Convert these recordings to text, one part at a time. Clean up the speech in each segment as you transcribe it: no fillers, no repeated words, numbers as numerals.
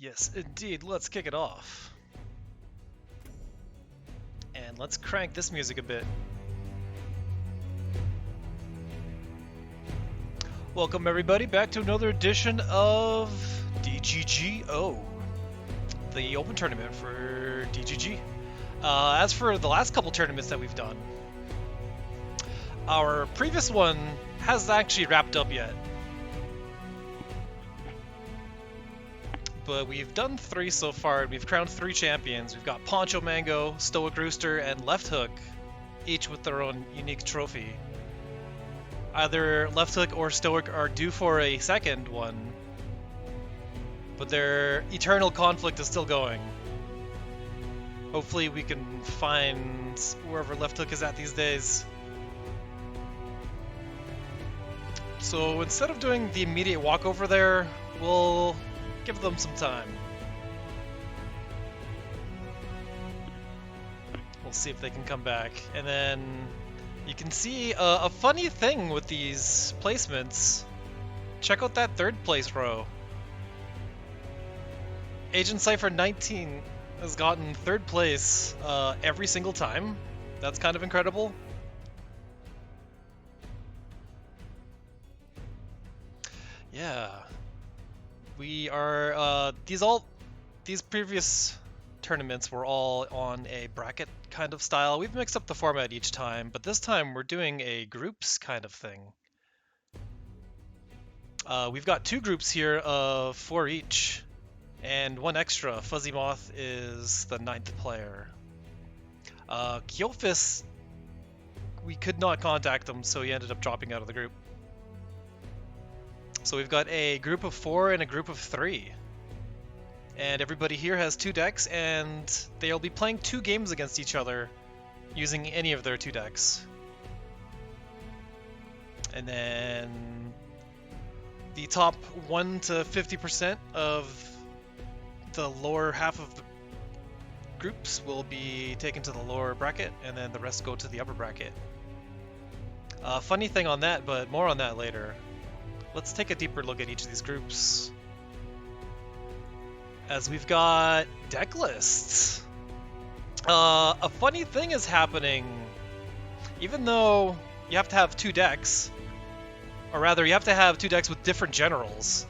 Yes, indeed. Let's kick it off. And let's crank this music a bit. Welcome everybody back to another edition of DGG, the open tournament for DGG. As for the last couple tournaments that we've done, our previous one hasn't actually wrapped up yet. But we've done 3 so far, and we've crowned 3 champions. We've got Mushymango, Stoic Rooster, and Left Hook, each with their own unique trophy. Either Left Hook or Stoic are due for a second one, but their eternal conflict is still going. Hopefully we can find wherever Left Hook is at these days. So instead of doing the immediate walk over there, we'll give them some time. We'll see if they can come back. And then you can see a funny thing with these placements. Check out that 3rd place row. Agent Cypher 19 has gotten 3rd place every single time. That's kind of incredible. Yeah. We are, these previous tournaments were all on a bracket kind of style. We've mixed up the format each time, but this time we're doing a groups kind of thing. We've got 2 groups here of 4 each, and 1 extra. Fuzzy Moth is the 9th player. Kyofis, we could not contact him, so he ended up dropping out of the group. So we've got a group of 4 and a group of 3. And everybody here has 2 decks, and they'll be playing 2 games against each other using any of their 2 decks. And then the top 1 to 50% of the lower half of the groups will be taken to the lower bracket, and then the rest go to the upper bracket. Funny thing on that, but more on that later. Let's take a deeper look at each of these groups. As we've got deck lists. A funny thing is happening. Even though you have to have 2 decks, or rather you have to have 2 decks with different generals,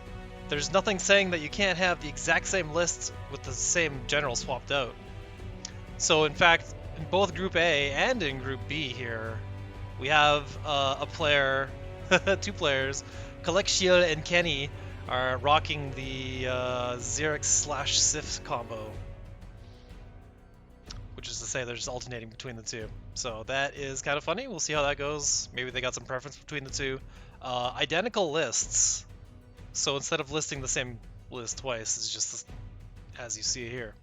there's nothing saying that you can't have the exact same lists with the same general swapped out. So in fact, in both Group A and in Group B here, we have a player, 2 players, Colexiel and Kenny are rocking the Xerix/Sif combo, which is to say they're just alternating between the 2. So that is kind of funny. We'll see how that goes. Maybe they got some preference between the 2. Identical lists. So instead of listing the same list twice, it's just as you see here.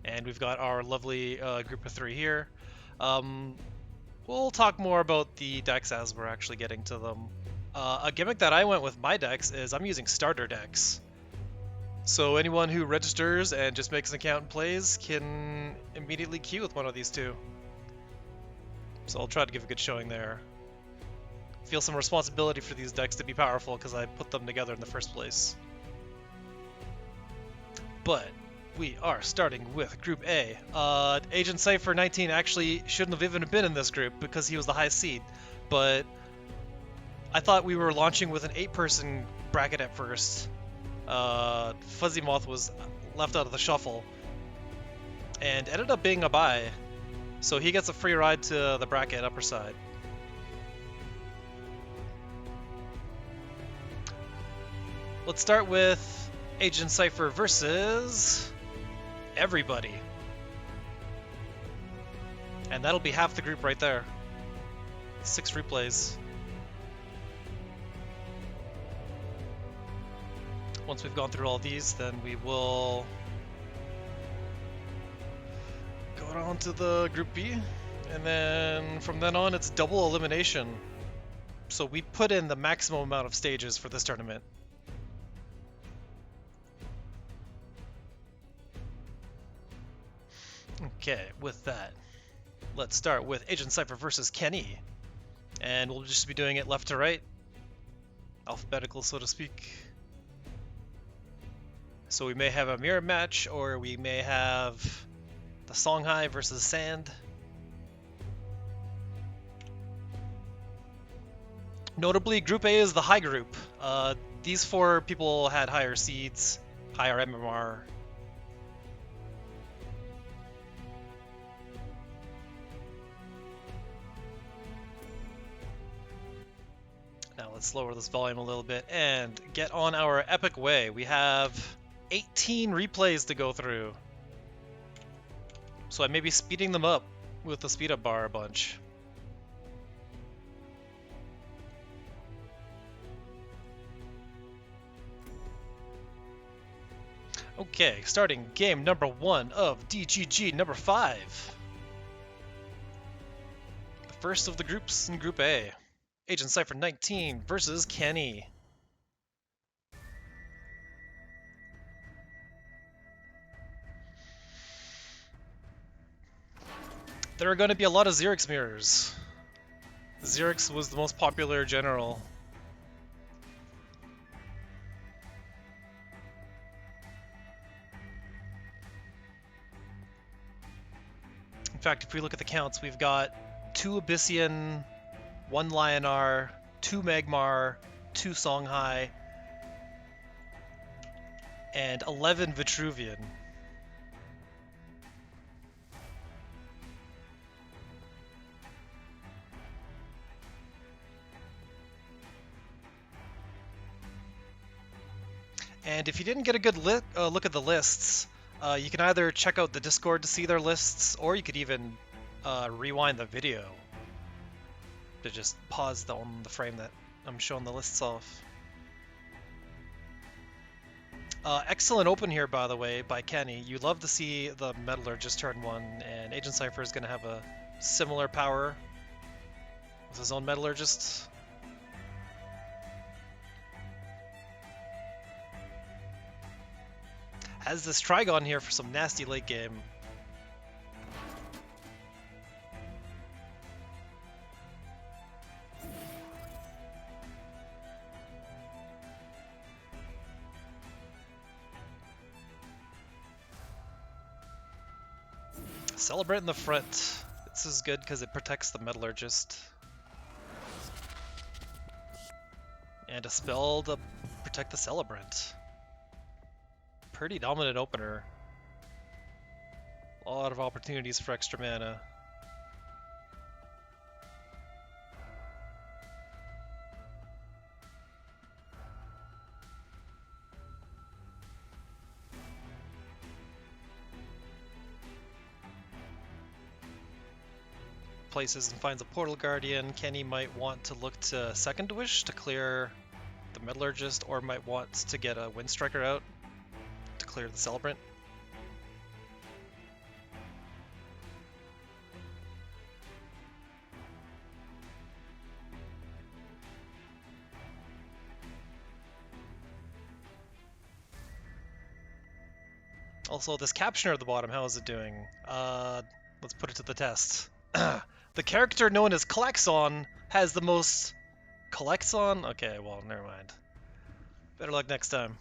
And we've got our lovely group of 3 here. We'll talk more about the decks as we're actually getting to them. A gimmick that I went with my decks is I'm using starter decks. So anyone who registers and just makes an account and plays can immediately queue with one of these 2. So I'll try to give a good showing there. Feel some responsibility for these decks to be powerful because I put them together in the first place. But we are starting with Group A. Agent Cypher 19 actually shouldn't have even been in this group because he was the highest seed, but I thought we were launching with an 8-person bracket at first. Fuzzy Moth was left out of the shuffle and ended up being a bye, so he gets a free ride to the bracket upper side. Let's start with Agent Cypher versus everybody. And that'll be half the group right there. 6 replays. Once we've gone through all these, then we will go on to the Group B, and then from then on it's double elimination. So we put in the maximum amount of stages for this tournament. Okay, with that, let's start with Agent Cypher versus Kenny, and we'll just be doing it left to right, alphabetical so to speak. So we may have a mirror match, or we may have the Songhai versus Sand. Notably, Group A is the high group. These 4 people had higher seeds, higher MMR. Now let's lower this volume a little bit and get on our epic way. We have 18 replays to go through. So I may be speeding them up with the speed up bar a bunch. Okay, starting game number 1 of DGG number 5. The first of the groups in Group A. Agent Cypher 19 versus Kenny. There are going to be a lot of Xerix mirrors. Xerix was the most popular general. In fact, if we look at the counts, we've got 2 Abyssian, 1 Lionar, 2 Magmar, 2 Songhai, and 11 Vitruvian. And if you didn't get a good look at the lists, you can either check out the Discord to see their lists, or you could even rewind the video to just pause on the frame that I'm showing the lists off. Excellent open here, by the way, by Kenny. You love to see the Metallurgist turn 1, and Agent Cypher is going to have a similar power with his own Metallurgist. Has this Trigon here for some nasty late game. Celebrate in the front. This is good because it protects the Metallurgist. And a spell to protect the Celebrant. Pretty dominant opener. A lot of opportunities for extra mana. Places and finds a Portal Guardian. Kenny might want to look to Second Wish to clear the Metallurgist, or might want to get a Windstriker out to clear the Celebrant. Also, this Captioner at the bottom, how is it doing? Let's put it to the test. The character known as Colexiel has the most... Colexiel? Okay, well, never mind. Better luck next time.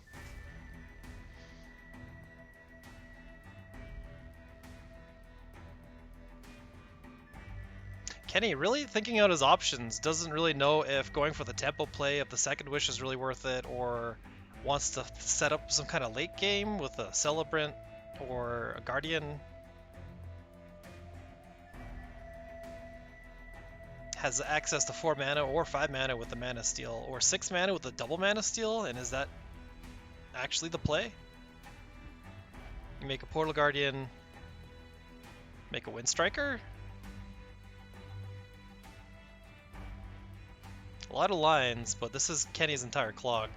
Kenny really thinking out his options, doesn't really know if going for the tempo play of the Second Wish is really worth it, or wants to set up some kind of late game with a Celebrant or a Guardian. Has access to 4 mana or 5 mana with the Mana Steal, or 6 mana with a double Mana Steal, and is that actually the play? You make a Portal Guardian, make a Windstriker? A lot of lines, but this is Kenny's entire clock.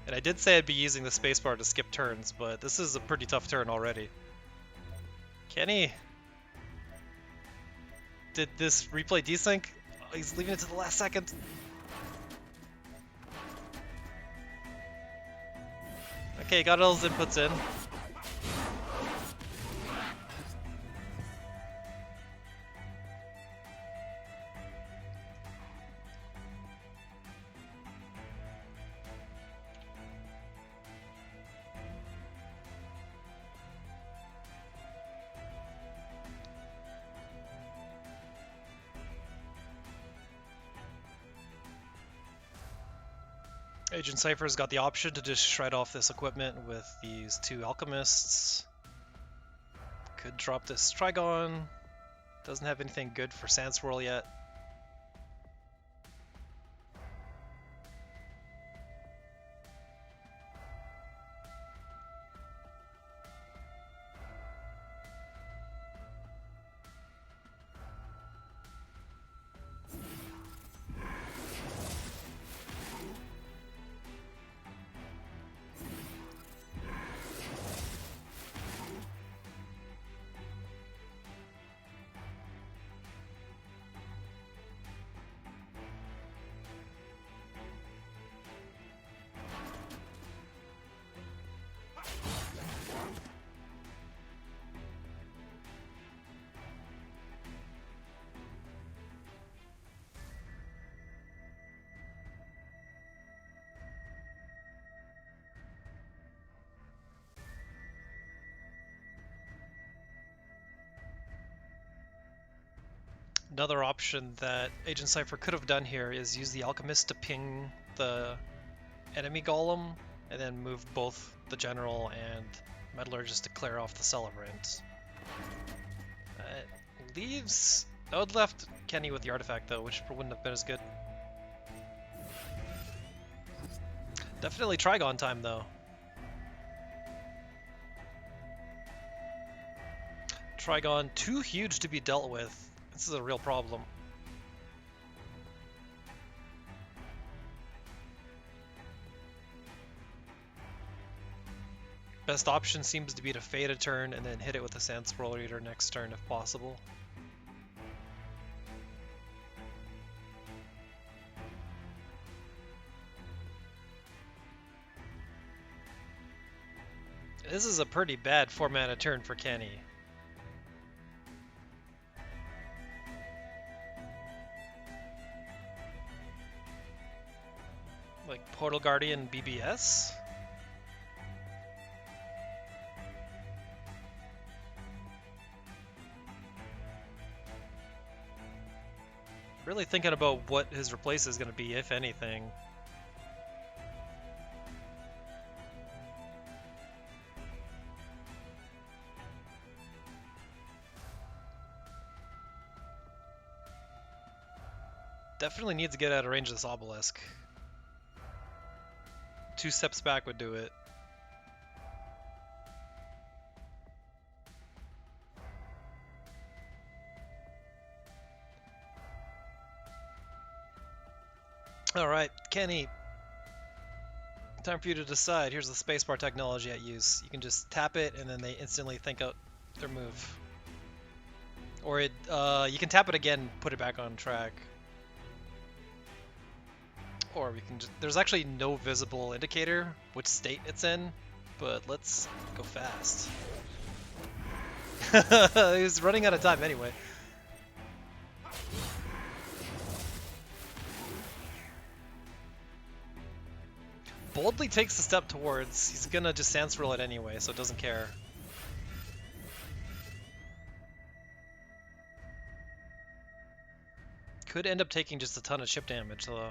And I did say I'd be using the spacebar to skip turns, but this is a pretty tough turn already. Kenny! Did this replay desync? Oh, he's leaving it to the last second. Okay, got all his inputs in. Agent Cypher's got the option to just shred off this equipment with these two alchemists. Could drop this Trigon. Doesn't have anything good for Sand Swirl yet. Another option that Agent Cypher could have done here is use the Alchemist to ping the enemy golem, and then move both the General and Metallurgist to clear off the Celebrant. Leaves... That would left Kenny with the artifact though, which wouldn't have been as good. Definitely Trigon time though. Trigon too huge to be dealt with. This is a real problem. Best option seems to be to fade a turn and then hit it with a Sand Swirl Reader next turn if possible. This is a pretty bad 4-mana turn for Kenny. Like Portal Guardian BBS? Really thinking about what his replace is going to be, if anything. Definitely needs to get out of range of this obelisk. 2 steps back would do it. Alright, Kenny. Time for you to decide. Here's the spacebar technology at use. You can just tap it and then they instantly think out their move. Or you can tap it again, put it back on track. Or we can just, there's actually no visible indicator which state it's in, but let's go fast. He's running out of time anyway. Boldly takes a step towards, he's gonna just Sand Swirl it anyway, so it doesn't care. Could end up taking just a ton of chip damage though.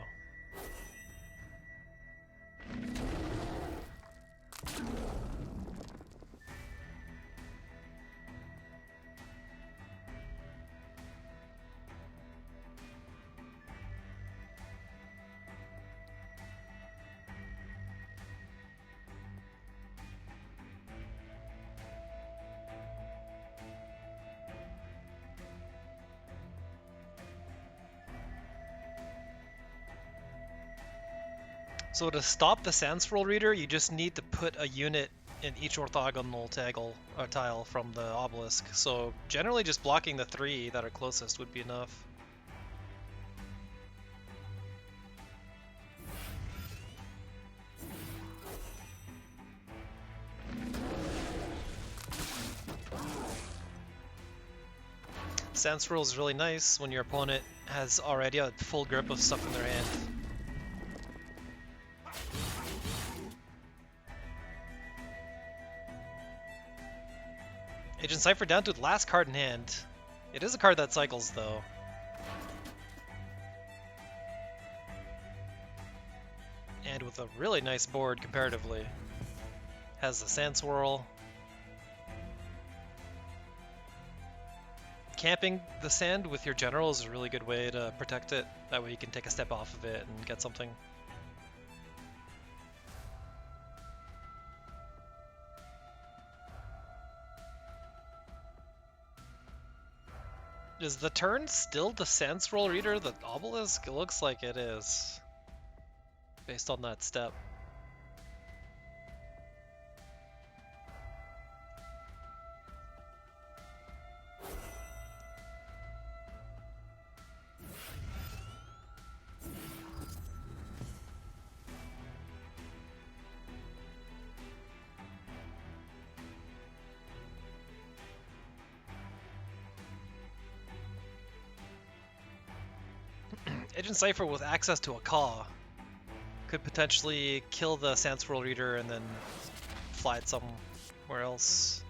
So to stop the Sand Swirl Reader, you just need to put a unit in each orthogonal tile from the obelisk. So generally just blocking the 3 that are closest would be enough. Sand Swirl is really nice when your opponent has already a full grip of stuff in their hand. Agent Cypher down to the last card in hand. It is a card that cycles though. And with a really nice board comparatively. Has the Sand Swirl. Camping the sand with your general is a really good way to protect it. That way you can take a step off of it and get something. Is the turn still the Sand Swirl Reader the Obelisk? It looks like it is, based on that step. Agent Cypher with access to a Caw could potentially kill the Sand Swirl Reader and then fly it somewhere else.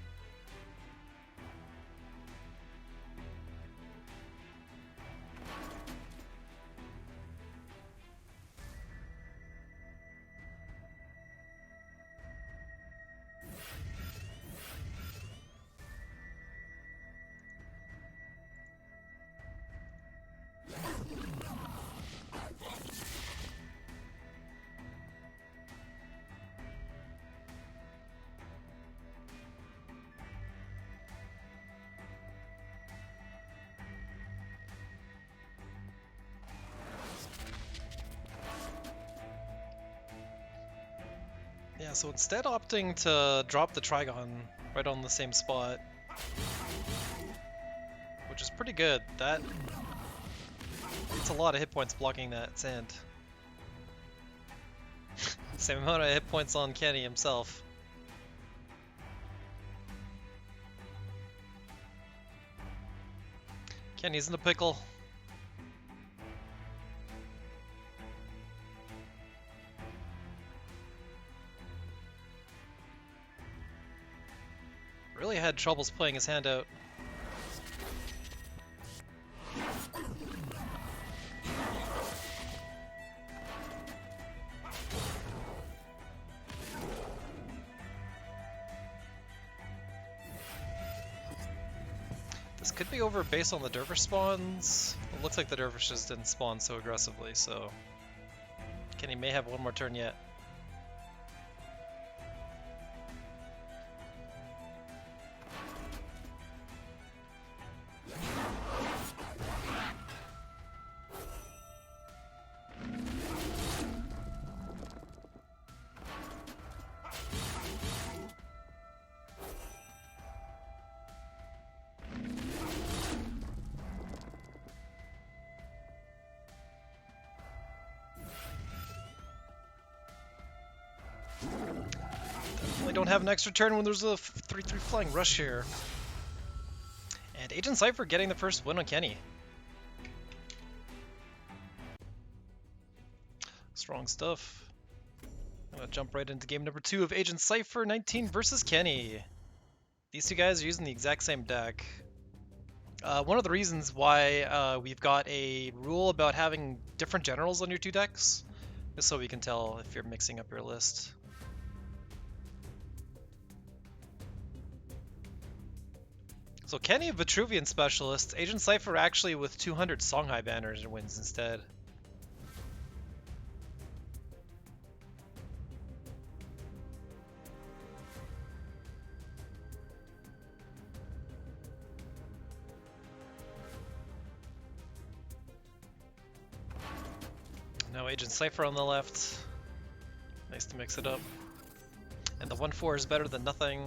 Yeah, so instead opting to drop the Trigon right on the same spot, which is pretty good. It's a lot of hit points blocking that sand. Same amount of hit points on Kenny himself. Kenny's in a pickle. Really had troubles playing his hand out. This could be over based on the Dervish spawns. It looks like the Dervishes didn't spawn so aggressively, so Kenny may have one more turn yet. Definitely don't have an extra turn when there's a 3-3 flying rush here. And Agent Cypher getting the first win on Kenny. Strong stuff. I'm gonna jump right into game number 2 of Agent Cypher 19 versus Kenny. These two guys are using the exact same deck. One of the reasons why we've got a rule about having different generals on your two decks is so we can tell if you're mixing up your list. So Kenny a Vitruvian specialist, Agent Cypher actually with 200 Songhai banners and wins instead. Now Agent Cypher on the left. Nice to mix it up. And the 1-4 is better than nothing.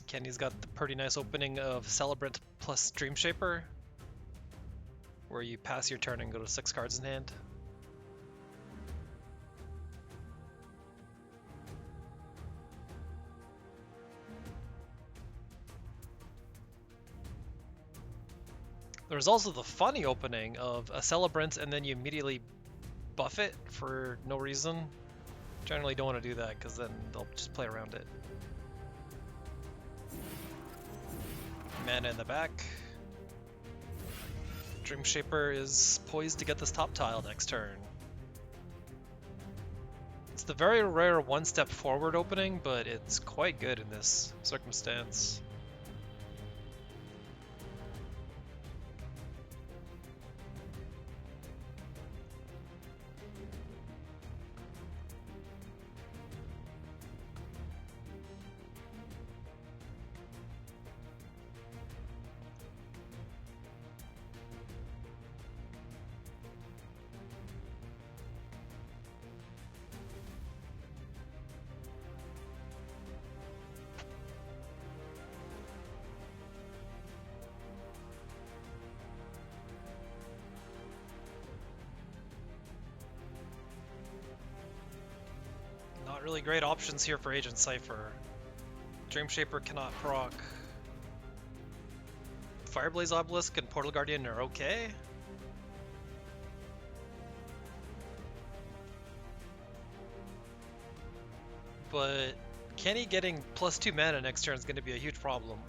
Kenny's got the pretty nice opening of Celebrant plus Dreamshaper, where you pass your turn and go to 6 cards in hand. There's also the funny opening of a Celebrant and then you immediately buff it for no reason. Generally don't want to do that because then they'll just play around it. Mana in the back. Dreamshaper is poised to get this top tile next turn. It's the very rare one step forward opening, but it's quite good in this circumstance. Not really great options here for Agent Cypher. Dreamshaper cannot proc. Fireblaze Obelisk and Portal Guardian are okay. But Kenny getting +2 mana next turn is going to be a huge problem.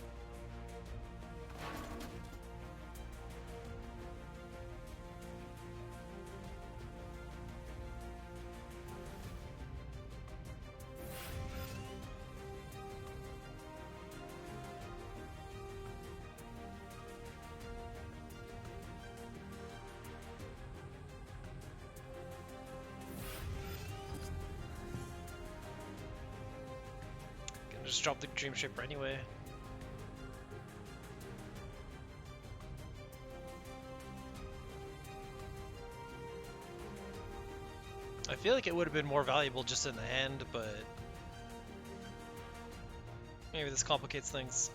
Just drop the Dreamshaper anyway. I feel like it would have been more valuable just in the hand, but maybe this complicates things.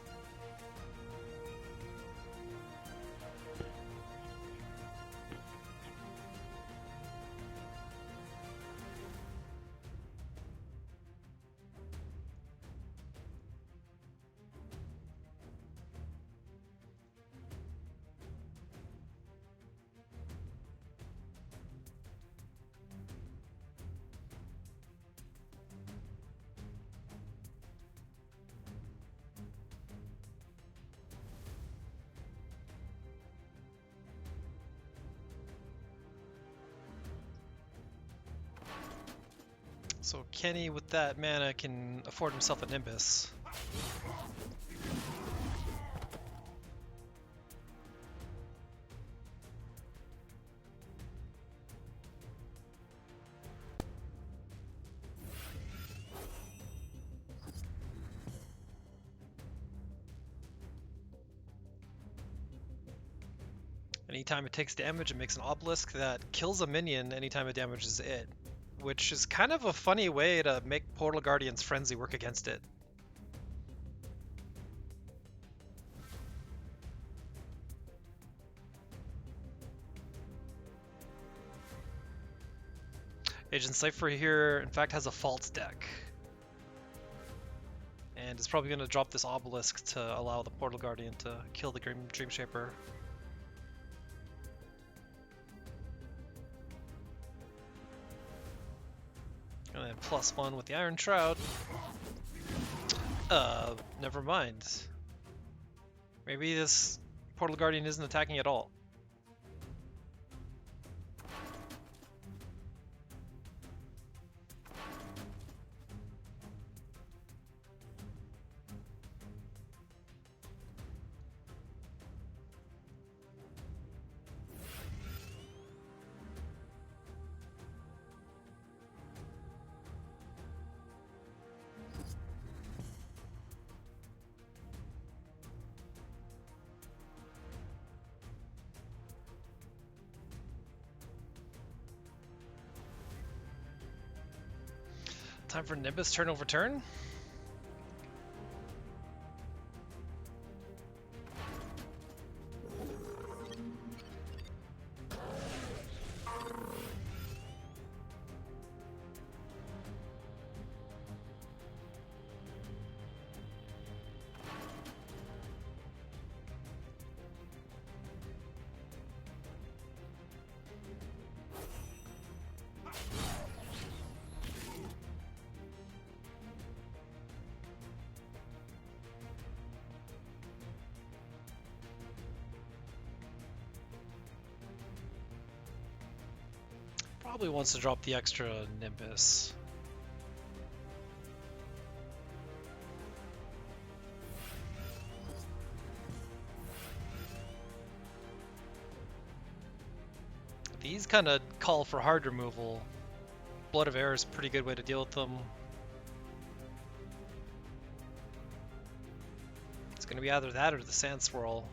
So Kenny with that mana can afford himself a Nimbus. Anytime it takes damage, it makes an obelisk that kills a minion anytime it damages it, which is kind of a funny way to make Portal Guardian's Frenzy work against it. Agent Cypher here, in fact, has a Fault deck. And is probably going to drop this obelisk to allow the Portal Guardian to kill the Dreamshaper. And then +1 with the Iron Shroud. Never mind. Maybe this Portal Guardian isn't attacking at all. Time for Nimbus turn over turn. Probably wants to drop the extra Nimbus. These kind of call for hard removal. Blood of Air is a pretty good way to deal with them. It's going to be either that or the Sand Swirl.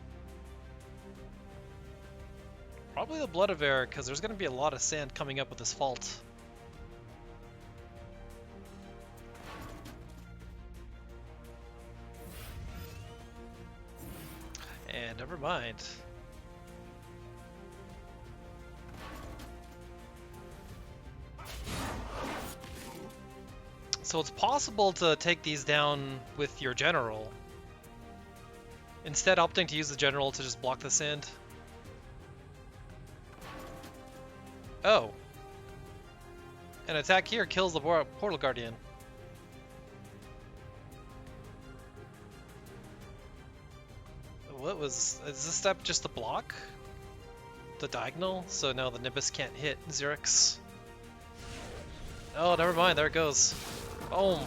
Probably the Blood of Air, because there's going to be a lot of sand coming up with this fault. And never mind. So it's possible to take these down with your general. Instead opting to use the general to just block the sand. Oh. An attack here kills the Portal Guardian. What was... Is this step just a block? The diagonal? So now the Nimbus can't hit Xerix. Oh, never mind. There it goes. Boom.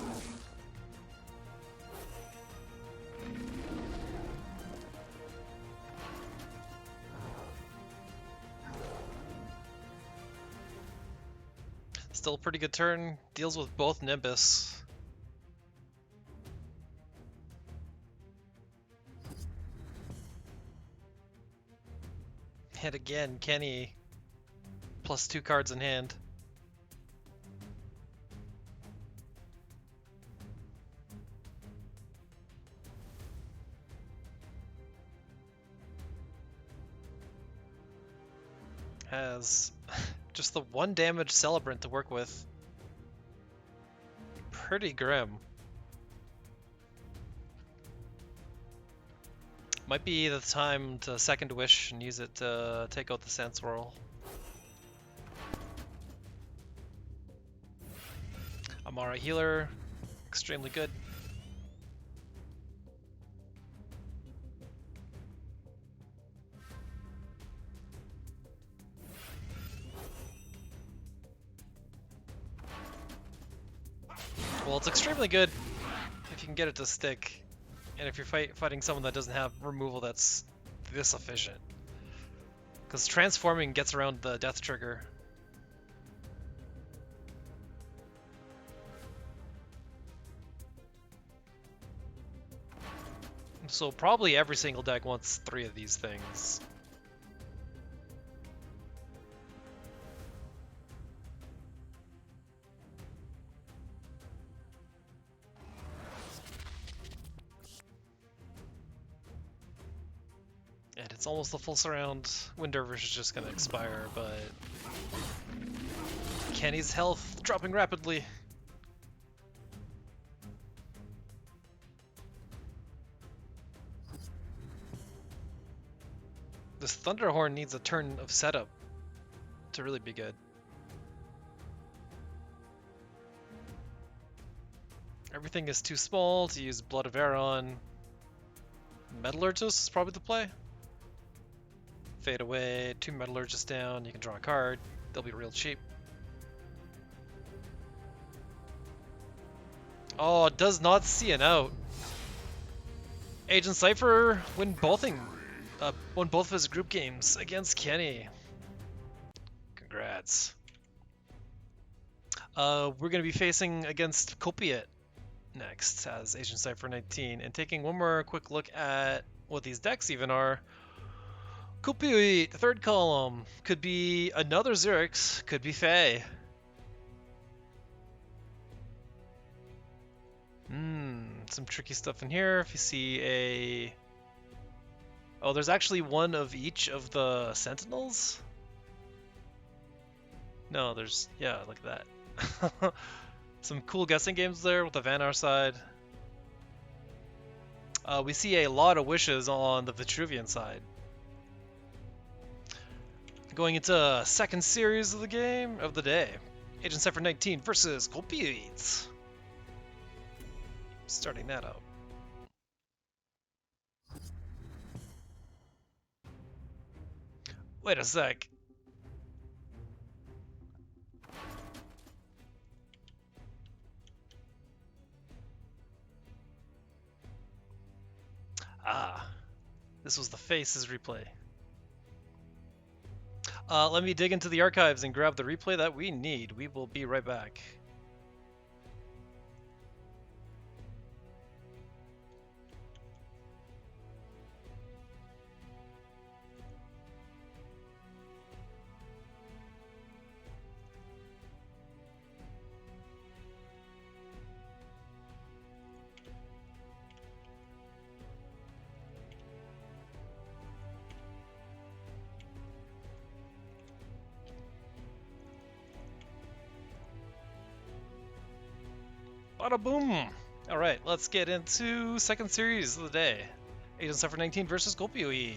Still a pretty good turn. Deals with both Nimbus. And again, Kenny plus 2 cards in hand. Has just the 1 damage Celebrant to work with. Pretty grim. Might be the time to Second Wish and use it to take out the Sand Swirl. Amara Healer, extremely good. Well, it's extremely good if you can get it to stick. And if you're fighting someone that doesn't have removal that's this efficient. Because transforming gets around the death trigger. So probably every single deck wants 3 of these things. And it's almost the full surround. Windurvish is just going to expire, but Kenny's health dropping rapidly. This Thunderhorn needs a turn of setup to really be good. Everything is too small to use Blood of Air on. Metallurgist is probably the play. Fade away, 2 Metallurgists down, you can draw a card. They'll be real cheap. Oh, it does not see an out. Agent Cypher won both of his group games against Kenny. Congrats. We're going to be facing against Kopiuyt next as Agent Cypher 19. And taking one more quick look at what these decks even are. Kopiuyt, third column, could be another Xerix, could be Fae. Some tricky stuff in here. If you see a... Oh, there's actually one of each of the Sentinels? No, there's... Yeah, look at that. Some cool guessing games there with the Vanar side. We see a lot of wishes on the Vitruvian side. Going into second series of the game of the day. Agent Cypher 19 versus Kopiuyt. Starting that out. Wait a sec. This was the Faces replay. Let me dig into the archives and grab the replay that we need. We will be right back. Bada boom! Alright, let's get into second series of the day. Agent Cypher 19 versus Kopiuyt.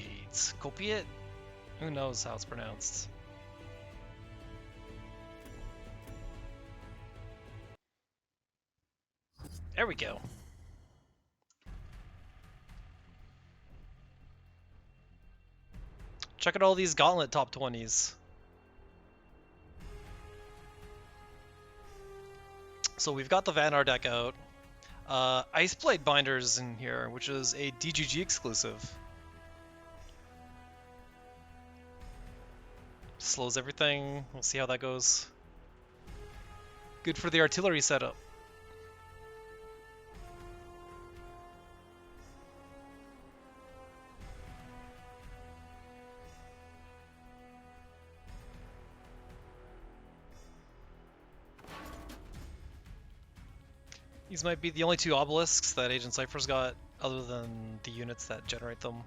Kopiuyt? Who knows how it's pronounced? There we go. Check out all these Gauntlet top 20s. So we've got the Vanar deck out. Iceblade Binders in here, which is a DGG exclusive. Slows everything. We'll see how that goes. Good for the artillery setup. These might be the only two obelisks that Agent Cypher's got, other than the units that generate them.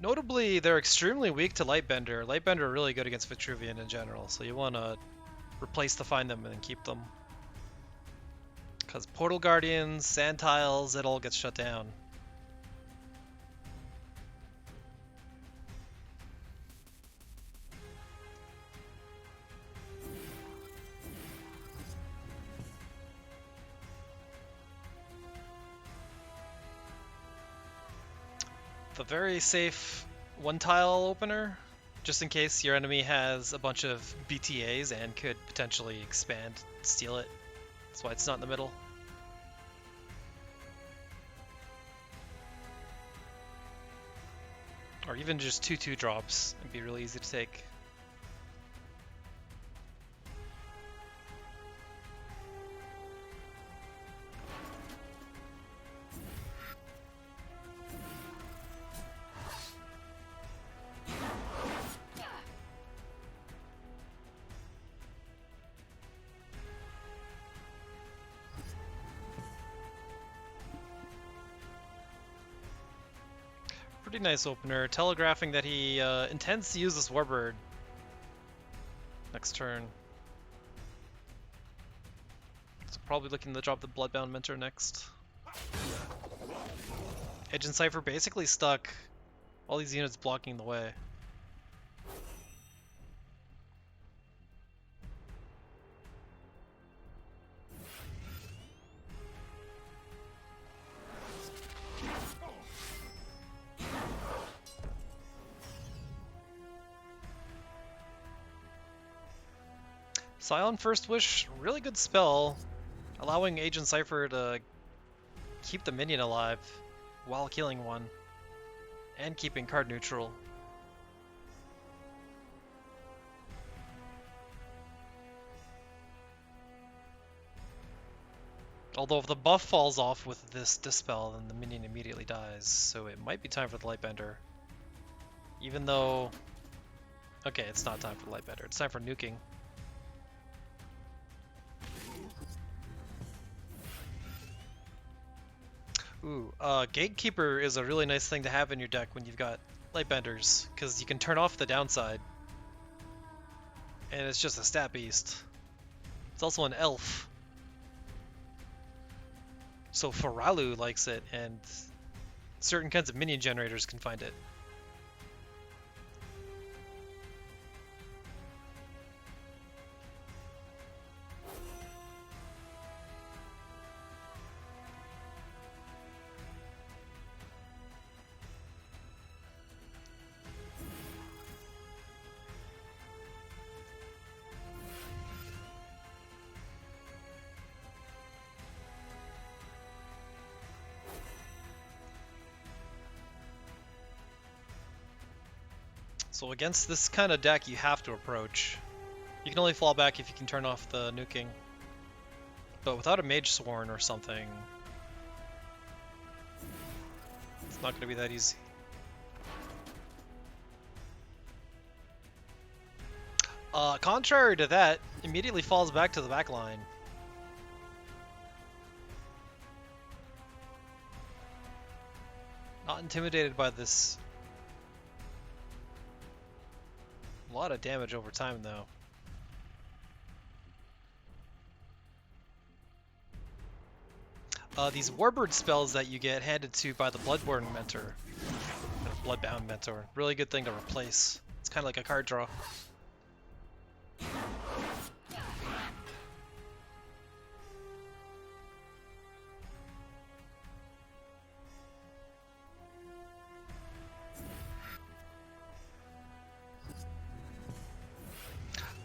Notably, they're extremely weak to Lightbender. Lightbender are really good against Vitruvian in general, so you want to replace to find them and then keep them. Because Portal Guardians, Sand Tiles, it all gets shut down. A very safe one-tile opener, just in case your enemy has a bunch of BTAs and could potentially expand, steal it. That's why it's not in the middle. Or even just 2/2 drops, it'd be really easy to take. Pretty nice opener, telegraphing that he intends to use this Warbird next turn. So probably looking to drop the Bloodbound Mentor next. Agent Cypher basically stuck, all these units blocking the way. Scion First Wish, really good spell, allowing Agent Cypher to keep the minion alive while killing one, and keeping card neutral. Although if the buff falls off with this Dispel, then the minion immediately dies, so it might be time for the Lightbender. Even though... Okay, it's not time for the Lightbender, it's time for nuking. Ooh, Gatekeeper is a really nice thing to have in your deck when you've got Lightbenders, because you can turn off the downside. And it's just a stat beast. It's also an elf. So Faralu likes it, and certain kinds of minion generators can find it. So against this kind of deck, you have to approach. You can only fall back if you can turn off the nuking. But without a Mage Sworn or something, it's not going to be that easy. Contrary to that, immediately falls back to the back line. Not intimidated by this. A lot of damage over time, though. These Warbird spells that you get handed to by the Bloodborne Mentor, or Bloodbound Mentor, really good thing to replace. It's kind of like a card draw.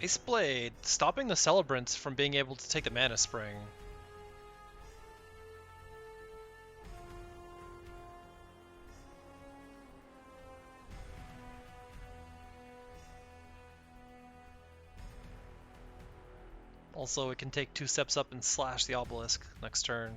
Ice Blade, stopping the Celebrants from being able to take the Mana Spring. Also, it can take 2 steps up and slash the Obelisk next turn.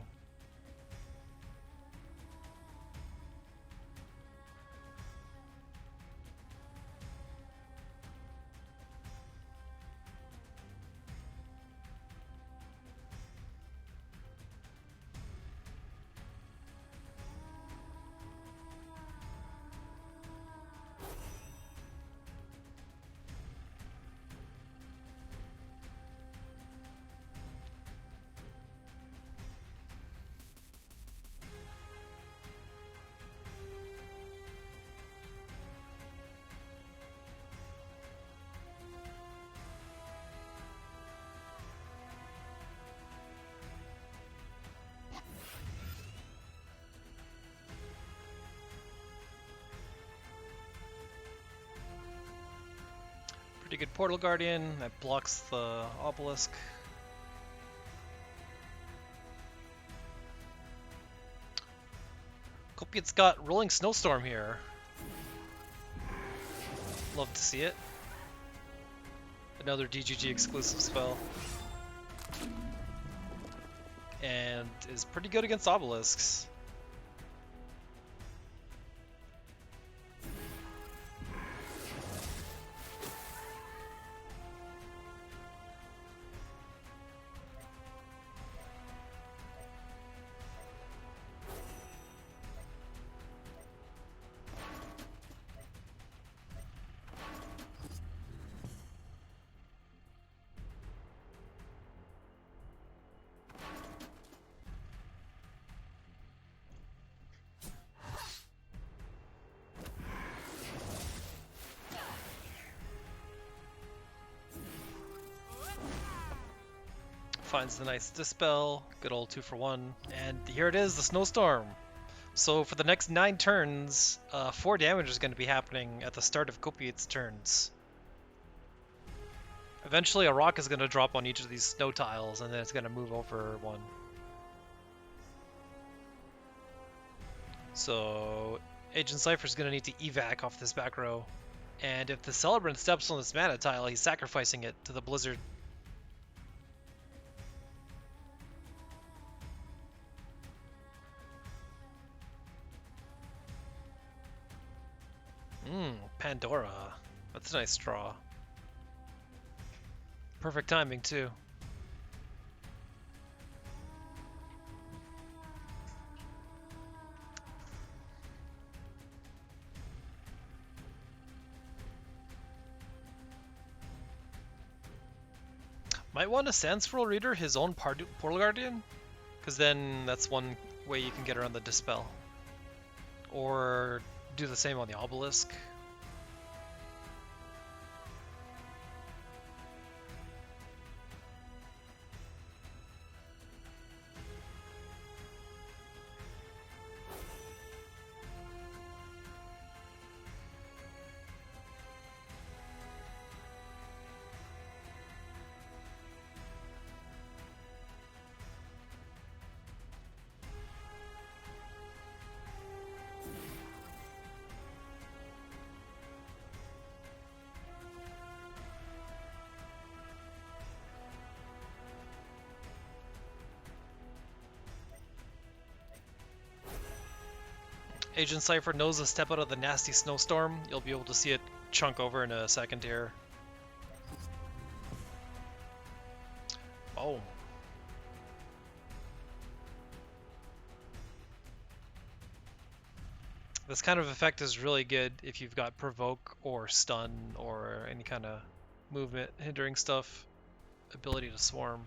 Pretty good Portal Guardian that blocks the Obelisk. Kopiuyt's got Rolling Snowstorm here. Love to see it. Another DGG exclusive spell. And is pretty good against Obelisks. Finds the nice Dispel, good old 2-for-1, and here it is, the Snowstorm. So for the next 9 turns, 4 damage is going to be happening at the start of Kopiuyt's turns. Eventually a rock is going to drop on each of these snow tiles, and then it's going to move over one. So Agent Cypher's going to need to evac off this back row, and if the Celebrant steps on this mana tile, he's sacrificing it to the Blizzard. Pandora. That's a nice draw. Perfect timing, too. Might want to Sand Scroll Reader his own Portal Guardian, because then that's one way you can get around the Dispel. Or do the same on the Obelisk. Agent Cypher knows to step out of the nasty snowstorm. You'll be able to see it chunk over in a second here. Oh. This kind of effect is really good if you've got provoke or stun or any kind of movement hindering stuff. Ability to swarm.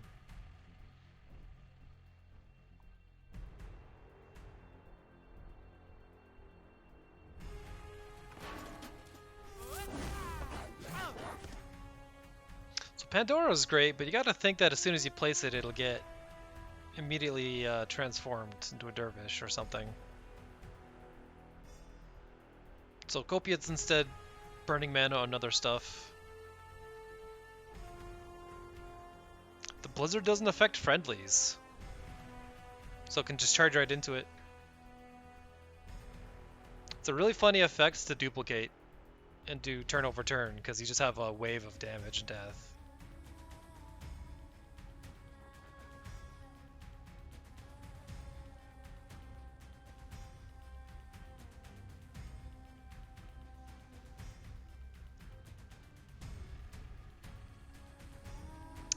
So Pandora's great, but you gotta think that as soon as you place it, it'll get immediately transformed into a dervish or something. So Kopiuyt's instead burning mana on other stuff. The blizzard doesn't affect friendlies, so it can just charge right into it. It's a really funny effect to duplicate and do turn over turn, because you just have a wave of damage and death.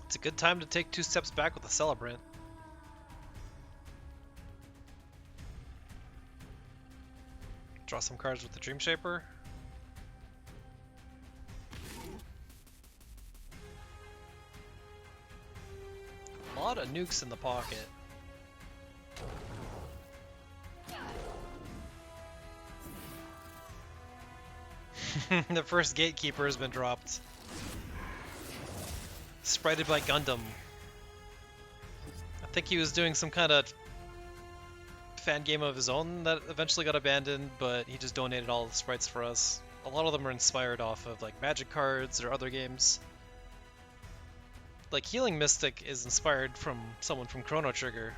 It's a good time to take 2 steps back with a Celebrant. Draw some cards with the Dream Shaper. A lot of nukes in the pocket. The first Gatekeeper has been dropped. Sprited by Gundam. I think he was doing some kind of fan game of his own that eventually got abandoned, but he just donated all the sprites for us. A lot of them are inspired off of like Magic cards or other games. Like Healing Mystic is inspired from someone from Chrono Trigger.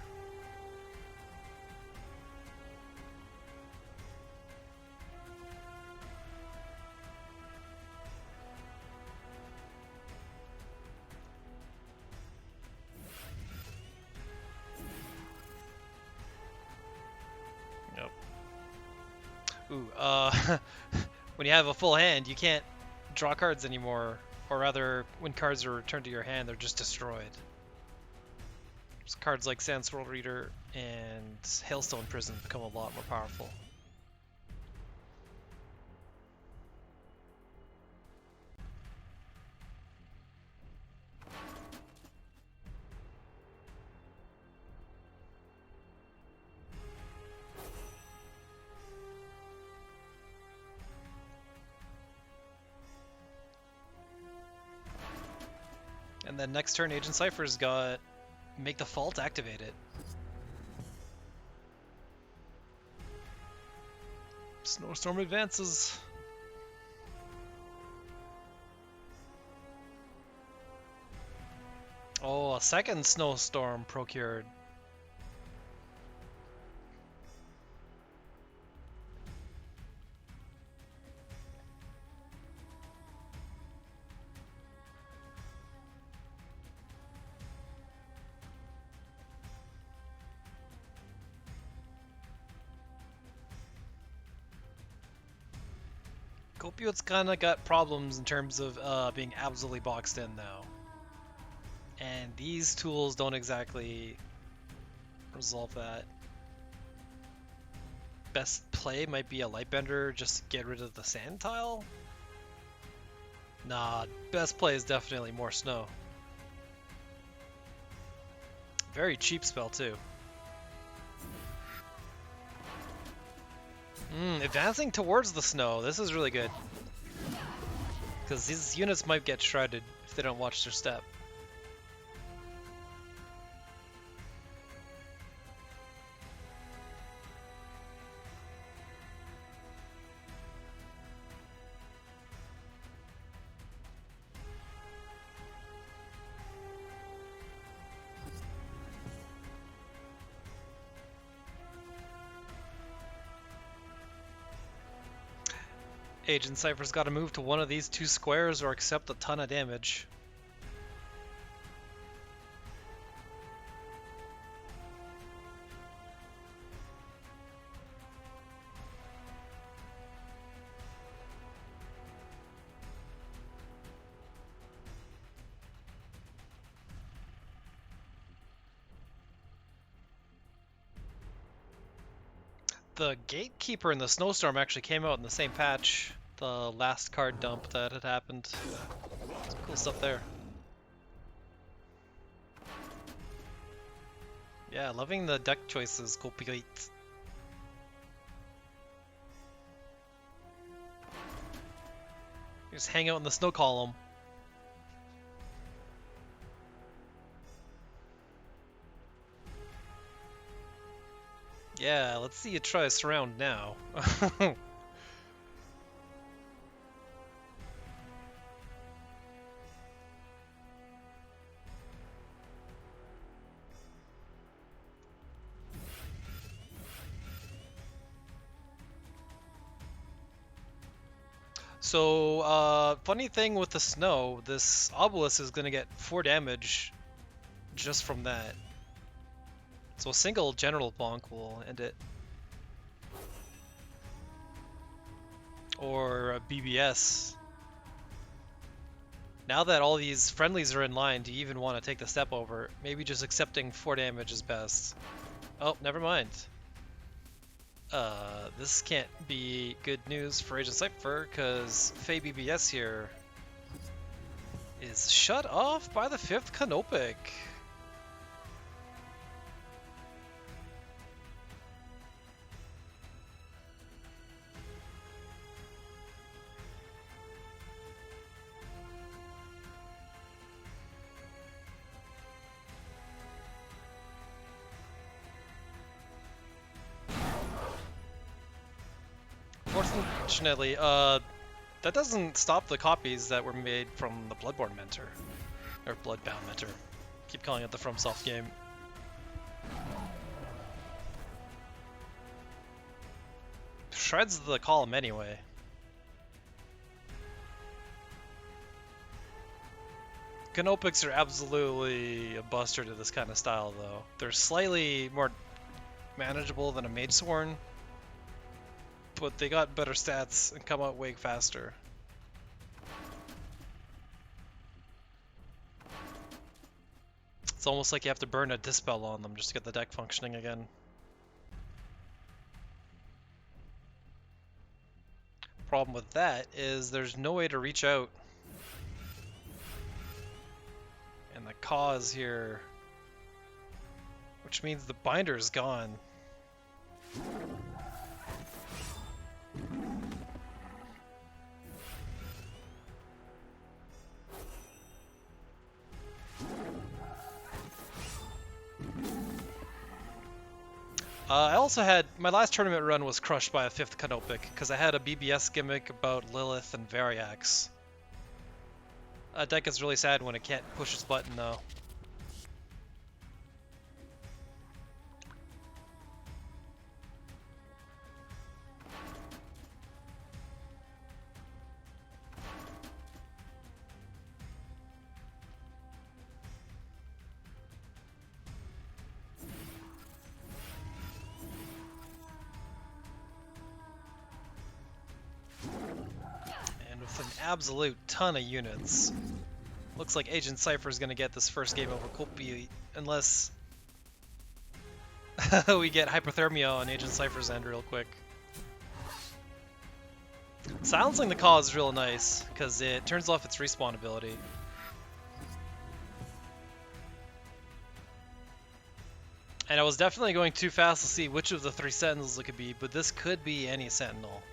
Ooh, when you have a full hand, you can't draw cards anymore, or rather, when cards are returned to your hand, they're just destroyed. So cards like Sandstorm Reader and Hailstone Prison become a lot more powerful. And then next turn, Agent Cypher's got Make the Fault activate it. Snowstorm advances. Oh, a second Snowstorm procured. Kopiuyt's kind of got problems in terms of being absolutely boxed in now. And these tools don't exactly resolve that. Best play might be a Lightbender just to get rid of the sand tile? Nah, best play is definitely more snow. Very cheap spell too. Advancing towards the snow. This is really good. Because these units might get shredded if they don't watch their step. Agent Cypher's got to move to one of these 2 squares or accept a ton of damage. The Gatekeeper and the Snowstorm actually came out in the same patch. The last card dump that had happened. Some cool stuff there. Yeah, loving the deck choices, Kopiuyt. Just hang out in the snow column. Yeah, let's see you try Surround now. So, funny thing with the snow, this obelisk is gonna get 4 damage just from that. So a single general bonk will end it. Or a BBS. Now that all these friendlies are in line, do you even want to take the step over? Maybe just accepting 4 damage is best. Oh, never mind. This can't be good news for Agent Cypher, because Fey BBS here is shut off by the 5th Canopic. Fortunately, that doesn't stop the copies that were made from the Bloodborne Mentor. Or Bloodbound Mentor. Keep calling it the FromSoft game. Shreds the column anyway. Canopics are absolutely a buster to this kind of style, though. They're slightly more manageable than a Magesworn, but they got better stats and come out way faster. It's almost like you have to burn a Dispel on them just to get the deck functioning again. Problem with that is there's no way to reach out. And the cause here, which means the binder is gone. I also had, my last tournament run was crushed by a 5th Canopic, because I had a BBS gimmick about Lilith and Variax. That deck is really sad when it can't push its button, though. An absolute ton of units. Looks like Agent Cypher is going to get this first game over Kopiuyt, unless we get hypothermia on Agent Cypher's end real quick. Silencing the cause is real nice, because it turns off its respawn ability. And I was definitely going too fast to see which of the 3 Sentinels it could be, but this could be any Sentinel.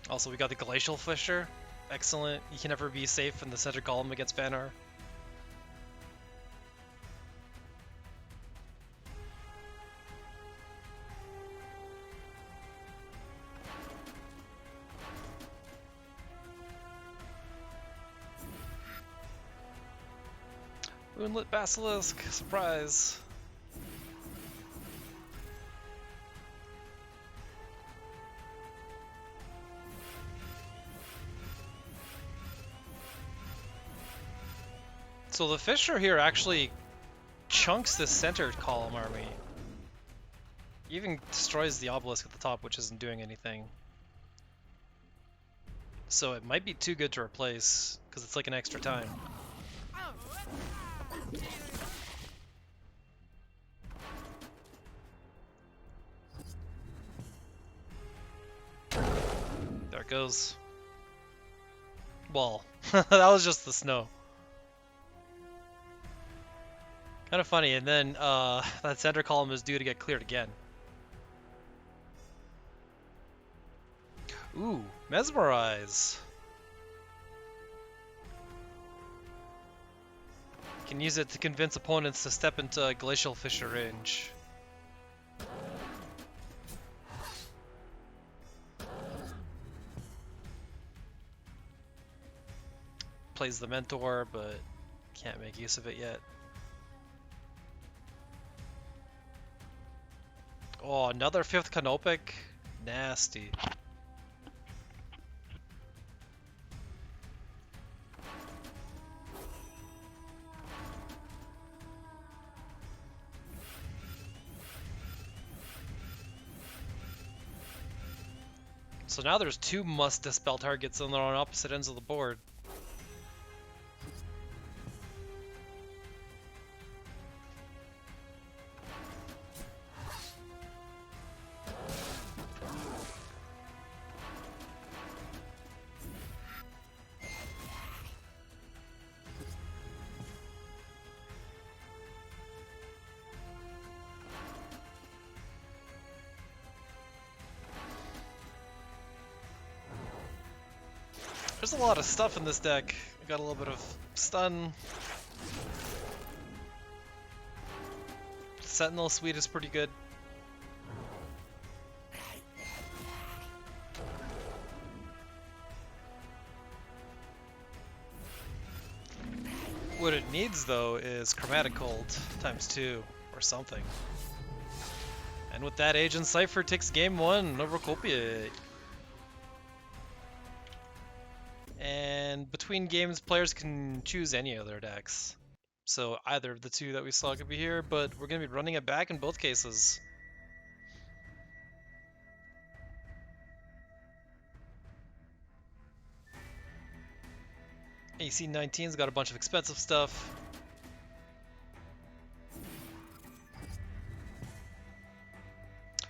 Also, we got the Glacial Fisher. Excellent. You can never be safe in the center column against Vanar. Moonlit Basilisk. Surprise. So the Fisher here actually chunks this center column army. He even destroys the obelisk at the top, which isn't doing anything. So it might be too good to replace, because it's like an extra time. it goes. Well, that was just the snow. Kind of funny, and then that center column is due to get cleared again. Ooh, Mesmerize. Can use it to convince opponents to step into Glacial Fissure range. Plays the Mentor, but can't make use of it yet. Oh, another 5th Canopic? Nasty. So now there's 2 must dispel targets and they're on opposite ends of the board. There's a lot of stuff in this deck. I got a little bit of stun. Sentinel Suite is pretty good. What it needs though is Chromatic Cold ×2 or something. And with that, Agent Cypher takes game 1 over Kopiuyt. And between games, players can choose any of their decks. So either of the 2 that we saw could be here, but we're going to be running it back in both cases. AC-19's got a bunch of expensive stuff.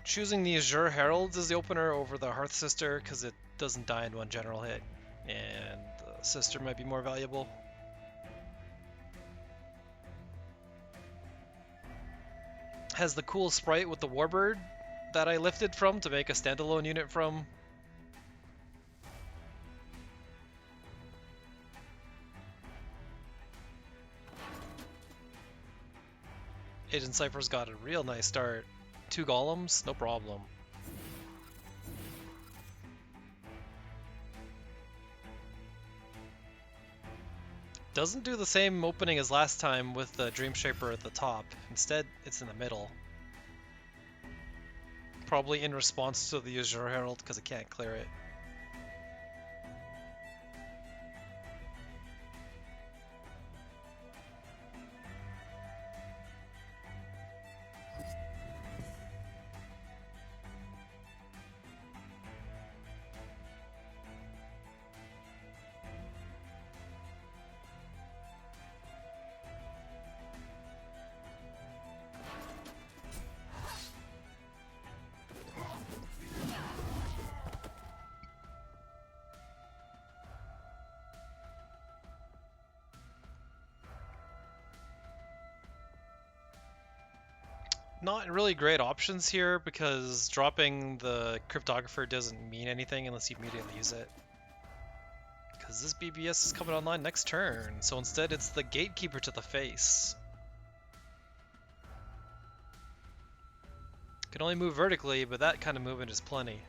Choosing the Azure Heralds as the opener over the Hearth Sister because it doesn't die in 1 general hit. And the Sister might be more valuable. Has the cool sprite with the Warbird that I lifted from to make a standalone unit from. Agent Cypher's got a real nice start. 2 golems, no problem. Doesn't do the same opening as last time with the Dream Shaper at the top. Instead, it's in the middle. Probably in response to the Azure Herald because it can't clear it. Not really great options here because dropping the Cryptographer doesn't mean anything unless you immediately use it. Because this BBS is coming online next turn, so instead it's the Gatekeeper to the face. Can only move vertically, but that kind of movement is plenty.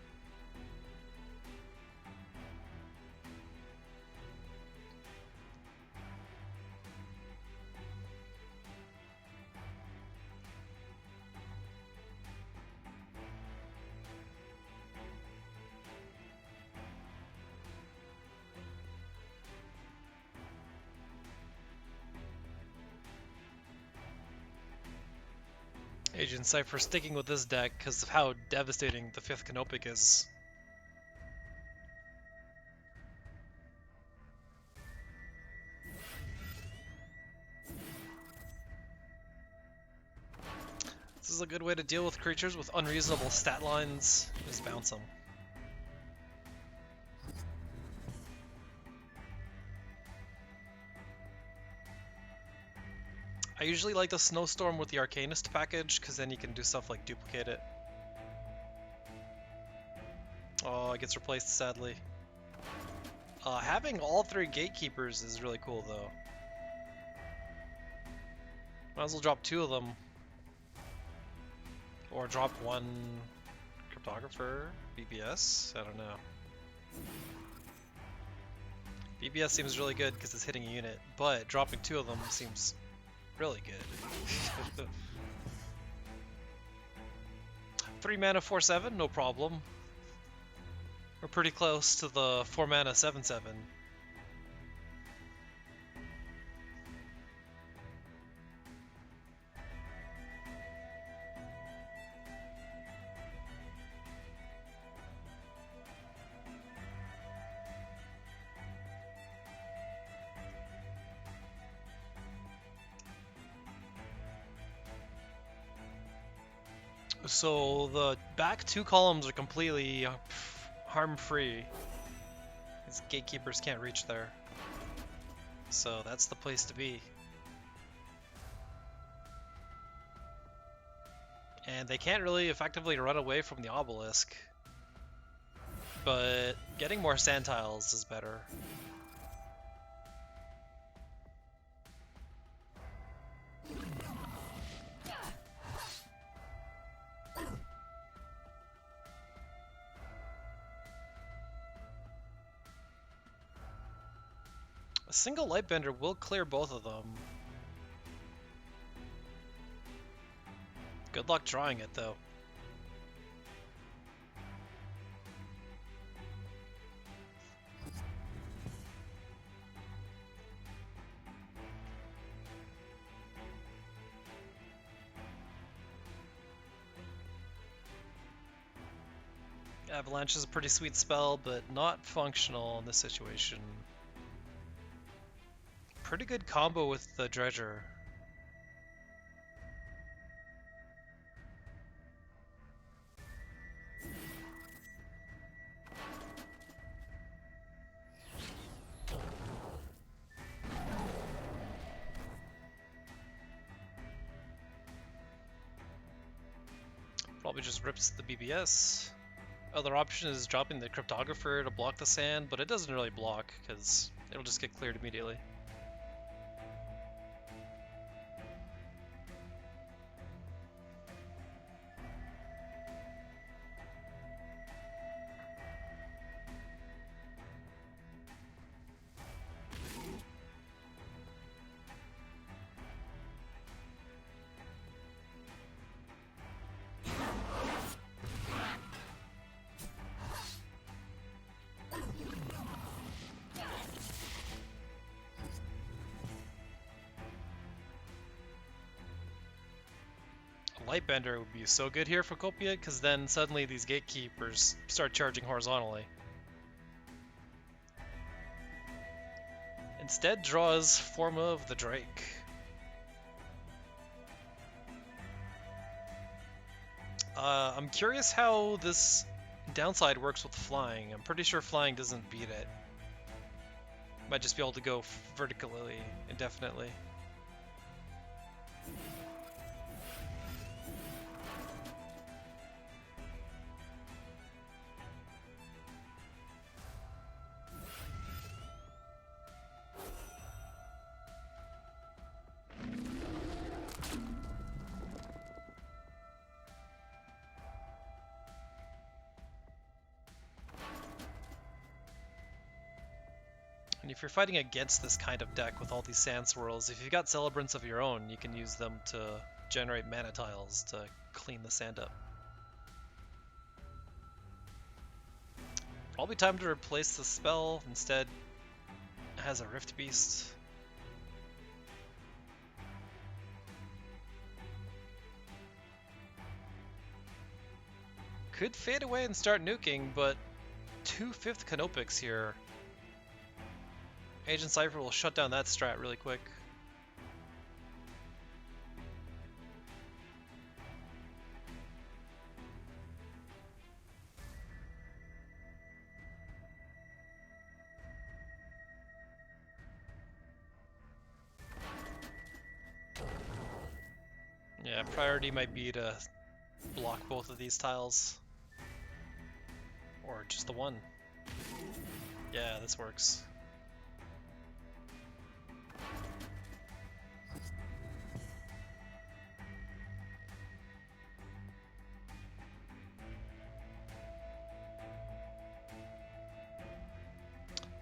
Agent Cypher sticking with this deck because of how devastating the 5th Canopic is. This is a good way to deal with creatures with unreasonable stat lines. Just bounce them. I usually like the Snowstorm with the Arcanist package, because then you can do stuff like duplicate it. Oh, it gets replaced, sadly. Having all 3 Gatekeepers is really cool, though. Might as well drop 2 of them. Or drop 1 Cryptographer, BBS? I don't know. BBS seems really good because it's hitting a unit, but dropping 2 of them seems really good. 3 mana 4/7, no problem. We're pretty close to the 4 mana 7/7. So the back 2 columns are completely harm-free. These gatekeepers can't reach there. So that's the place to be. And they can't really effectively run away from the obelisk. But getting more sand tiles is better. A single Lightbender will clear both of them. Good luck drawing it, though. Avalanche is a pretty sweet spell, but not functional in this situation. Pretty good combo with the Dredger. Probably just rips the BBS. Other option is dropping the Cryptographer to block the sand, but it doesn't really block because it'll just get cleared immediately. Lightbender would be so good here for Kopiuyt, because then suddenly these gatekeepers start charging horizontally. Instead, draws Forma of the Drake. I'm curious how this downside works with flying. I'm pretty sure flying doesn't beat it. Might just be able to go vertically indefinitely. And if you're fighting against this kind of deck with all these sand swirls, if you've got Celebrants of your own, you can use them to generate mana tiles to clean the sand up. Probably time to replace the spell. Instead, it has a Rift Beast. Could fade away and start nuking, but 2 5th Canopics here. Agent Cypher will shut down that strat really quick. Yeah, priority might be to block both of these tiles. Or just the one. Yeah, this works.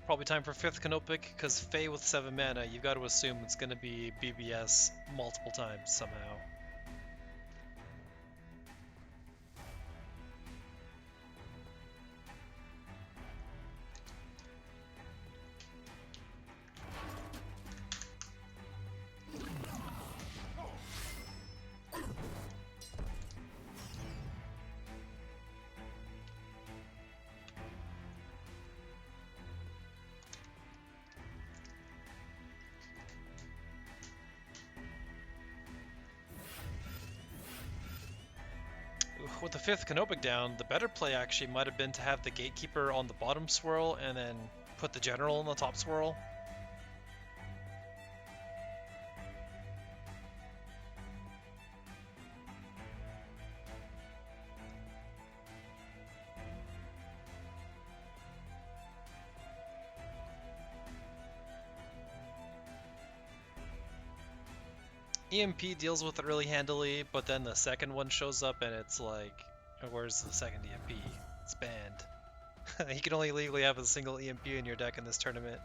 Probably time for 5th Canopic, because Fae with 7 mana, you've got to assume it's going to be BBS multiple times somehow. With the 5th Canopic down, the better play actually might have been to have the Gatekeeper on the bottom swirl and then put the General on the top swirl. EMP deals with it really handily, but then the second one shows up and it's like, where's the second EMP? It's banned. You can only legally have a single EMP in your deck in this tournament.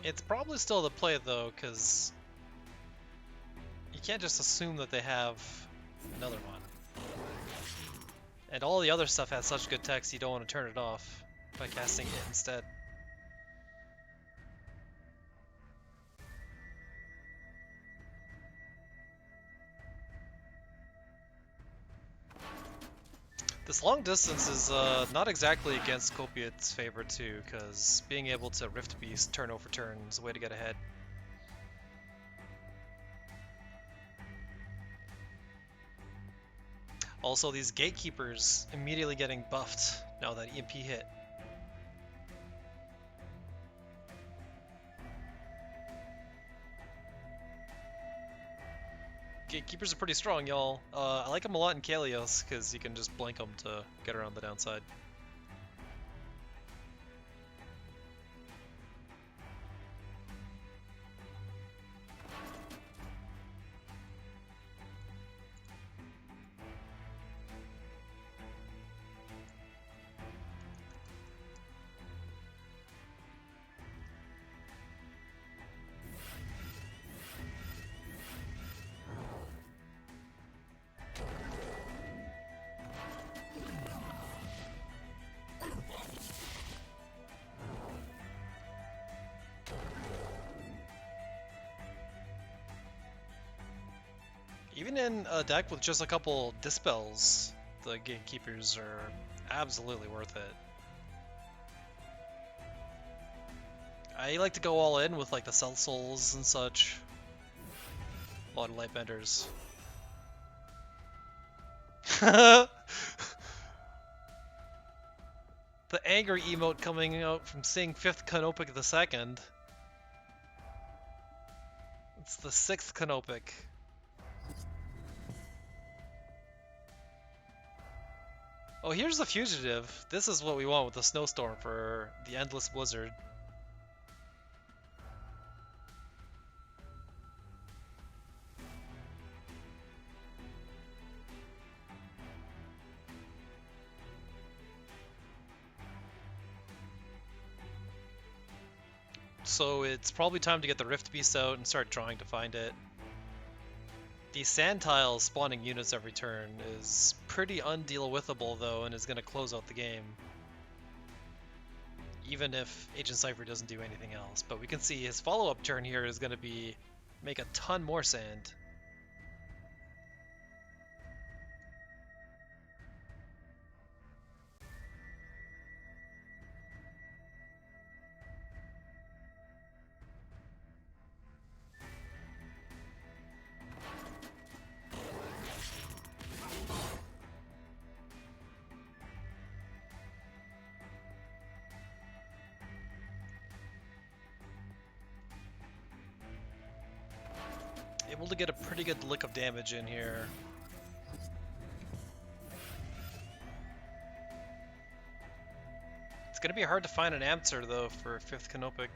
It's probably still the play though, because you can't just assume that they have another one. And all the other stuff has such good text, you don't want to turn it off by casting it instead. This long distance is not exactly against Kopiuyt's favor too, because being able to Rift Beast turn over turn is a way to get ahead. Also, these Gatekeepers immediately getting buffed now that EMP hit. Gatekeepers are pretty strong, y'all. I like them a lot in Kalios, because you can just blank them to get around the downside. Even in a deck with just a couple Dispels, the Gatekeepers are absolutely worth it. I like to go all in with like the Cell Souls and such. A lot of Lightbenders. The angry emote coming out from seeing 5th Canopic the second. It's the 6th Canopic. Oh, here's the Fugitive. This is what we want with the Snowstorm for the Endless Blizzard. So it's probably time to get the Rift Beast out and start trying to find it. These sand tiles spawning units every turn is pretty undeal-withable though, and is going to close out the game. even if Agent Cypher doesn't do anything else. But we can see his follow-up turn here is going to be make a ton more sand. Able to get a pretty good lick of damage in here. It's gonna be hard to find an answer though for 5th Canopic.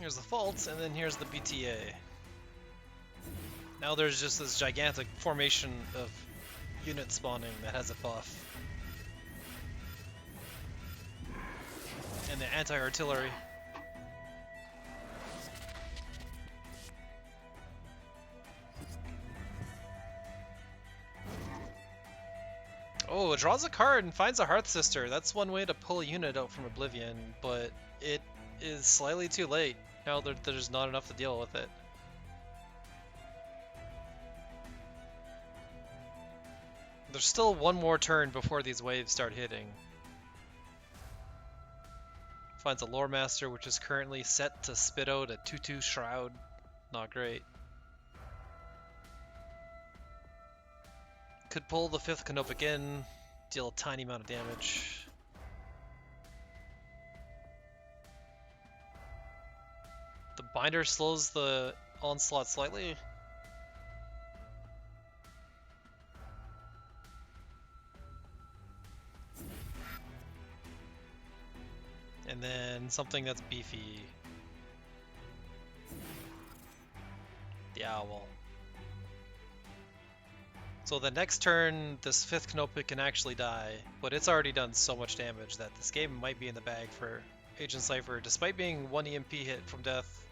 Here's the fault, and then here's the BTA. Now there's just this gigantic formation of unit spawning that has a buff. And the anti-artillery. Oh, it draws a card and finds a Hearth Sister. That's one way to pull a unit out from Oblivion, but it is slightly too late. Now there's not enough to deal with it. There's still one more turn before these waves start hitting. Finds a Lore Master, which is currently set to spit out a 2/2 Shroud. Not great. Could pull the 5th Canopic in, deal a tiny amount of damage. The binder slows the onslaught slightly. And then something that's beefy. The Owl. So the next turn, this 5th Canopic can actually die, but it's already done so much damage that this game might be in the bag for Agent Cypher, despite being 1 EMP hit from death.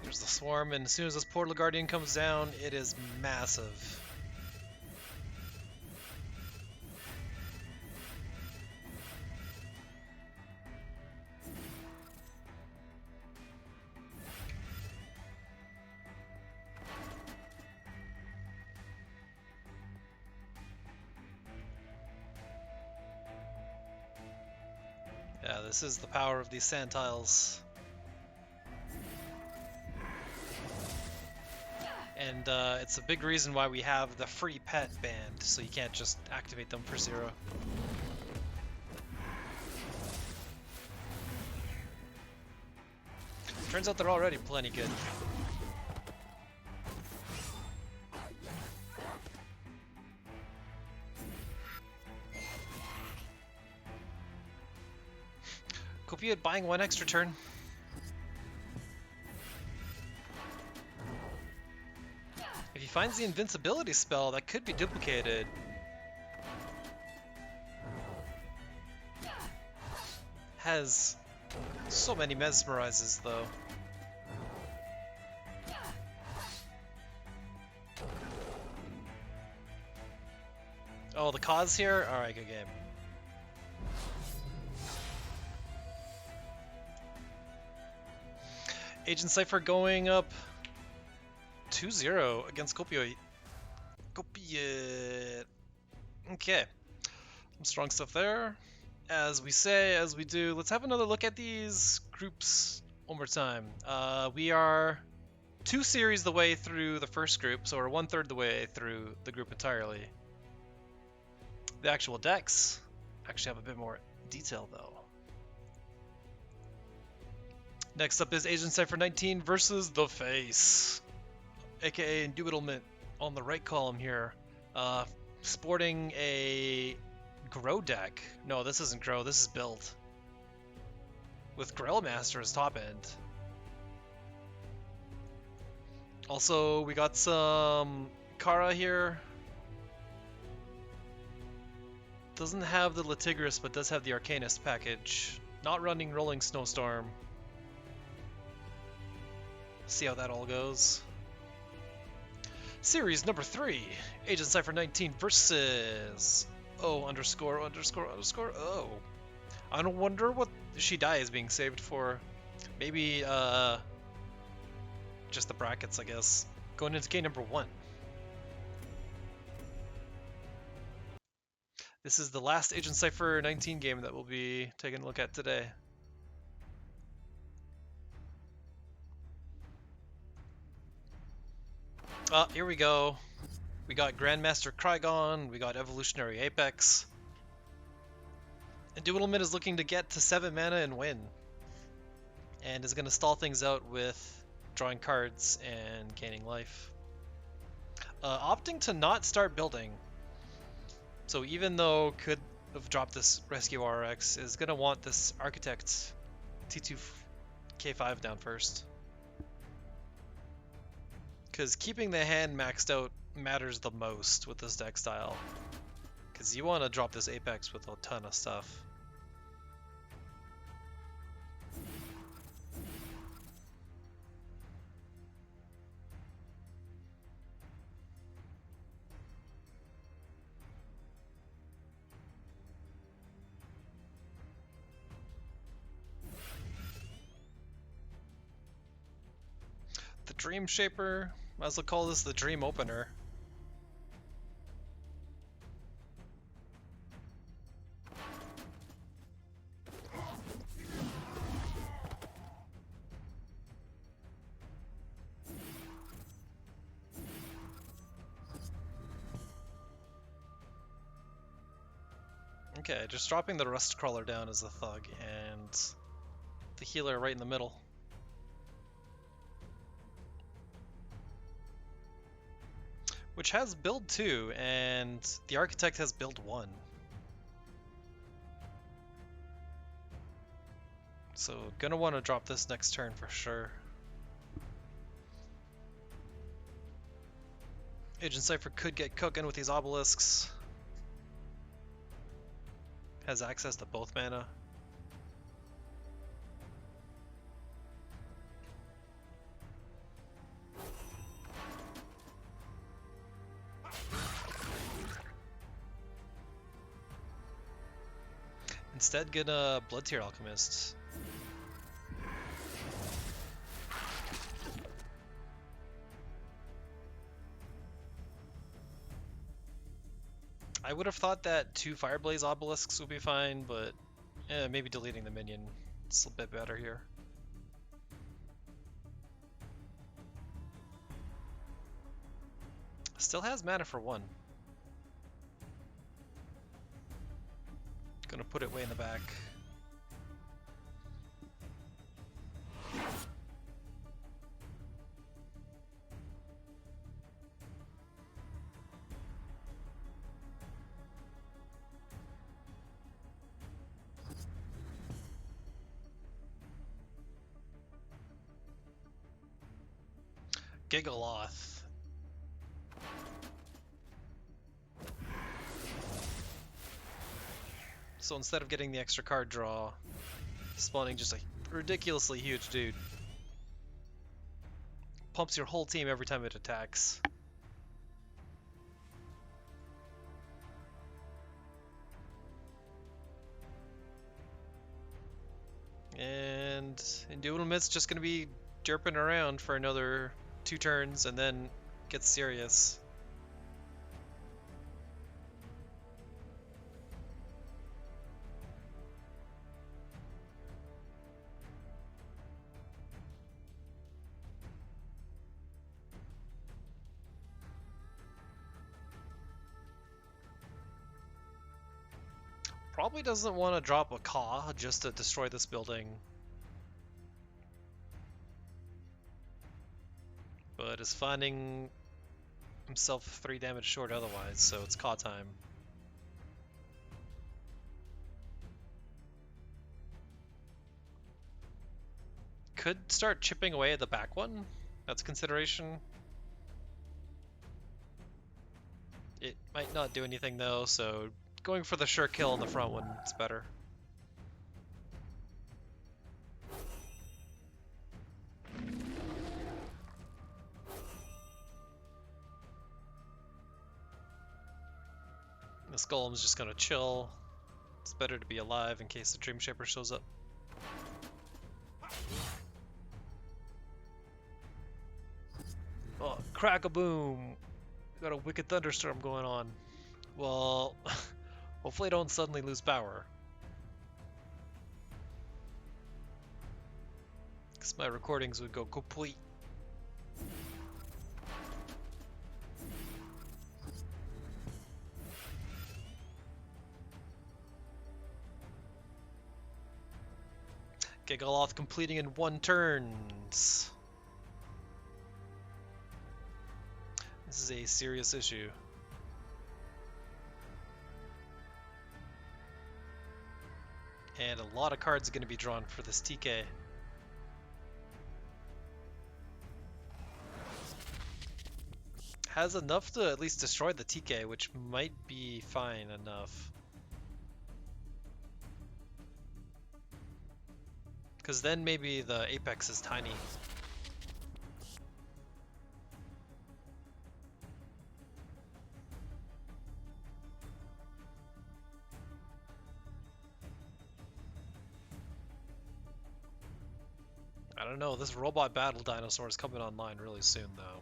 There's the Swarm, and as soon as this Portal Guardian comes down, it is massive. Yeah, this is the power of these sand tiles. And it's a big reason why we have the free pet banned, so you can't just activate them for 0. Turns out they're already plenty good. Kopiuyt buying 1 extra turn. If he finds the invincibility spell, that could be duplicated. Has so many mesmerizes though. Oh, the cause here? Alright, good game. Agent Cypher going up 2-0 against Kopiuyt. Kopiuyt. Okay. Some strong stuff there. As we say, as we do, let's have another look at these groups one more time. We are 2 series the way through the first group, so we're 1/3 the way through the group entirely. The actual decks actually have a bit more detail though. Next up is Agent Cypher 19 versus The Face, aka Indubitablement on the right column here. Sporting a Grow deck. No, this isn't grow, this is build. With Grill Master as top end. Also, we got some Kara here. Doesn't have the Latigris, but does have the Arcanist package. Not running Rolling Snowstorm. See how that all goes. Series number 3, Agent Cypher 19 versus O underscore underscore underscore O. I don't wonder what she dies being saved for. Maybe just the brackets, I guess. Going into game number 1. This is the last Agent Cypher 19 game that we'll be taking a look at today. Here we go. We got Grandmaster Krygon, we got Evolutionary Apex. And Duelman is looking to get to 7 mana and win. And is going to stall things out with drawing cards and gaining life. Opting to not start building. So even though could have dropped this Rescue RX, is going to want this Architect T2 K5 down first. Because keeping the hand maxed out matters the most with this deck style. Because you want to drop this Apex with a ton of stuff. The Dream Shaper, might as well call this the Dream Opener. Okay, just dropping the Rust Crawler down as a thug and the healer right in the middle. Which has build 2, and the Architect has build 1. So, gonna want to drop this next turn for sure. Agent Cypher could get cooking with these obelisks. Has access to both mana. Instead, gonna Blood Tier Alchemist. I would have thought that 2 Fireblaze Obelisks would be fine, but maybe deleting the minion is a bit better here. Still has mana for 1. Gonna put it way in the back. Gigaloth. So instead of getting the extra card draw, spawning just a ridiculously huge dude. Pumps your whole team every time it attacks. And Indubitable's just gonna be derping around for another 2 turns and then gets serious. Probably doesn't want to drop a Ka just to destroy this building. But is finding himself 3 damage short otherwise, so it's Ka time. could start chipping away at the back one. That's a consideration. It might not do anything though, so going for the sure kill on the front one is better. This golem's just gonna chill. It's better to be alive in case the Dream Shaper shows up. Oh, crack-a-boom! Got a wicked thunderstorm going on. Well, hopefully I don't suddenly lose power. Because my recordings would go Kopiuyt. Gigaloth completing in 1 turns. This is a serious issue. And a lot of cards are going to be drawn for this TK. Has enough to at least destroy the TK, which might be fine enough. Because then maybe the Apex is tiny. I don't know, this robot battle dinosaur is coming online really soon though.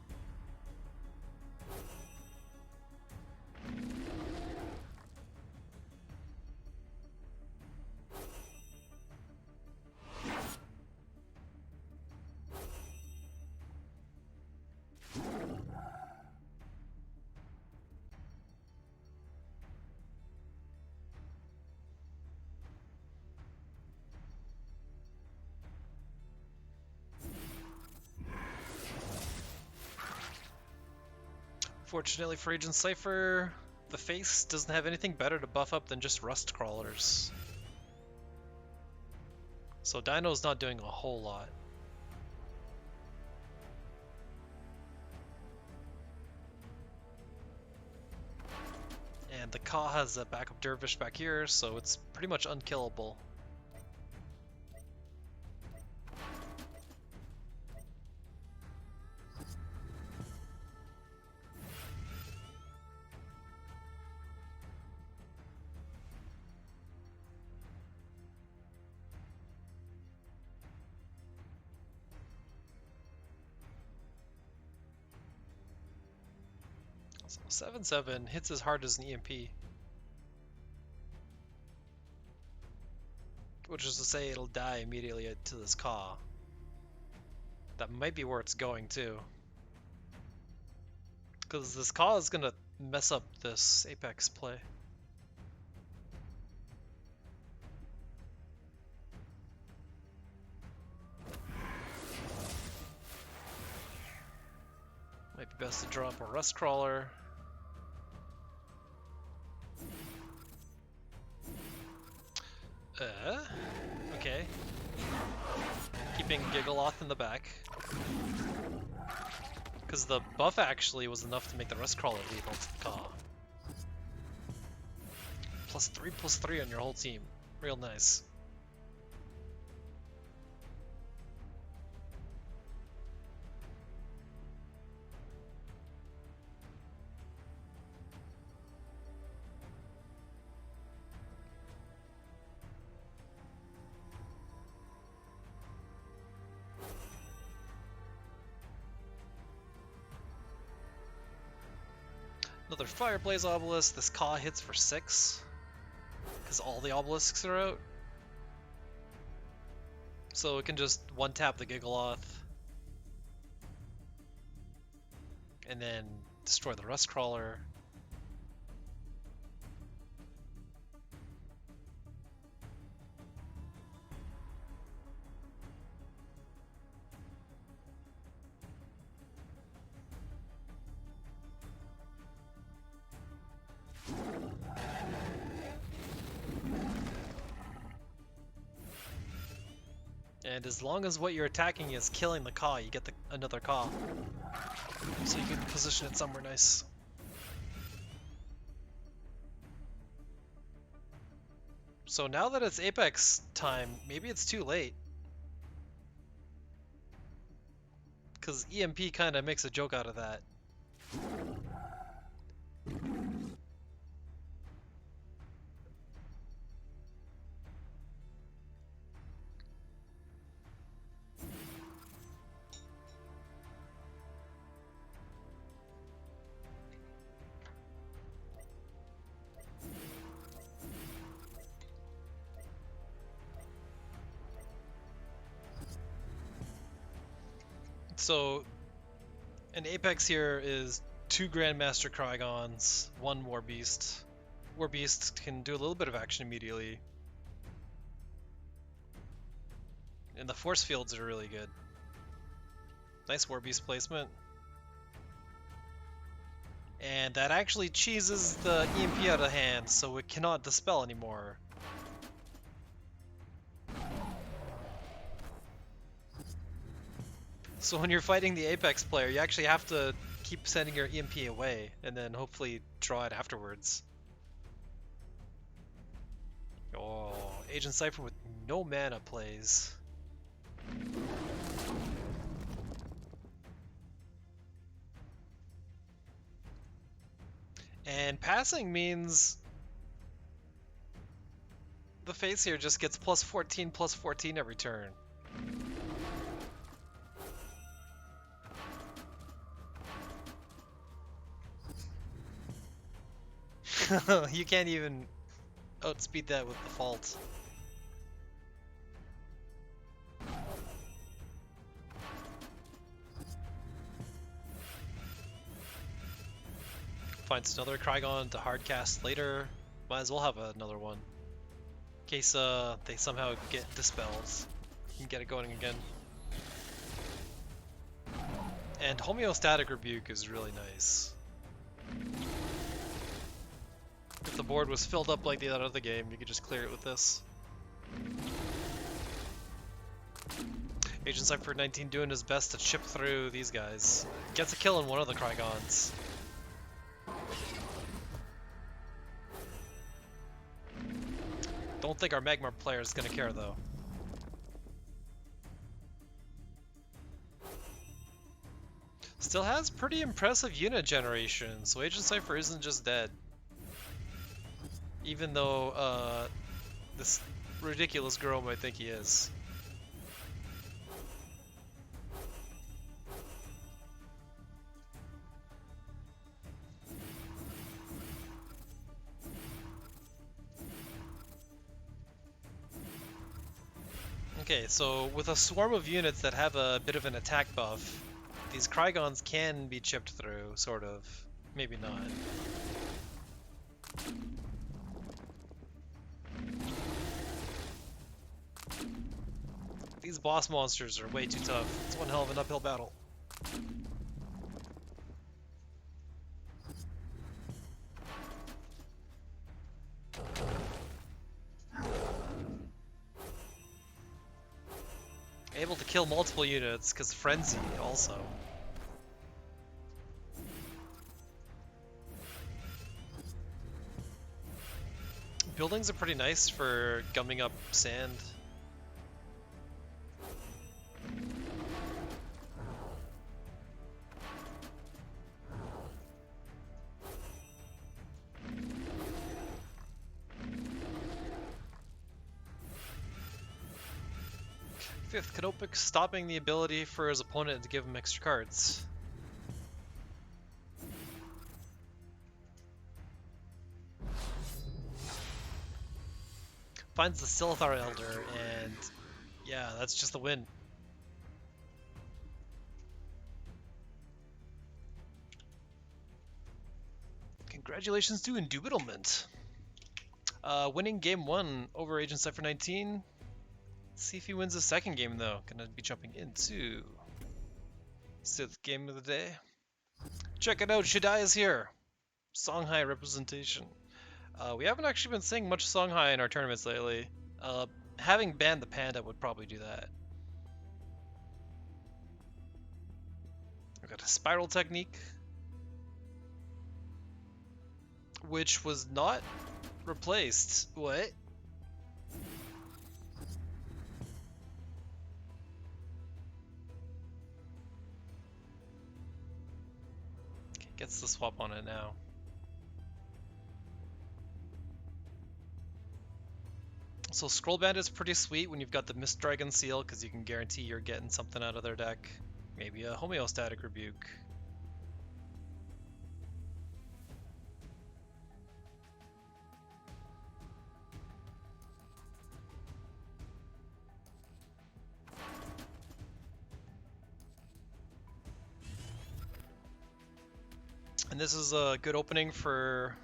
Fortunately for Agent Cypher, the face doesn't have anything better to buff up than just rust crawlers. So Dino's not doing a whole lot. And the Ka has a backup Dervish back here, so it's pretty much unkillable. So 7/7 hits as hard as an EMP. Which is to say it'll die immediately to this Ka. That might be where it's going too. Because this Ka is gonna mess up this Apex play. Might be best to draw up a Rust Crawler. Okay. Keeping Gigaloth in the back. Because the buff actually was enough to make the Rust Crawler lethal to the Ka. +3/+3 on your whole team. Real nice. Another Fireblaze Obelisk. This Ka hits for 6. Because all the obelisks are out. So it can just one-tap the Gigaloth. And then destroy the Rust Crawler. And as long as what you're attacking is killing the Ka, you get another Ka. So you can position it somewhere nice. So now that it's Apex time, maybe it's too late. Because EMP kind of makes a joke out of that. So, an Apex here is 2 Grandmaster Krygons, 1 War Beast. War Beast can do a little bit of action immediately. And the force fields are really good. Nice War Beast placement. And that actually cheeses the EMP out of hand, so it cannot dispel anymore. So when you're fighting the Apex player, you actually have to keep sending your EMP away, and then hopefully draw it afterwards. Oh, Agent Cypher with no mana plays. And passing means the face here just gets +14/+14 every turn. You can't even outspeed that with the fault. Finds another Krygon to hardcast later. Might as well have another one. In case they somehow get dispelled. You can get it going again. And Homeostatic Rebuke is really nice. If the board was filled up like the other game, you could just clear it with this. Agent Cypher 19 doing his best to chip through these guys. Gets a kill on one of the Krygons. Don't think our Magmar player is gonna care though. Still has pretty impressive unit generation, so Agent Cypher isn't just dead. Even though this ridiculous girl might think he is. Okay, so with a swarm of units that have a bit of an attack buff, these Krygons can be chipped through, sort of. Maybe not. These boss monsters are way too tough. It's one hell of an uphill battle. Able to kill multiple units, because Frenzy also. Buildings are pretty nice for gumming up sand. Fifth, Kopiuyt stopping the ability for his opponent to give him extra cards. Finds the Silithar Elder, and yeah, that's just the win. Congratulations to Indubitablement. Winning game 1 over Agent Cypher 19. Let's see if he wins the second game though. Gonna be jumping into 6th game of the day. Check it out, Shadai is here. Songhai representation. We haven't actually been seeing much Songhai in our tournaments lately. Having banned the panda would probably do that. I got a spiral technique, which was not replaced. What? Okay, gets the swap on it now. So Scroll Band is pretty sweet when you've got the Mist Dragon Seal, because you can guarantee you're getting something out of their deck. Maybe a Homeostatic Rebuke. And this is a good opening for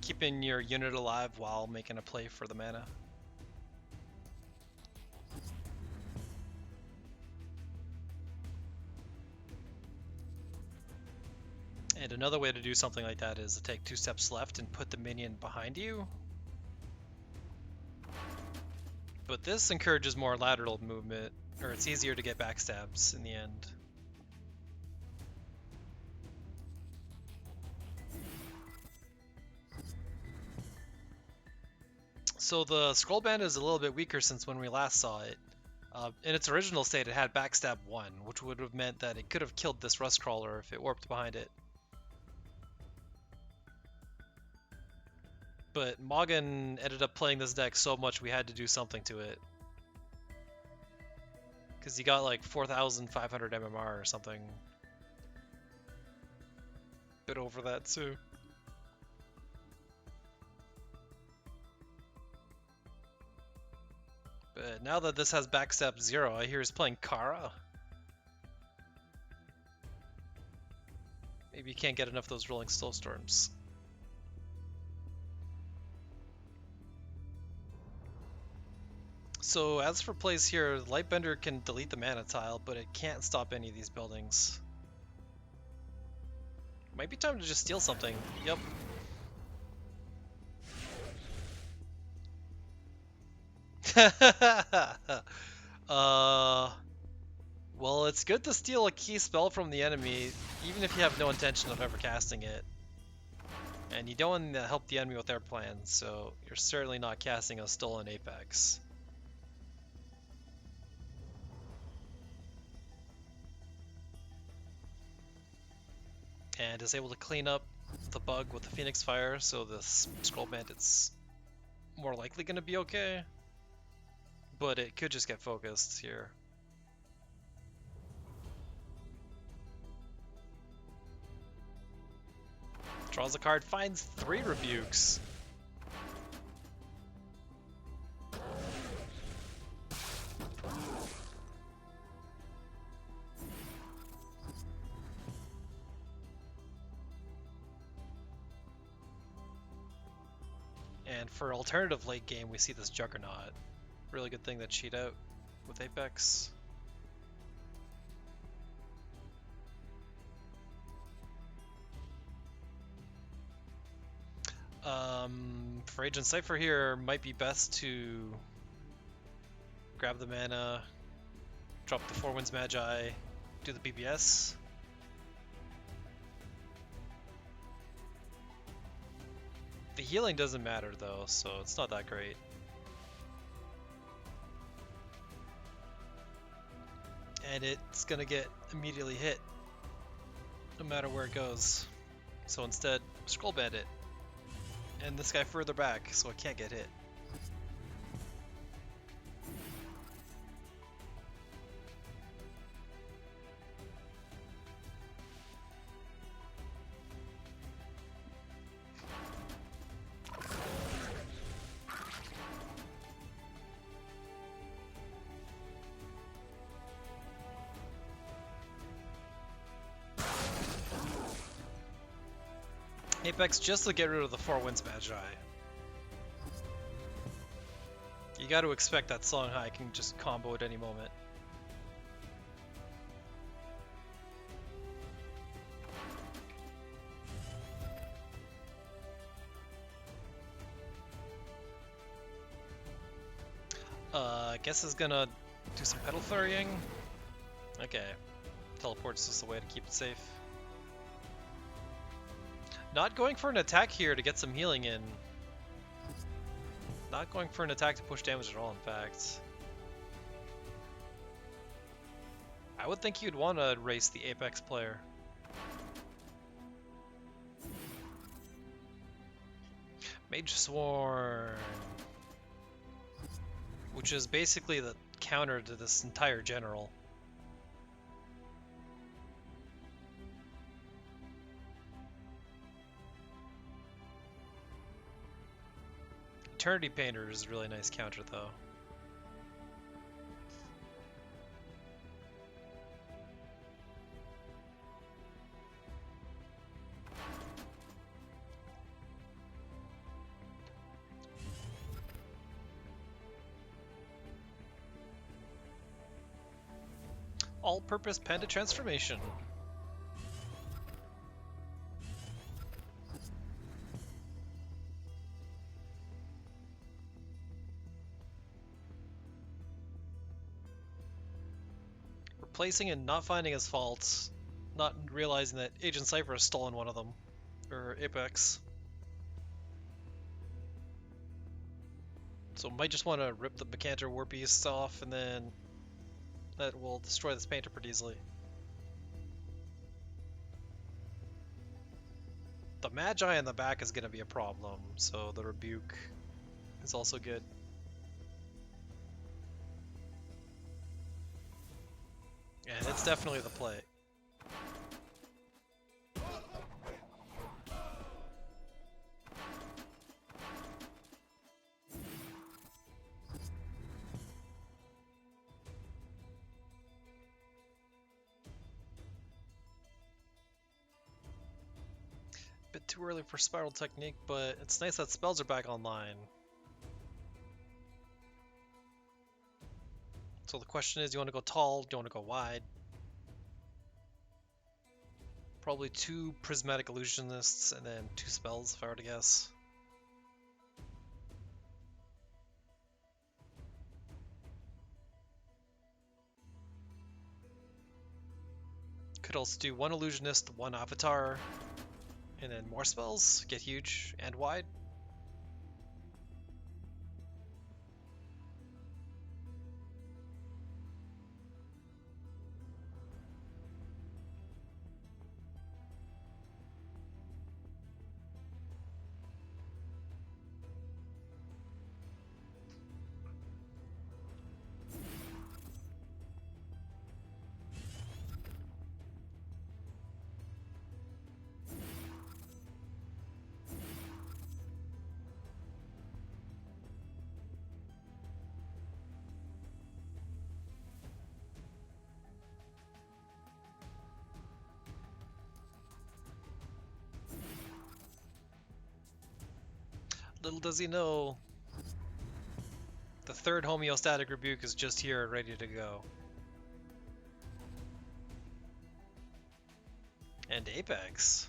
keeping your unit alive while making a play for the mana. And another way to do something like that is to take 2 steps left and put the minion behind you. But this encourages more lateral movement, or it's easier to get backstabs in the end. So the Scroll Band is a little bit weaker since when we last saw it. In its original state, it had Backstab 1, which would have meant that it could have killed this Rust Crawler if it warped behind it. But Moggen ended up playing this deck so much we had to do something to it. Because he got like 4,500 MMR or something. Bit over that too. But now that this has Backstab 0, I hear he's playing Kara. Maybe you can't get enough of those Rolling Snowstorms. So as for plays here, Lightbender can delete the mana tile, but it can't stop any of these buildings. Might be time to just steal something. Yep. Well, it's good to steal a key spell from the enemy, even if you have no intention of ever casting it. And you don't want to help the enemy with their plans, so you're certainly not casting a Stolen Apex. And is able to clean up the bug with the Phoenix Fire, so the Scroll Bandit's more likely going to be okay. But it could just get focused here. Draws a card, finds 3 rebukes. And for alternative late game, we see this Juggernaut. Really good thing to cheat out with Apex. For Agent Cypher here, might be best to grab the mana, drop the 4 Winds Magi, do the BBS. The healing doesn't matter though, so it's not that great. And it's gonna get immediately hit, no matter where it goes. So instead, Scroll Bandit. And this guy further back, so it can't get hit. Apex just to get rid of the 4 Winds Magi. You got to expect that Songhai can just combo at any moment. I guess is gonna do some Petal Flurrying. Okay. Teleport's just a way to keep it safe. Not going for an attack here to get some healing in. Not going for an attack to push damage at all, in fact. I would think you'd want to race the Apex player. Mage Sworn. Which is basically the counter to this entire general. Eternity Painter is a really nice counter, though. All-purpose Panda Transformation. Replacing and not finding his faults, not realizing that Agent Cypher has stolen one of them, or Apex. So might just want to rip the Mecantor War Beasts off, and then that will destroy this painter pretty easily. The Magi in the back is going to be a problem, so the Rebuke is also good. And it's definitely the play. Bit too early for Spiral Technique, but it's nice that spells are back online. So the question is, do you want to go tall? Do you want to go wide? Probably 2 Prismatic Illusionists and then 2 spells, if I were to guess. Could also do 1 Illusionist, 1 Avatar, and then more spells, get huge and wide. Little does he know, the 3rd Homeostatic Rebuke is just here, ready to go. And Apex.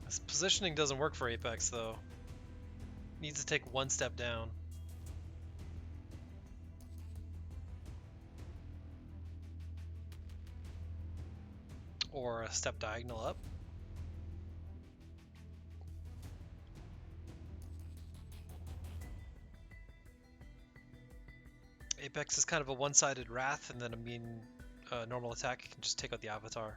This positioning doesn't work for Apex, though. Needs to take 1 step down. Or a step diagonal up. Apex is kind of a one-sided Wrath, and then a mean normal attack can just take out the Avatar.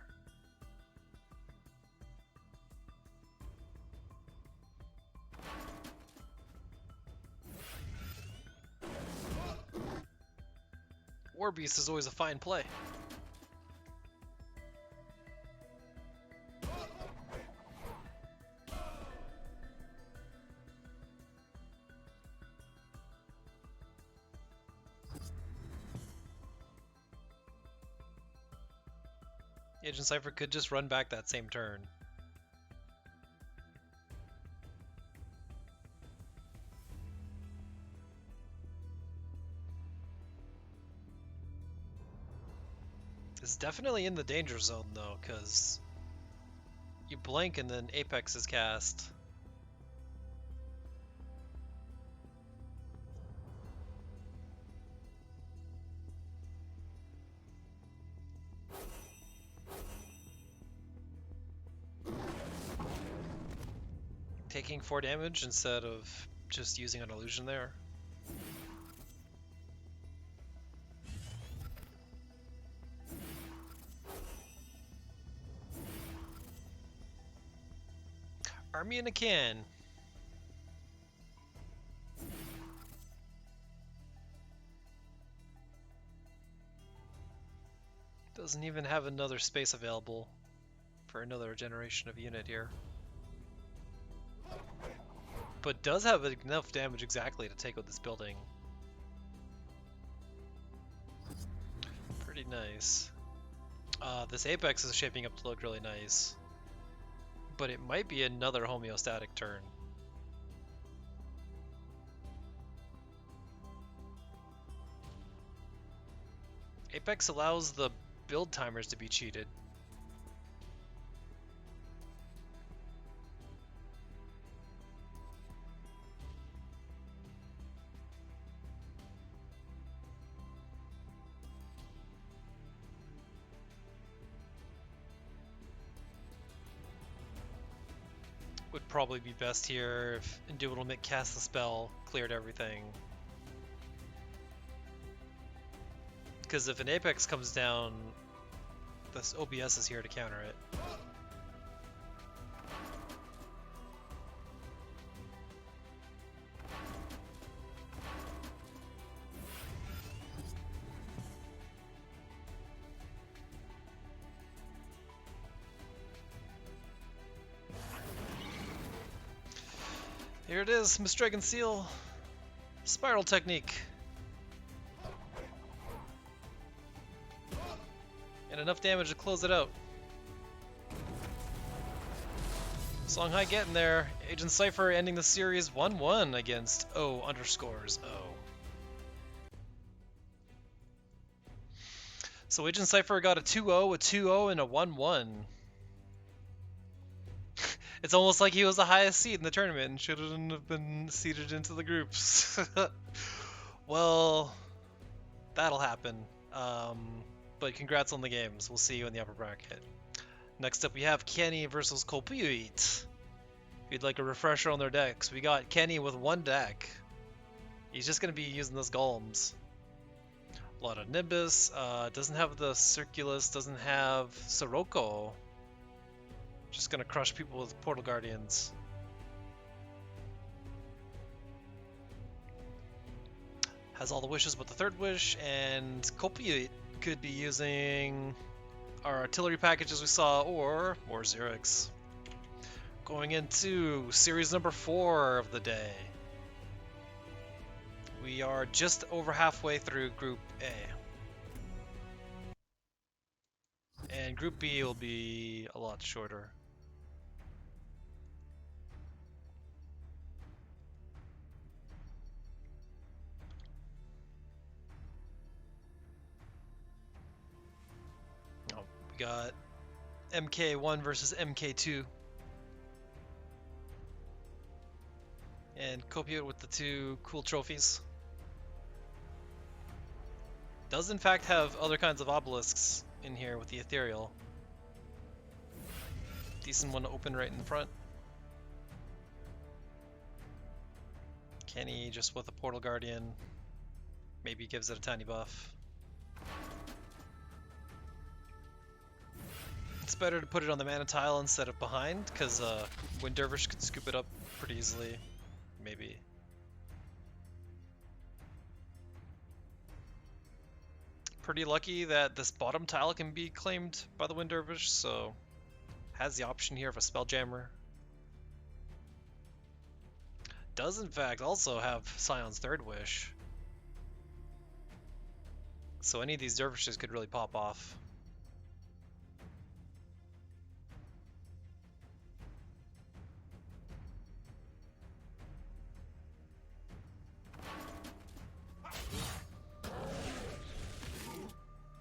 War Beast is always a fine play. Agent Cypher could just run back that same turn. It's definitely in the danger zone though, because you blink and then Apex is cast. taking 4 damage instead of just using an illusion there. Army in a can. Doesn't even have another space available for another generation of unit here. But does have enough damage exactly to take out this building. Pretty nice. This Apex is shaping up to look really nice. But it might be another homeostatic turn. Apex allows the build timers to be cheated. Would probably be best here if Indubital cast the spell, cleared everything. Because if an Apex comes down, this OBS is here to counter it. Here it is, Misdragon Seal. Spiral technique. And enough damage to close it out. Songhai getting there. Agent Cypher ending the series 1-1 against O_O. So Agent Cypher got a 2-0, a 2-0, and a 1-1. It's almost like he was the highest seed in the tournament and shouldn't have been seeded into the groups. Well, that'll happen. But congrats on the games. We'll see you in the upper bracket. Next up, we have Kenny versus Kopiuyt. If you'd like a refresher on their decks, we got Kenny with 1 deck. He's just going to be using those golems. A lot of Nimbus. Doesn't have the Circulus. Doesn't have Sirocco. Just going to crush people with Portal Guardians. Has all the wishes but the 3rd wish, and Kopiuyt could be using our artillery packages we saw, or more Xerix. Going into series number 4 of the day. We are just over halfway through Group A. And Group B will be a lot shorter. We got MK1 versus MK2. And Kopiuyt with the 2 cool trophies. Does in fact have other kinds of obelisks in here with the ethereal. Decent one to open right in the front. Kenny just with a Portal Guardian. Maybe gives it a tiny buff. It's better to put it on the mana tile instead of behind, because Wind Dervish could scoop it up pretty easily. Maybe. Pretty lucky that this bottom tile can be claimed by the Wind Dervish, so has the option here of a Spelljammer. Does in fact also have Scion's 3rd wish. So any of these dervishes could really pop off.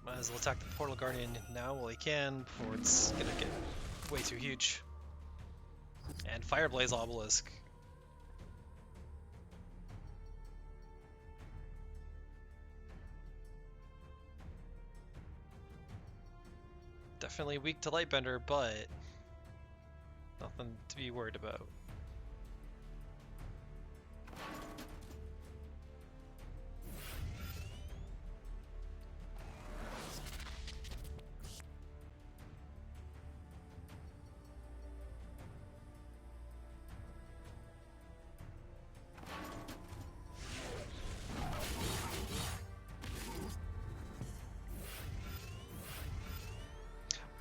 Might as well attack the Portal Guardian now while he can, before it's gonna get way too huge. And Fireblaze Obelisk. Definitely weak to Lightbender, but nothing to be worried about.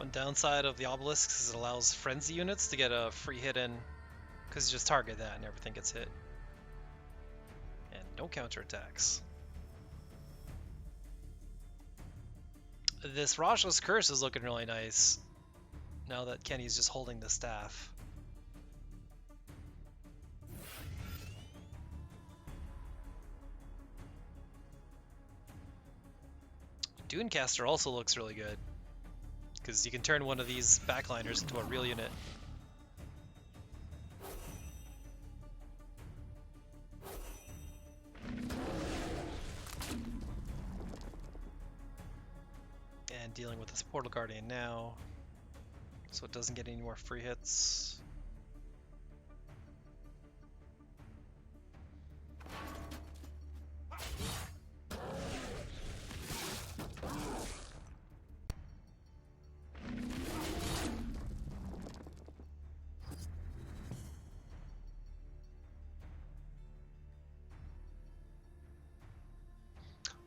One downside of the obelisk is it allows frenzy units to get a free hit in, because you just target that and everything gets hit. And no counterattacks. This Rasha's Curse is looking really nice, now that Kenny's just holding the staff. Dunecaster also looks really good, because you can turn one of these backliners into a real unit. And dealing with this Portal Guardian now, so it doesn't get any more free hits.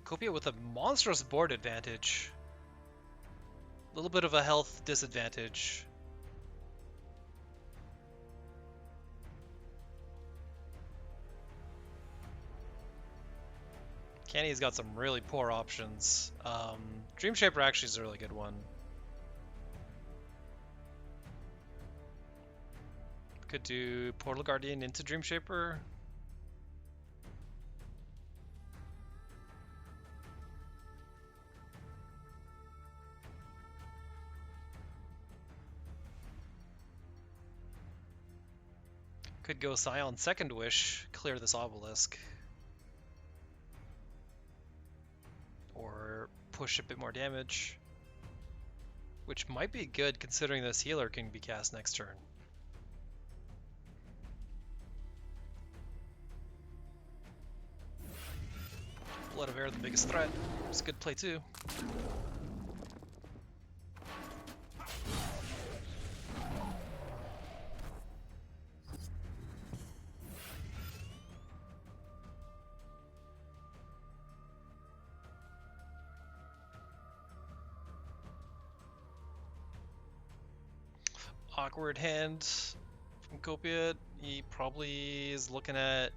Kopiuyt with a monstrous board advantage. A little bit of a health disadvantage. Kenny's got some really poor options. Dream Shaper actually is a really good one. Could do Portal Guardian into Dream Shaper. Could go Scion Second Wish, clear this obelisk. Or push a bit more damage. Which might be good considering this healer can be cast next turn. Blood of Air, the biggest threat. It's a good play too. Awkward hand from Kopiuyt. He probably is looking at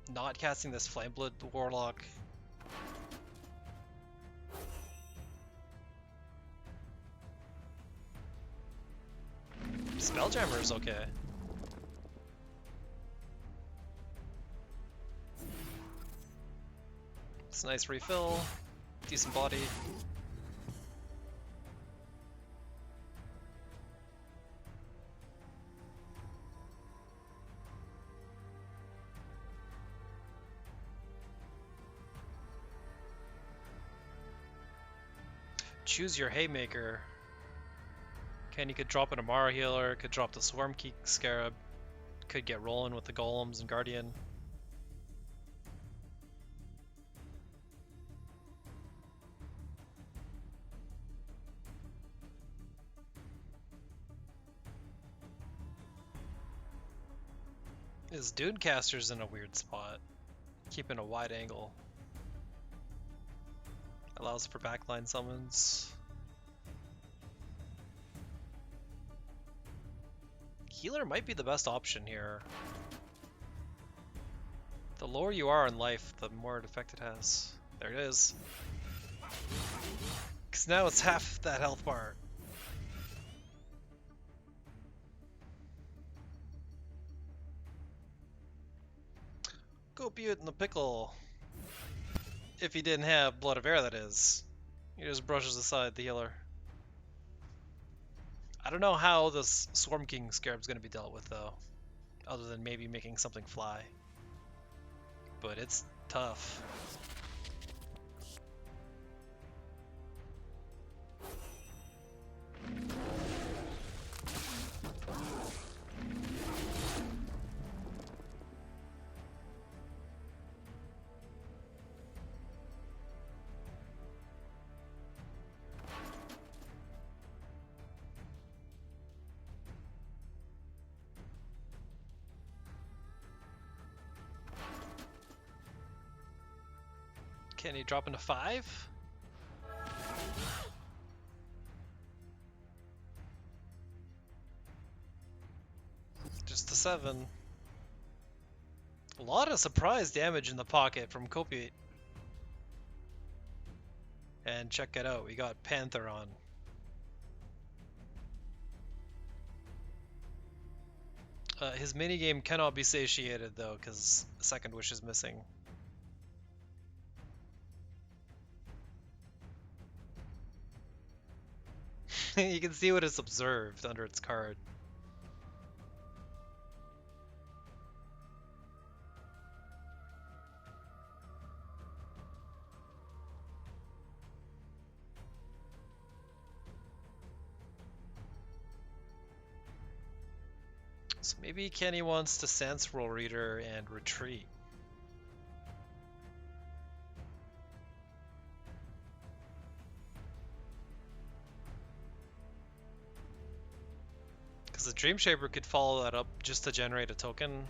not casting this Flameblood Warlock. Spelljammer is okay. It's a nice refill, decent body. Choose your Haymaker. Kenny could drop an Amara Healer, could drop the Swarm King Scarab, could get rolling with the Golems and Guardian. His Dunecaster's in a weird spot, keeping a wide angle. Allows for backline summons. Healer might be the best option here. The lower you are in life, the more effect it has. There it is. Because now it's half that health bar. Kopiuyt in the pickle. If he didn't have Blood of Air, that is. He just brushes aside the healer. I don't know how this Swarm King Scarab's going to be dealt with, though. Other than maybe making something fly. But it's tough. Can he drop into 5? 7. A lot of surprise damage in the pocket from Kopiuyt. And check it out, we got Panther on. His minigame cannot be satiated though, because Second Wish is missing. You can see what is observed under its card. So maybe Kenny wants to Sense Roll Reader and retreat. Because the Dream Shaper could follow that up just to generate a token.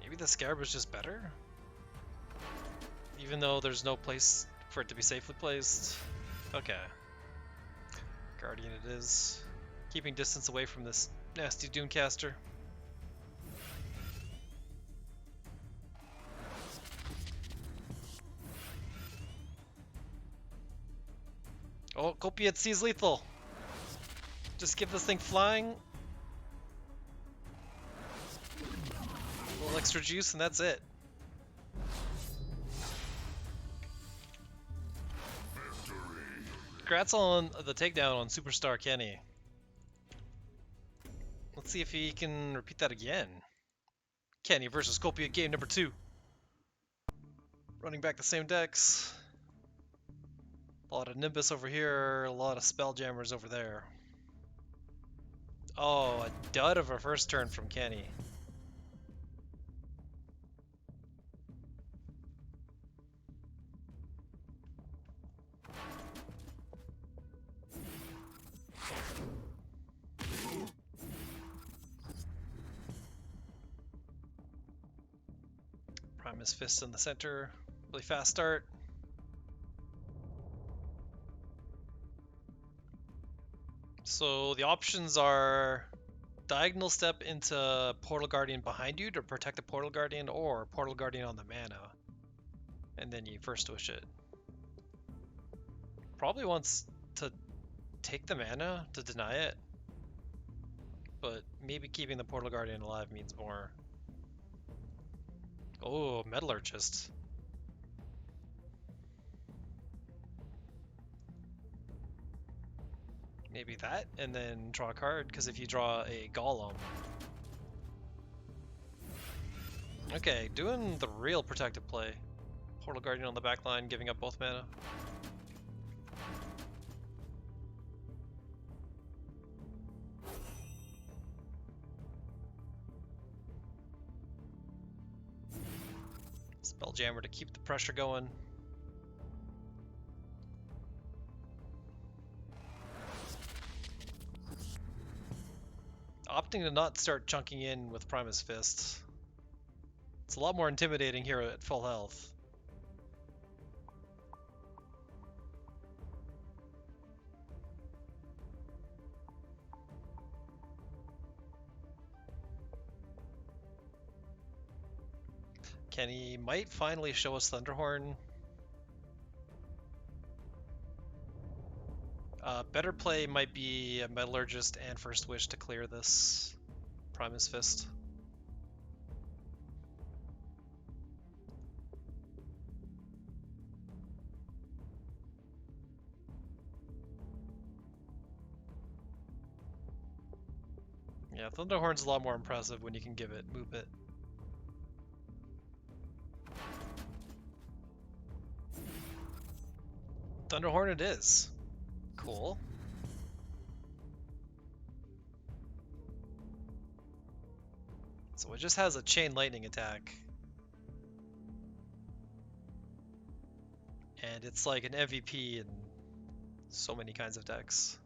Maybe the Scarab is just better? Even though there's no place for it to be safely placed. Okay. Guardian it is. Keeping distance away from this nasty Dunecaster. Oh, Kopiuyt sees lethal. Just give this thing flying. A little extra juice and that's it. Congrats on the takedown on Superstar Kenny. Let's see if he can repeat that again. Kenny versus Kopiuyt game number 2. Running back the same decks. A lot of Nimbus over here, a lot of Spelljammers over there. Oh, a dud of a first turn from Kenny. Primus Fist in the center. Really fast start. So the options are Diagonal Step into Portal Guardian behind you to protect the Portal Guardian, or Portal Guardian on the mana. And then you First Wish it. Probably wants to take the mana to deny it. But maybe keeping the Portal Guardian alive means more. Oh, Metallurgist. Maybe that, and then draw a card, because if you draw a Golem... Okay, doing the real protective play. Portal Guardian on the back line, giving up both mana. Spelljammer to keep the pressure going. Opting to not start chunking in with Primus Fist. It's a lot more intimidating here at full health. Kenny might finally show us Thunderhorn. Better play might be a Metallurgist and First Wish to clear this Primus Fist. Yeah, Thunderhorn's a lot more impressive when you can give it, move it. Thunderhorn it is. Cool. So it just has a Chain Lightning attack. And it's like an MVP in so many kinds of decks.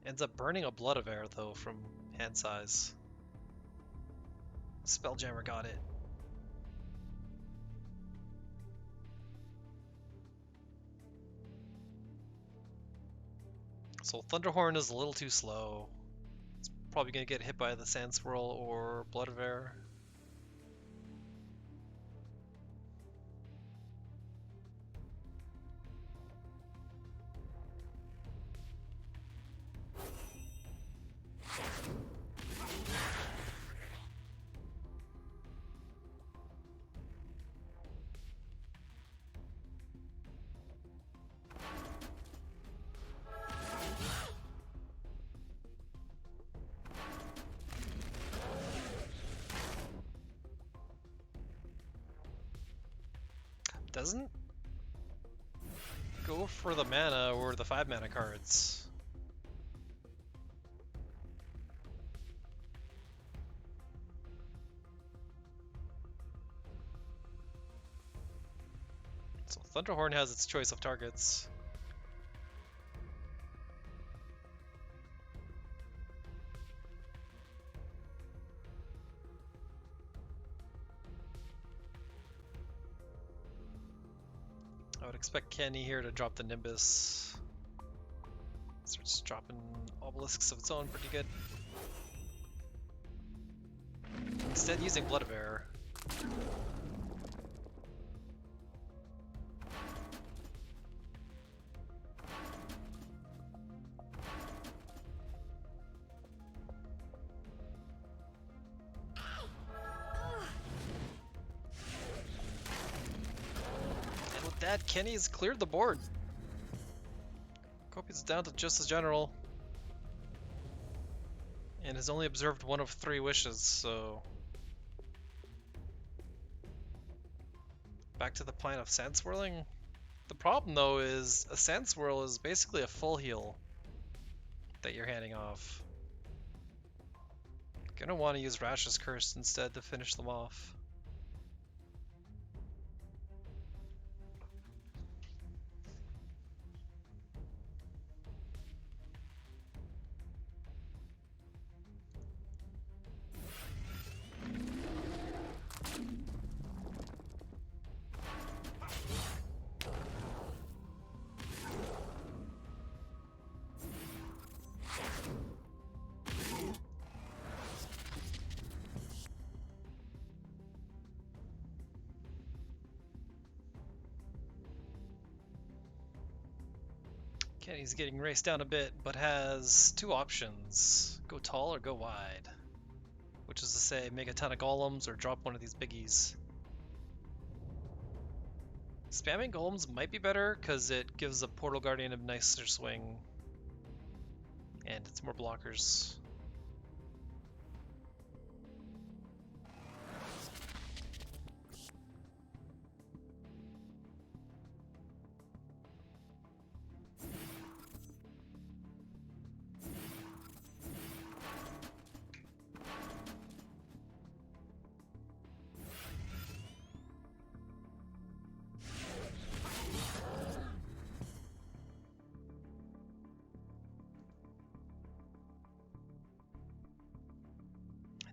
Ends up burning a Blood of Air, though, from hand size. Spelljammer got it. So Thunderhorn is a little too slow. It's probably going to get hit by the Sand Swirl or Blood of Air. Doesn't go for the mana or the 5 mana cards. So Thunderhorn has its choice of targets. I would expect Kenny here to drop the Nimbus. Starts dropping obelisks of its own pretty good. Instead using Blood of Air. And with that, Kenny's cleared the board. Kopuyt's down to just as general. And has only observed one of 3 wishes, so... Back to the plan of Sand Swirling. The problem, though, is a Sand Swirl is basically a full heal that you're handing off. Gonna want to use Rash's Curse instead to finish them off. Kenny's getting raced down a bit, but has 2 options. Go tall or go wide. Which is to say, make a ton of golems or drop one of these biggies. Spamming golems might be better, because it gives a Portal Guardian a nicer swing. And it's more blockers.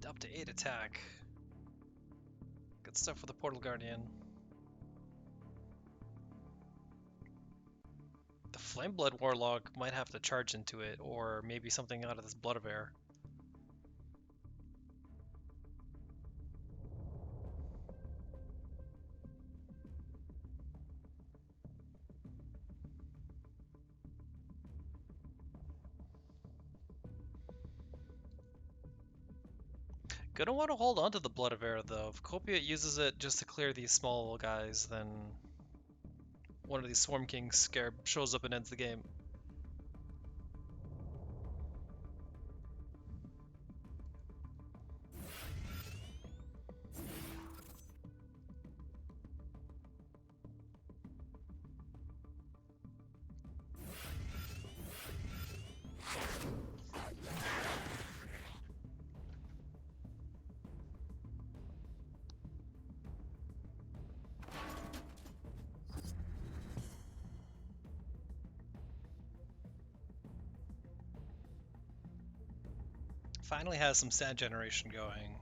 Up to 8 attack. Good stuff for the Portal Guardian. The Flameblood Warlock might have to charge into it, or maybe something out of this Blood of Air. Gonna want to hold on to the Blood of Air, though. If Kopiuyt uses it just to clear these small guys, then one of these Swarm Kings scarab shows up and ends the game. Finally has some sand generation going.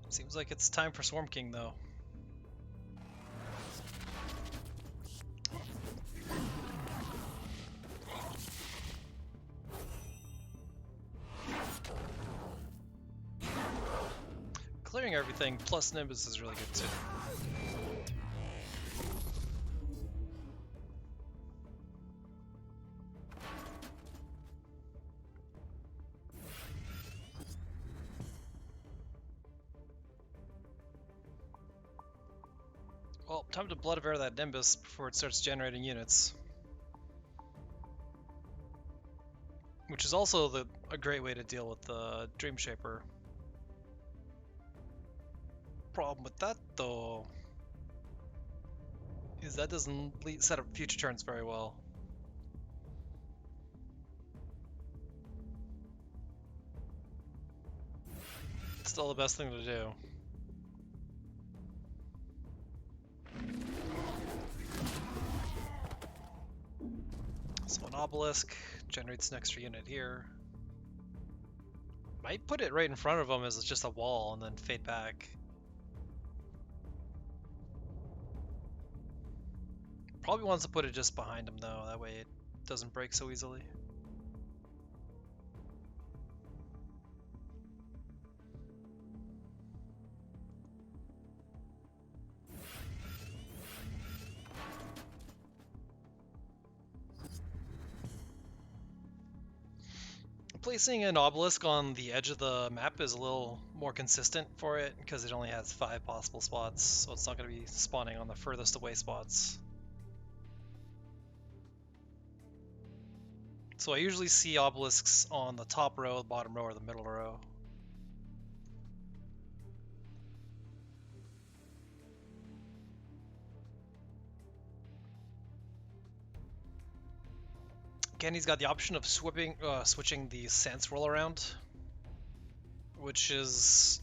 Seems like it's time for Swarm King, though. Clearing everything plus Nimbus is really good too. Well, time to Blood of Air that Nimbus before it starts generating units. Which is also a great way to deal with the Dream Shaper. Problem with that, though, is that doesn't set up future turns very well. It's still the best thing to do. So an obelisk generates an extra unit here. Might put it right in front of him as just a wall and then fade back. Probably wants to put it just behind him though, that way it doesn't break so easily. Placing an obelisk on the edge of the map is a little more consistent for it because it only has 5 possible spots, so it's not going to be spawning on the furthest away spots. So I usually see obelisks on the top row, the bottom row, or the middle row. Again, he's got the option of switching the sand swirl around, which is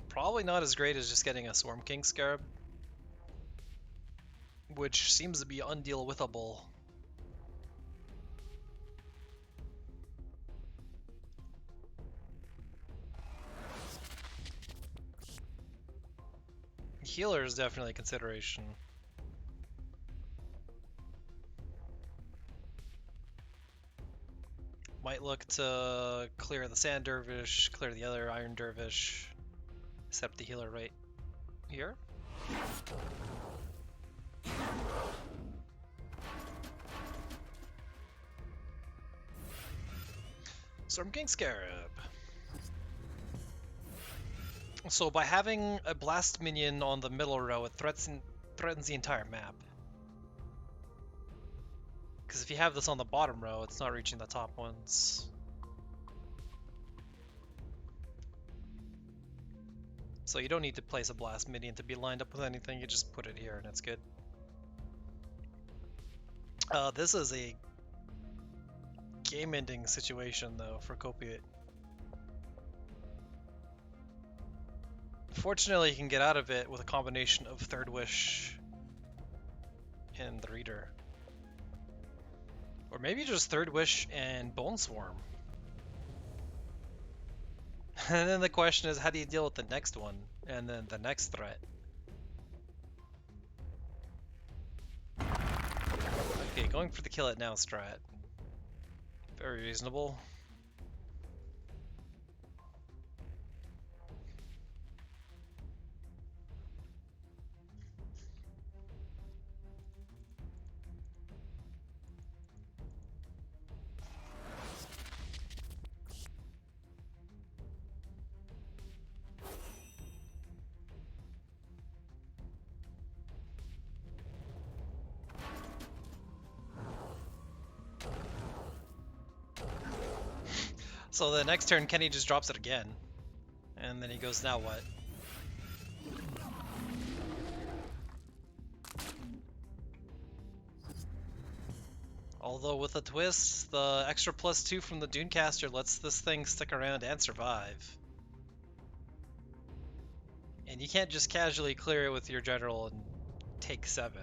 probably not as great as just getting a Swarm King Scarab, which seems to be undeal-withable. Healer is definitely a consideration. Might look to clear the Sand Dervish, clear the other Iron Dervish, set up the healer right here. Storm King Scarab. So by having a blast minion on the middle row, it threatens the entire map. Because if you have this on the bottom row, it's not reaching the top ones. So you don't need to place a blast minion to be lined up with anything, you just put it here and it's good. This is a game-ending situation though for Kopiuyt. Fortunately, you can get out of it with a combination of Third Wish and the Reader. Or maybe just Third Wish and Bone Swarm. And then the question is, how do you deal with the next one? And then the next threat? Okay, going for the kill it now strat. Very reasonable. So the next turn, Kenny just drops it again. And then he goes, now what? Although with a twist, the extra +2 from the Dunecaster lets this thing stick around and survive. And you can't just casually clear it with your general and take 7.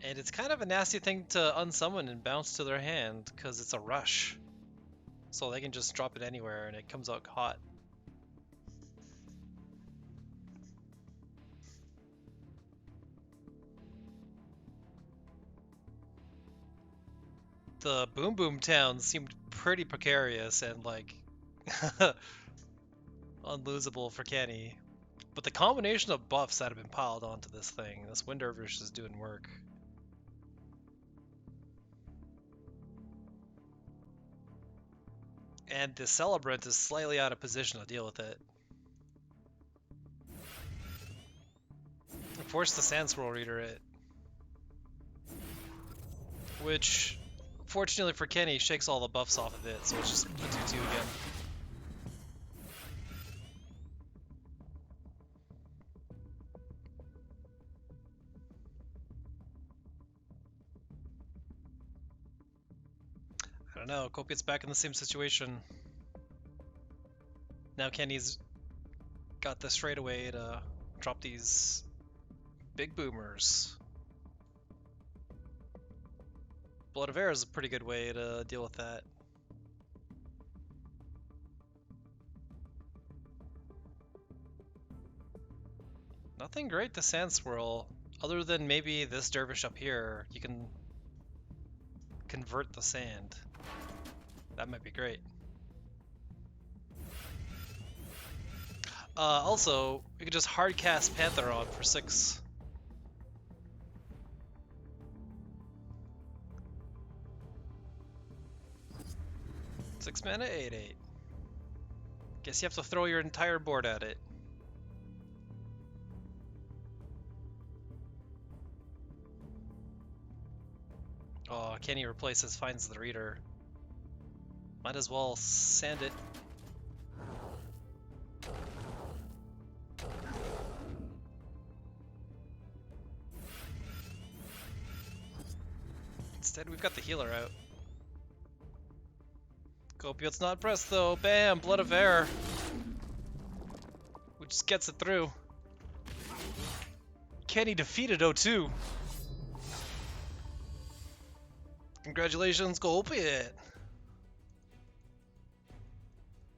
And it's kind of a nasty thing to unsummon and bounce to their hand, because it's a rush. So they can just drop it anywhere and it comes out hot. The Boom Boom Town seemed pretty precarious and like unlosable for Kenny. But the combination of buffs that have been piled onto this thing, this Wind Dervish is doing work. And the Celebrant is slightly out of position to deal with it. Force the Sand Swirl Reader it. Which, fortunately for Kenny, shakes all the buffs off of it, so it's just a 2-2 again. I don't know, Kopiuyt's back in the same situation. Now Kenny's got the straightaway to drop these big boomers. Blood of Air is a pretty good way to deal with that. Nothing great to Sand Swirl, other than maybe this Dervish up here. You can convert the sand. That might be great. Also, we could just hard cast Pantheron for 6. Six mana, 8/8. Guess you have to throw your entire board at it. Oh, Kenny replaces, finds the reader. Might as well sand it. Instead, we've got the healer out. Kopiuyt's not pressed though. Bam! Blood of Air. Which just gets it through. Kenny defeated O2. Congratulations, Kopiuyt.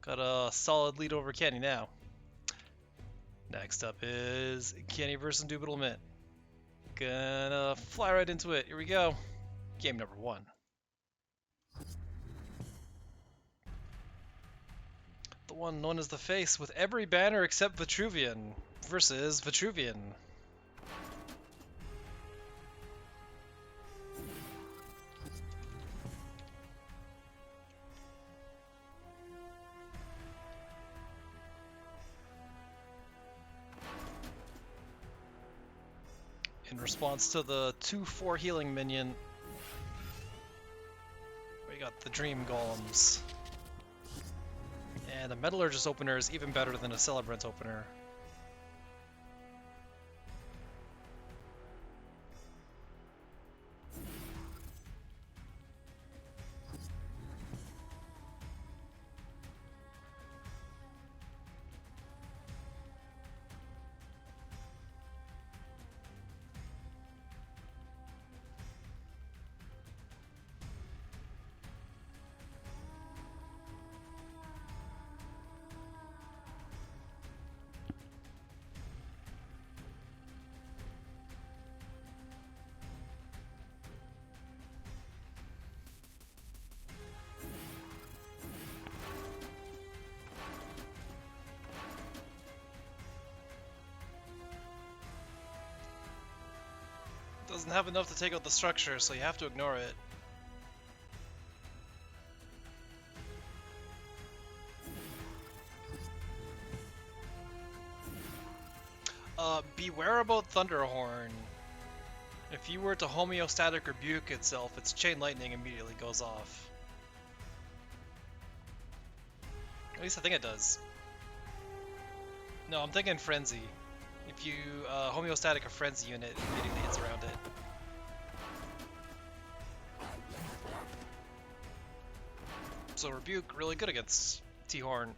Got a solid lead over Kenny now. Next up is Kenny versus Indubitable Mint. Gonna fly right into it. Here we go. Game number 1. The one known as the Face, with every banner except Vitruvian versus Vitruvian. In response to the 2/4 healing minion, we got the Dream Golems. And the Metallurgist opener is even better than a Celebrant opener. Doesn't have enough to take out the structure, so you have to ignore it. Beware about Thunderhorn. If you were to homeostatic rebuke itself, its Chain Lightning immediately goes off. At least I think it does. No, I'm thinking Frenzy. If you homeostatic a Frenzy unit, it immediately hits around it. So Rebuke, really good against T-Horn.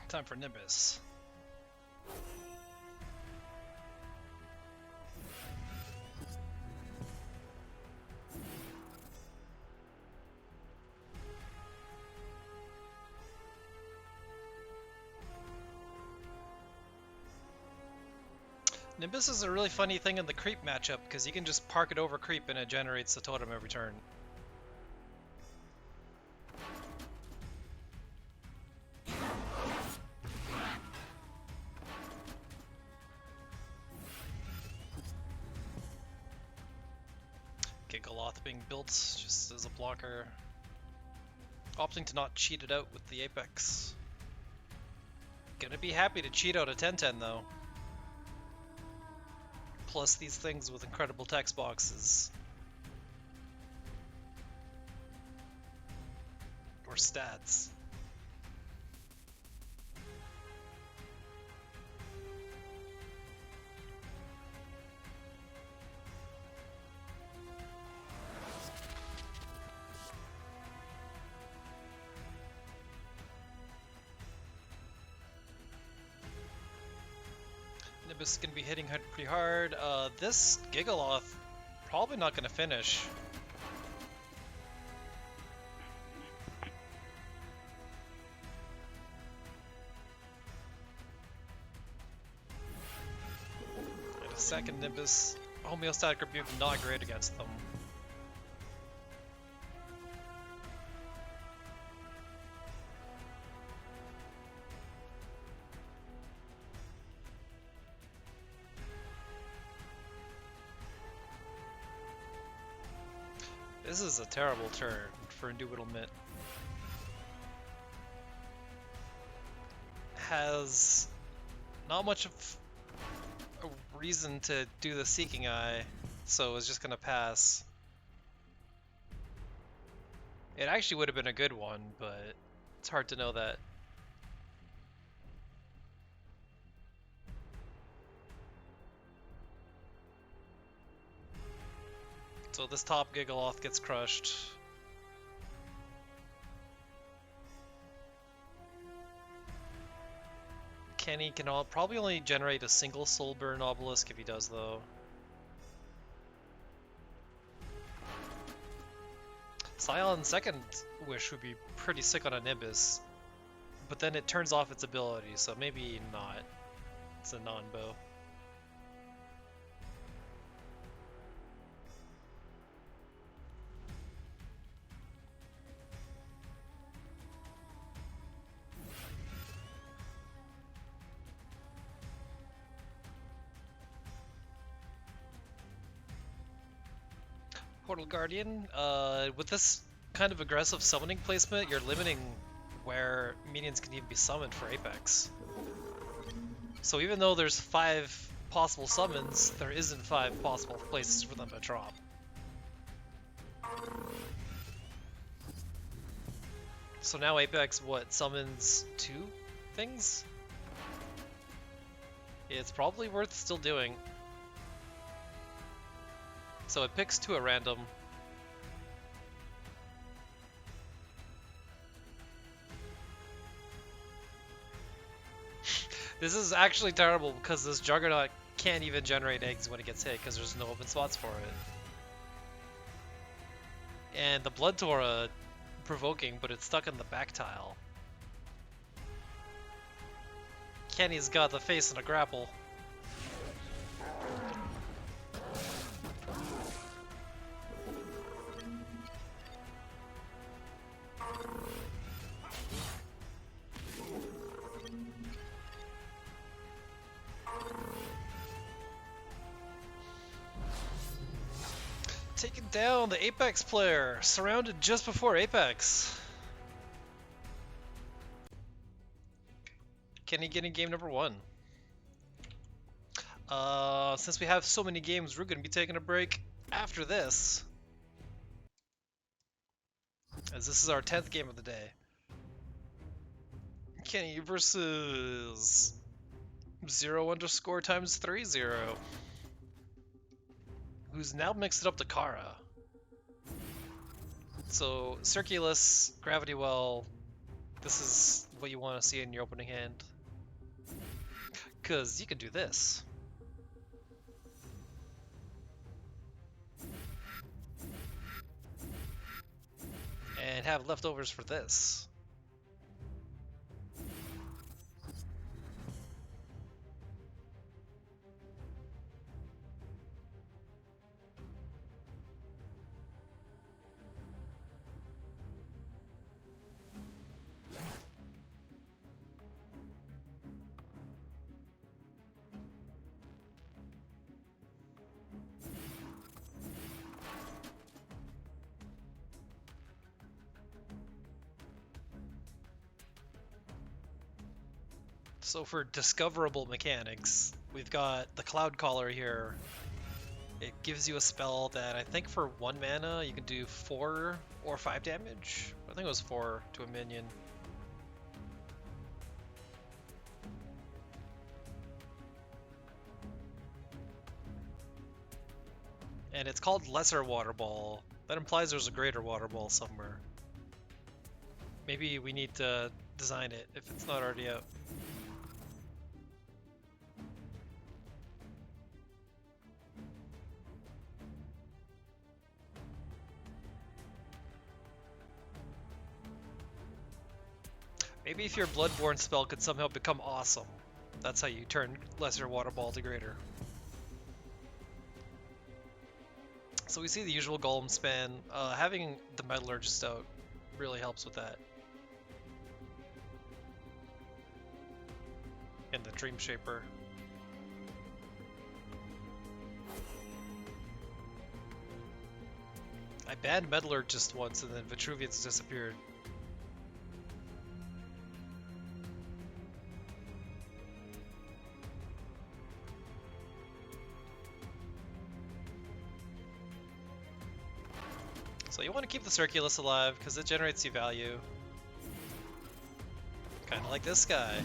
Time for Nimbus. Nimbus is a really funny thing in the creep matchup because you can just park it over creep and it generates a totem every turn. Gigaloth being built just as a blocker. Opting to not cheat it out with the Apex. Gonna be happy to cheat out a 10-10 though. Plus these things with incredible text boxes. Or stats. Nimbus is going to be hitting pretty hard. This Gigaloth probably not going to finish. And a second Nimbus. Homeostatic Rebuke not great against them. This is a terrible turn for Indubital Mitt. Has not much of a reason to do the Seeking Eye, so it's just gonna pass. It actually would have been a good one, but it's hard to know that. So this top Gigaloth gets crushed. Kenny can probably only generate a single Soul Burn Obelisk if he does, though. Scion's second wish would be pretty sick on a Nimbus, but then it turns off its ability, so maybe not. It's a non-bow. Portal Guardian, with this kind of aggressive summoning placement, you're limiting where minions can even be summoned for Apex. So even though there's 5 possible summons, there isn't 5 possible places for them to drop. So now Apex, what, summons 2 things? It's probably worth still doing. So it picks 2 at random. This is actually terrible because this Juggernaut can't even generate eggs when it gets hit because there's no open spots for it. And the Blood Tora provoking, but it's stuck in the back tile. Kenny's got the face in a grapple. Taking down the Apex player, surrounded just before Apex. Can he get in game number 1? Since we have so many games, we're going to be taking a break after this. As this is our 10th game of the day. Kenny versus 0_times 30, who's now mixed it up to Kara. So, Circulus, Gravity Well, this is what you want to see in your opening hand. Because you can do this. And have leftovers for this. So for discoverable mechanics, we've got the Cloud Caller here. It gives you a spell that I think for 1 mana you can do 4 or 5 damage. I think it was 4 to a minion. And it's called Lesser Water Ball. That implies there's a greater water ball somewhere. Maybe we need to design it if it's not already out. Maybe if your Bloodborne spell could somehow become awesome. That's how you turn Lesser Water Ball to greater. So we see the usual Golem span. Having the Metallurgist out really helps with that. And the Dream Shaper. I banned Metallurgist once and then Vitruvians disappeared. So you want to keep the Circulus alive because it generates you value. Kind of like this guy.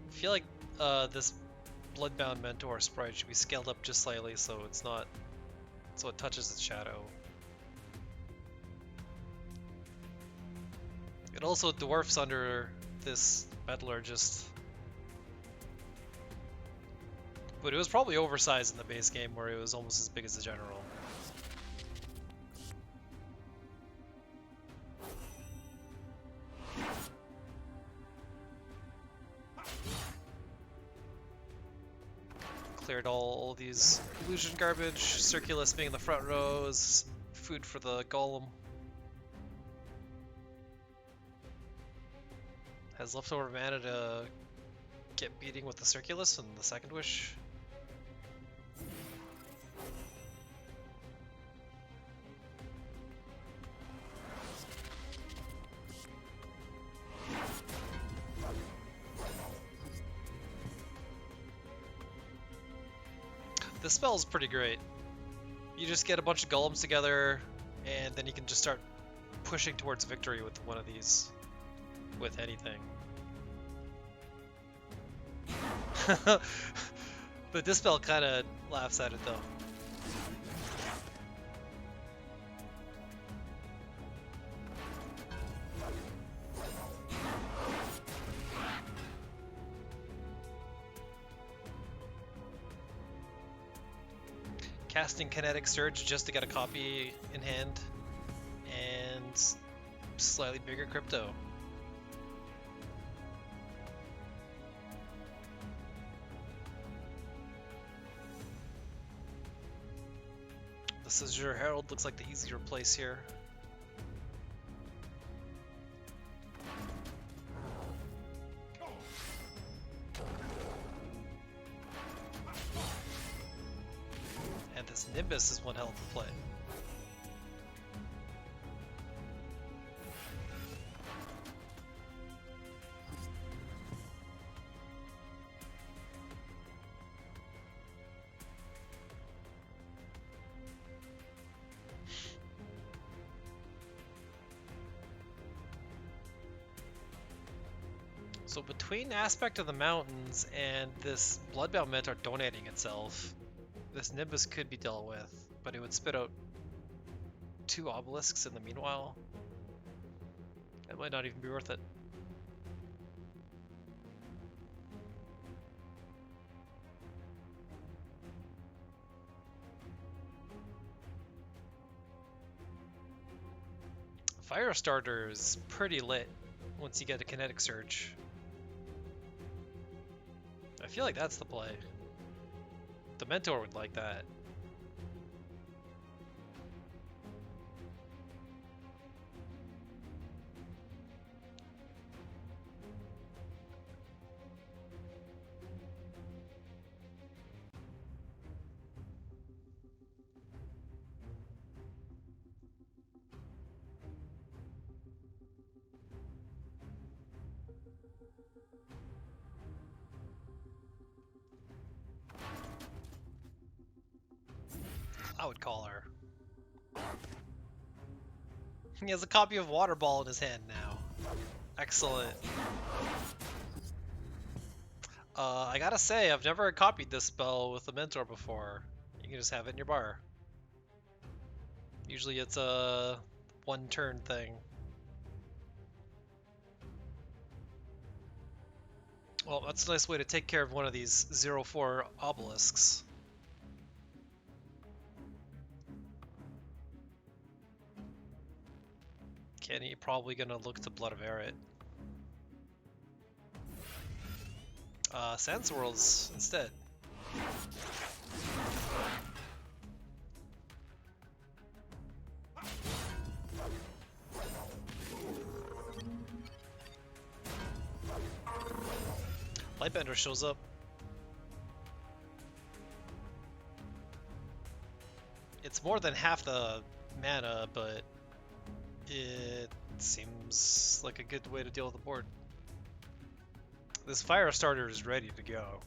I feel like this Bloodbound Mentor sprite should be scaled up just slightly so it's not, so it touches its shadow. It also dwarfs under this Metallurgist. But it was probably oversized in the base game where it was almost as big as the general. Cleared all these illusion garbage, Circulus being in the front row is food for the Golem. Has leftover mana to get beating with the Circulus and the second wish. This spell is pretty great. You just get a bunch of golems together, and then you can just start pushing towards victory with one of these. With anything. The Dispel kind of laughs at it though. Casting Kinetic Surge just to get a copy in hand, and slightly bigger crypto. This is your Herald, looks like the easier place here. Nimbus is one hell of a play. So between Aspect of the Mountains and this Bloodbound Mint are donating itself, this Nimbus could be dealt with, but it would spit out 2 obelisks in the meanwhile. It might not even be worth it. Firestarter is pretty lit once you get a kinetic surge. I feel like that's the play. The Mentor would like that. Cloud Caller. He has a copy of Water Ball in his hand now. Excellent. I gotta say, I've never copied this spell with the Mentor before. You can just have it in your bar. Usually it's a one-turn thing. Well, that's a nice way to take care of one of these 0-4 obelisks. Kenny probably gonna look to Blood of Eret. Sans Worlds instead. Lightbender shows up. It's more than half the mana, but it seems like a good way to deal with the board. This Firestarter is ready to go.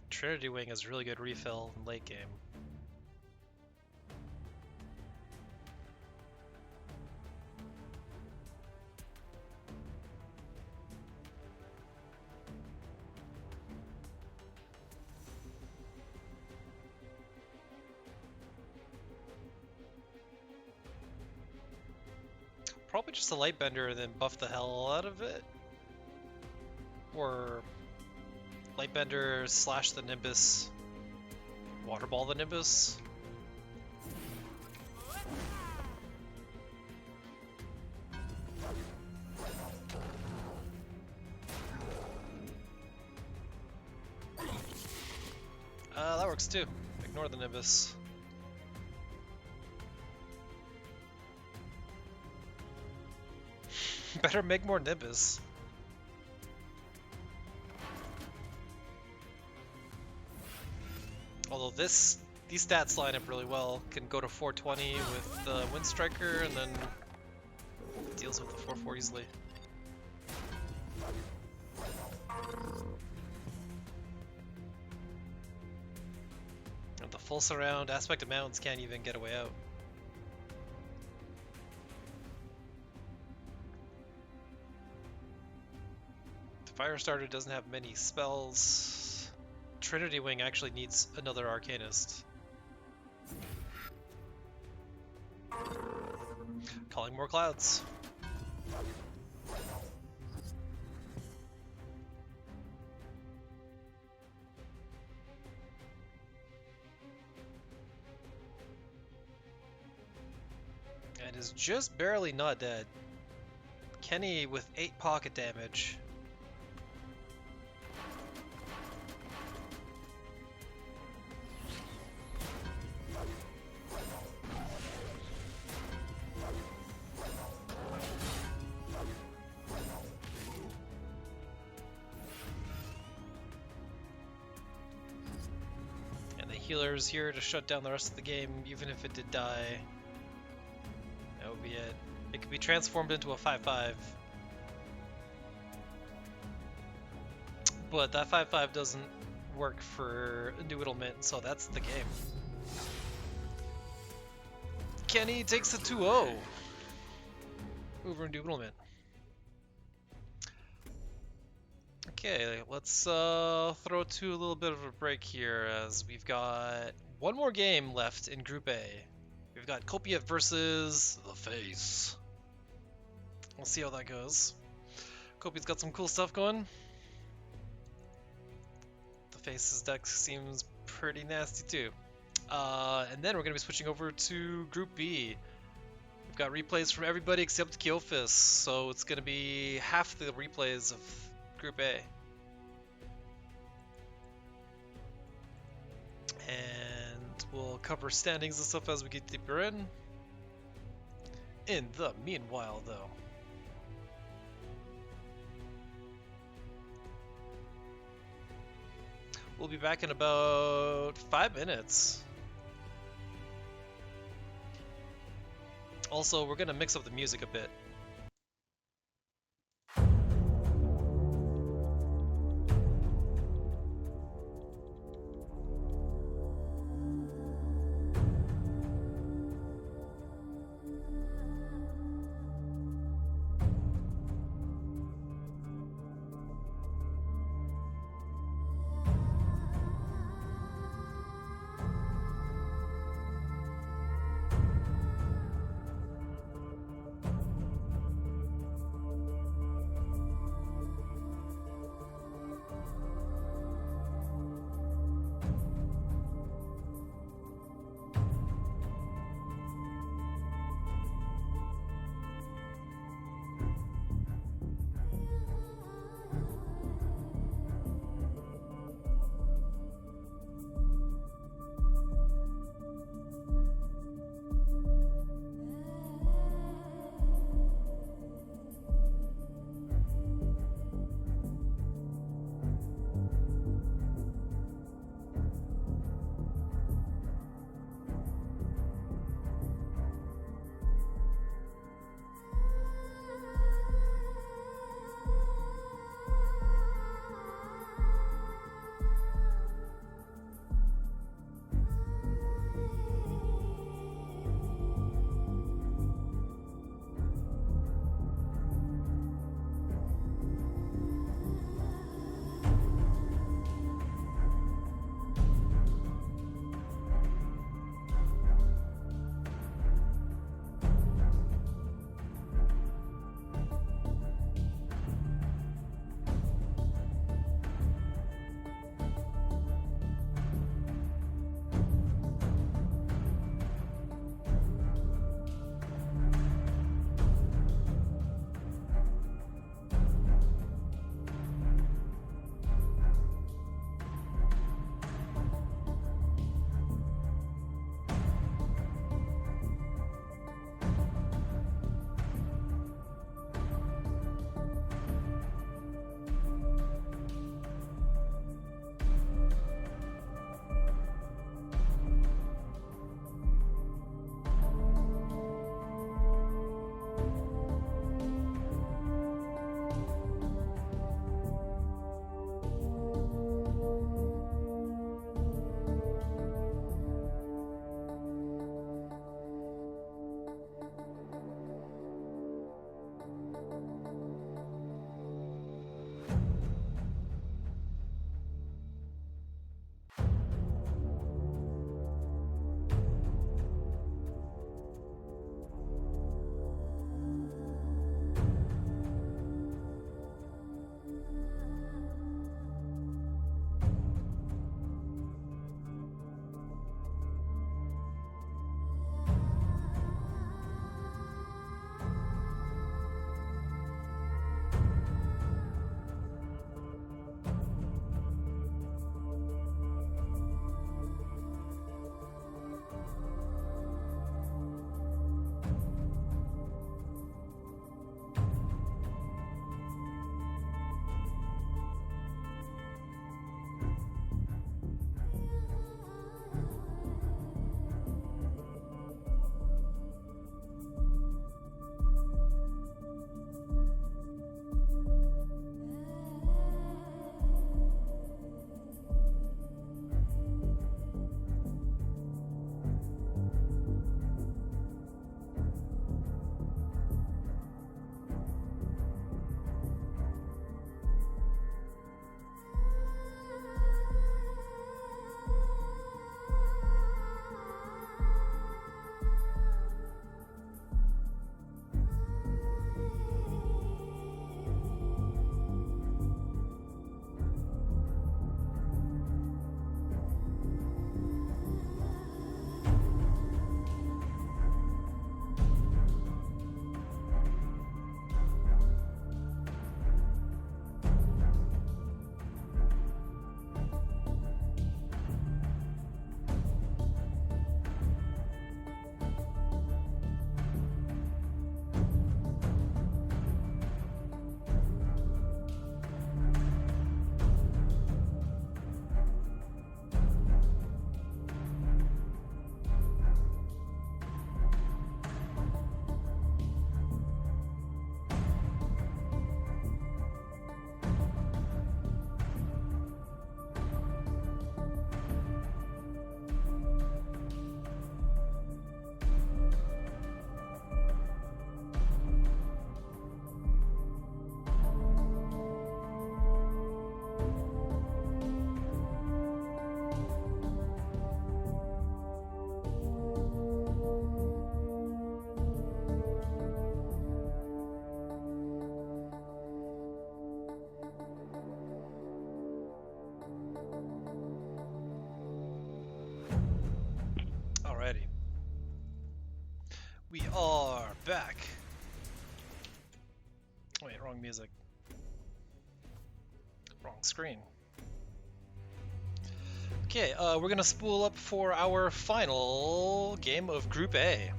Trinity Wing is really good refill in late game. Probably just a Lightbender and then buff the hell out of it. Or Lightbender slash the Nimbus, Water Ball the Nimbus. That works too. Ignore the Nimbus. Better make more Nimbus. Although these stats line up really well. Can go to 420 with the Wind Striker and then deals with the 4-4 easily. And the full surround Aspect of Mountains can't even get a way out. Firestarter doesn't have many spells. Trinity Wing actually needs another Arcanist. Calling more clouds. And is just barely not dead. Kenny with 8 pocket damage. healers here to shut down the rest of the game, even if it did die. That would be it. It could be transformed into a 5/5. But that 5/5 doesn't work for Indubitablement, so that's the game. Kenny takes a 2-0 over Indubitablement. Okay, let's throw to a little bit of a break here as we've got one more game left in Group A. We've got Kopiuyt versus the Face. We'll see how that goes. Kopiuyt's got some cool stuff going. The Face's deck seems pretty nasty too. And then we're going to be switching over to Group B. We've got replays from everybody except Keofus, so it's going to be half the replays of Group A. And we'll cover standings and stuff as we get deeper in. In the meanwhile, though, we'll be back in about 5 minutes. Also, we're going to mix up the music a bit. are back. Wait, wrong music. Wrong screen. Okay, we're gonna spool up for our final game of Group A.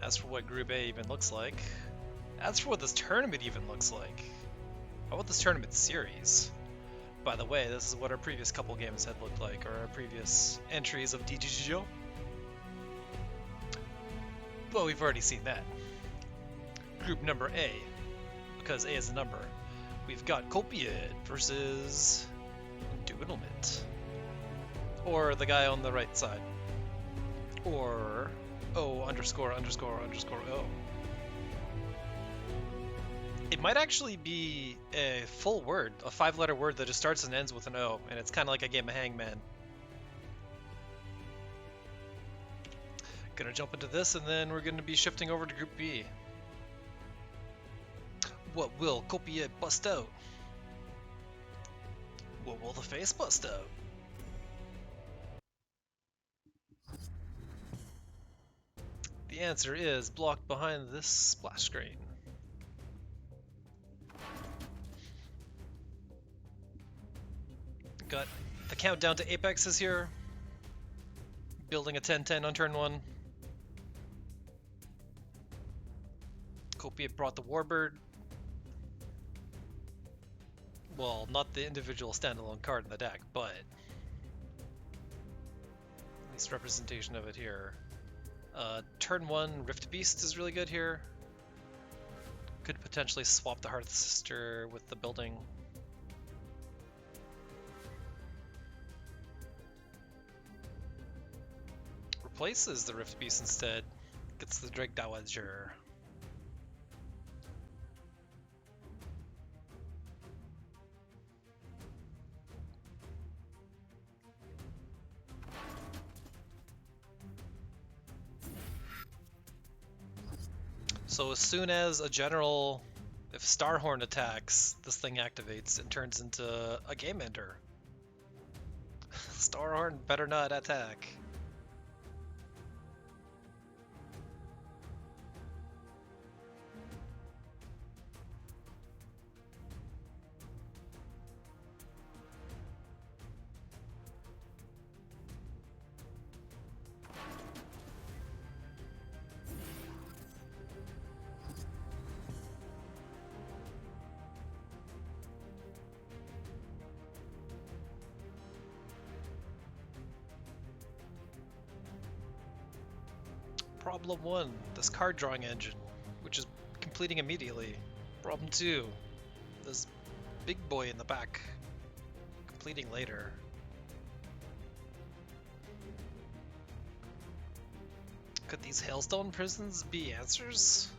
As for what Group A even looks like. As for what this tournament even looks like. How about this tournament series? By the way, this is what our previous couple games had looked like, or our previous entries of DGG. Well, we've already seen that. Group number A, because A is a number. We've got Kopiuyt versus Doodlement. Or the guy on the right side. Or O underscore underscore underscore O. It might actually be a full word, a 5-letter word that just starts and ends with an O, and it's kind of like a game of Hangman. Gonna jump into this, and then we're gonna be shifting over to Group B. What will Kopiuyt bust out? What will the face bust out? The answer is blocked behind this splash screen. Got the countdown to Apex is here. Building a 10-10 on turn 1. Kopiuyt brought the Warbird. Well, not the individual standalone card in the deck, but at least representation of it here. Turn 1 Rift Beast is really good here. Could potentially swap the Hearth Sister with the building. Replaces the Rift Beast instead. Gets the Drake Dowager. So as soon as a general, if Starhorn attacks, this thing activates and turns into a game ender. Starhorn better not attack. Problem 1, this card drawing engine, which is completing immediately. Problem 2, this big boy in the back, completing later. Could these Hailstone prisons be answers?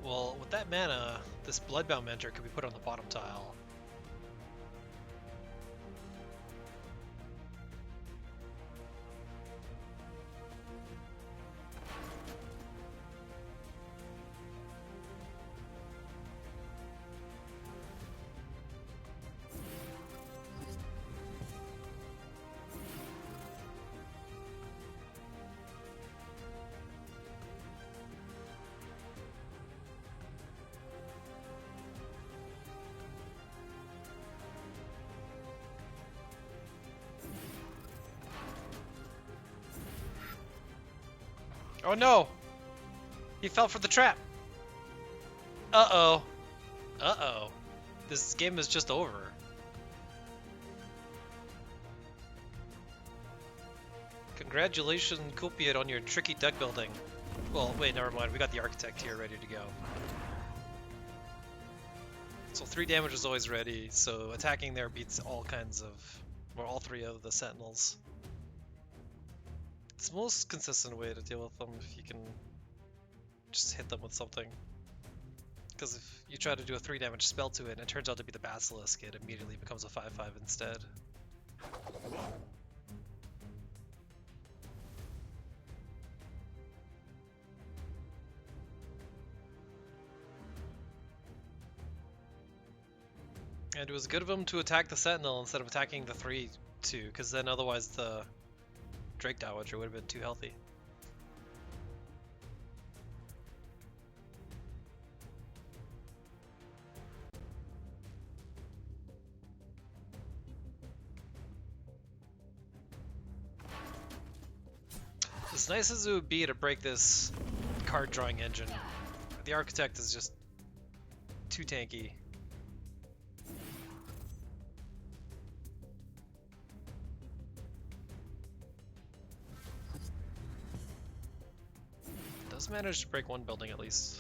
Well, with that mana, this Bloodbound Mentor could be put on the bottom tile. Oh no! He fell for the trap! Uh-oh. Uh-oh. This game is just over. Congratulations, Kopiuyt, on your tricky deck building. Well, wait, never mind. We got the Architect here ready to go. So 3 damage is always ready, so attacking there beats all kinds of, or all 3 of the sentinels. It's the most consistent way to deal with them if you can just hit them with something. Because if you try to do a 3 damage spell to it and it turns out to be the Basilisk, it immediately becomes a 5/5 instead. And it was good of him to attack the Sentinel instead of attacking the 3 too, because then otherwise the Drake Dowager would have been too healthy. As nice as it would be to break this card drawing engine, the Architect is just too tanky. Does manage to break one building at least.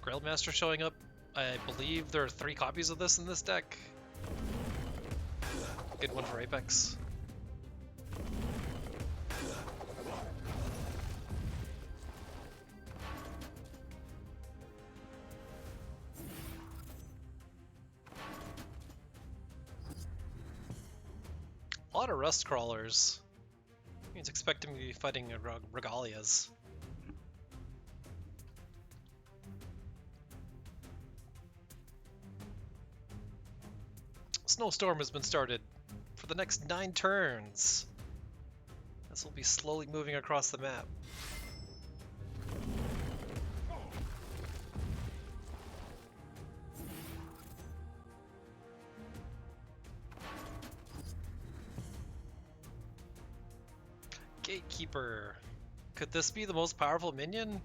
Grailmaster showing up. I believe there are 3 copies of this in this deck. Good one for Apex. A lot of Rust Crawlers. He's expecting to be fighting Regalias. Snowstorm has been started for the next 9 turns. This will be slowly moving across the map. Gatekeeper. Could this be the most powerful minion?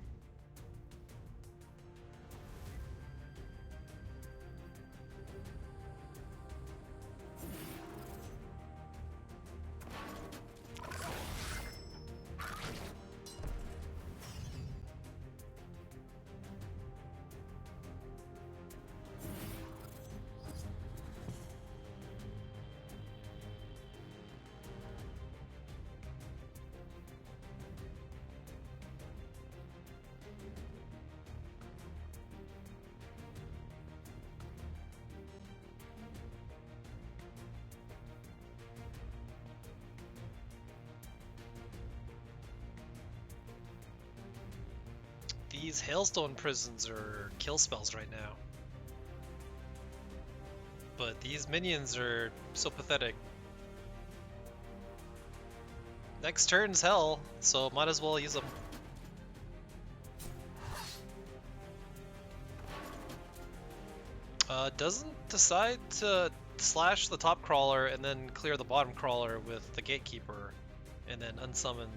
These Hailstone prisons are kill spells right now. But these minions are so pathetic. Next turn's hell, so might as well use them. Doesn't decide to slash the top crawler and then clear the bottom crawler with the Gatekeeper and then unsummon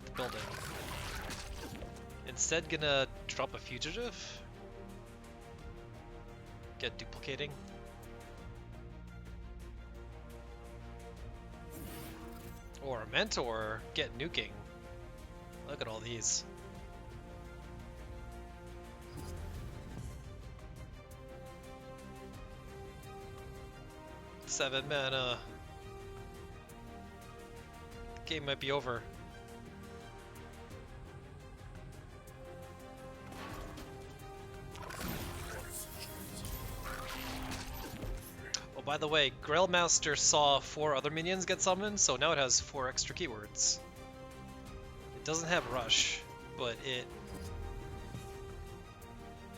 the building. Instead gonna drop a Fugitive. Get Duplicating. Or a Mentor, get Nuking. Look at all these. Seven mana. The game might be over. Oh, by the way, Grailmaster saw 4 other minions get summoned, so now it has 4 extra keywords. It doesn't have Rush, but it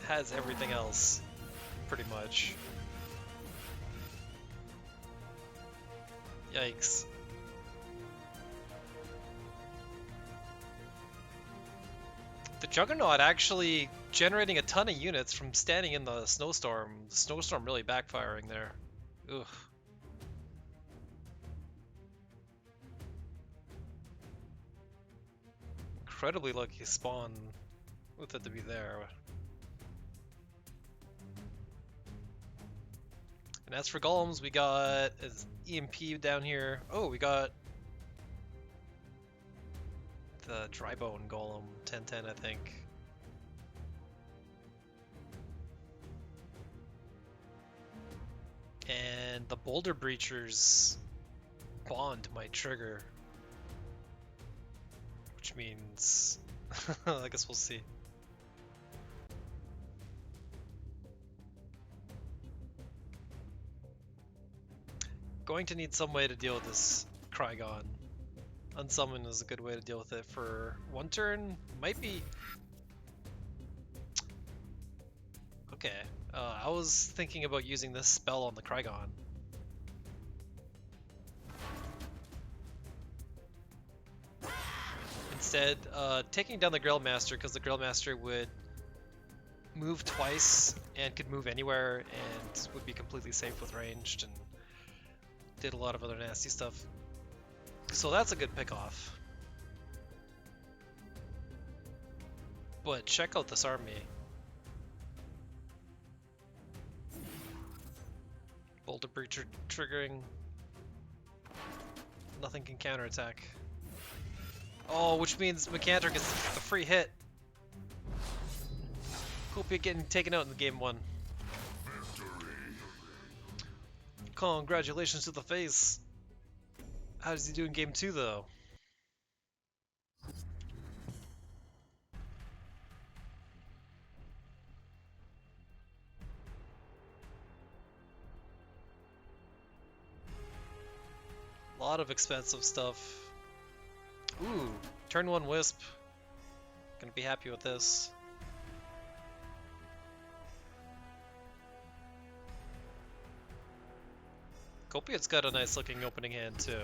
has everything else, pretty much. Yikes. The Juggernaut actually generating a ton of units from standing in the snowstorm. The snowstorm really backfiring there. Ugh. Incredibly lucky spawn with it to be there. And as for golems, we got EMP down here. Oh, we got the Drybone Golem, 10/10, I think. And the Boulder Breacher's bond might trigger. Which means... I guess we'll see. Going to need some way to deal with this Krygon. Unsummon is a good way to deal with it for one turn. Might be... Okay, I was thinking about using this spell on the Krygon. Instead, taking down the Grillmaster, because the Grillmaster would move twice and could move anywhere and would be completely safe with ranged and did a lot of other nasty stuff. So that's a good pick off. But check out this army. Boulder Breacher triggering. Nothing can counterattack. Oh, which means Mechanitor gets a free hit. Kopiuyt getting taken out in the game 1. Congratulations to the face. How does he do in game 2 though? A lot of expensive stuff. Ooh, turn 1 Wisp. Gonna be happy with this. Kopiuyt's got a nice looking opening hand too.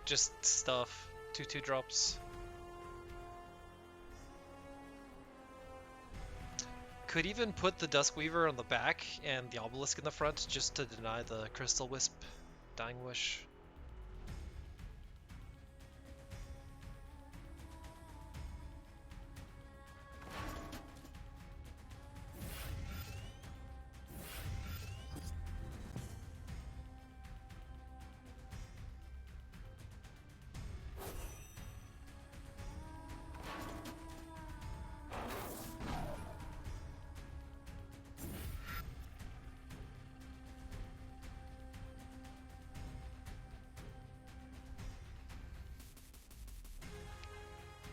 Just stuff. 2/2 drops. Could even put the Duskweaver on the back and the Obelisk in the front just to deny the Crystal Wisp Dying Wish.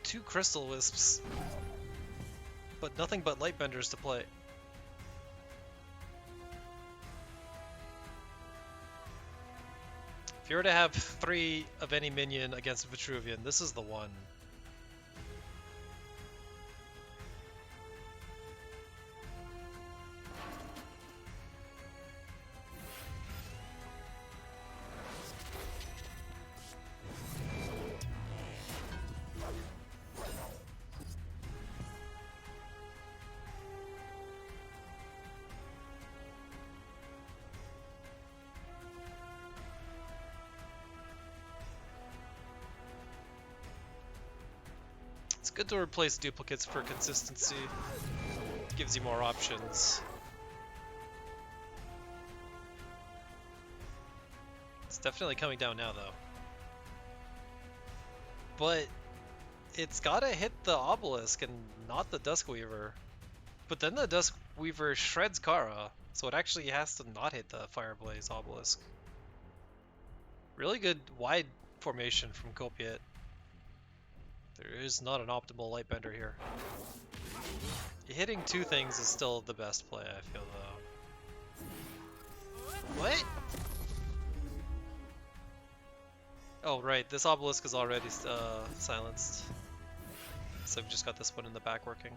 Two Crystal Wisps, but nothing but Lightbenders to play. If you were to have 3 of any minion against Vitruvian, this is the one. It's good to replace duplicates for consistency. Gives you more options. It's definitely coming down now though. But it's gotta hit the Obelisk and not the Duskweaver. But then the Duskweaver shreds Kara, so it actually has to not hit the Fireblaze Obelisk. Really good wide formation from Kopiuyt. There is not an optimal Lightbender here. Hitting 2 things is still the best play, I feel though. What? Oh right, this Obelisk is already silenced. So I've just got this one in the back working.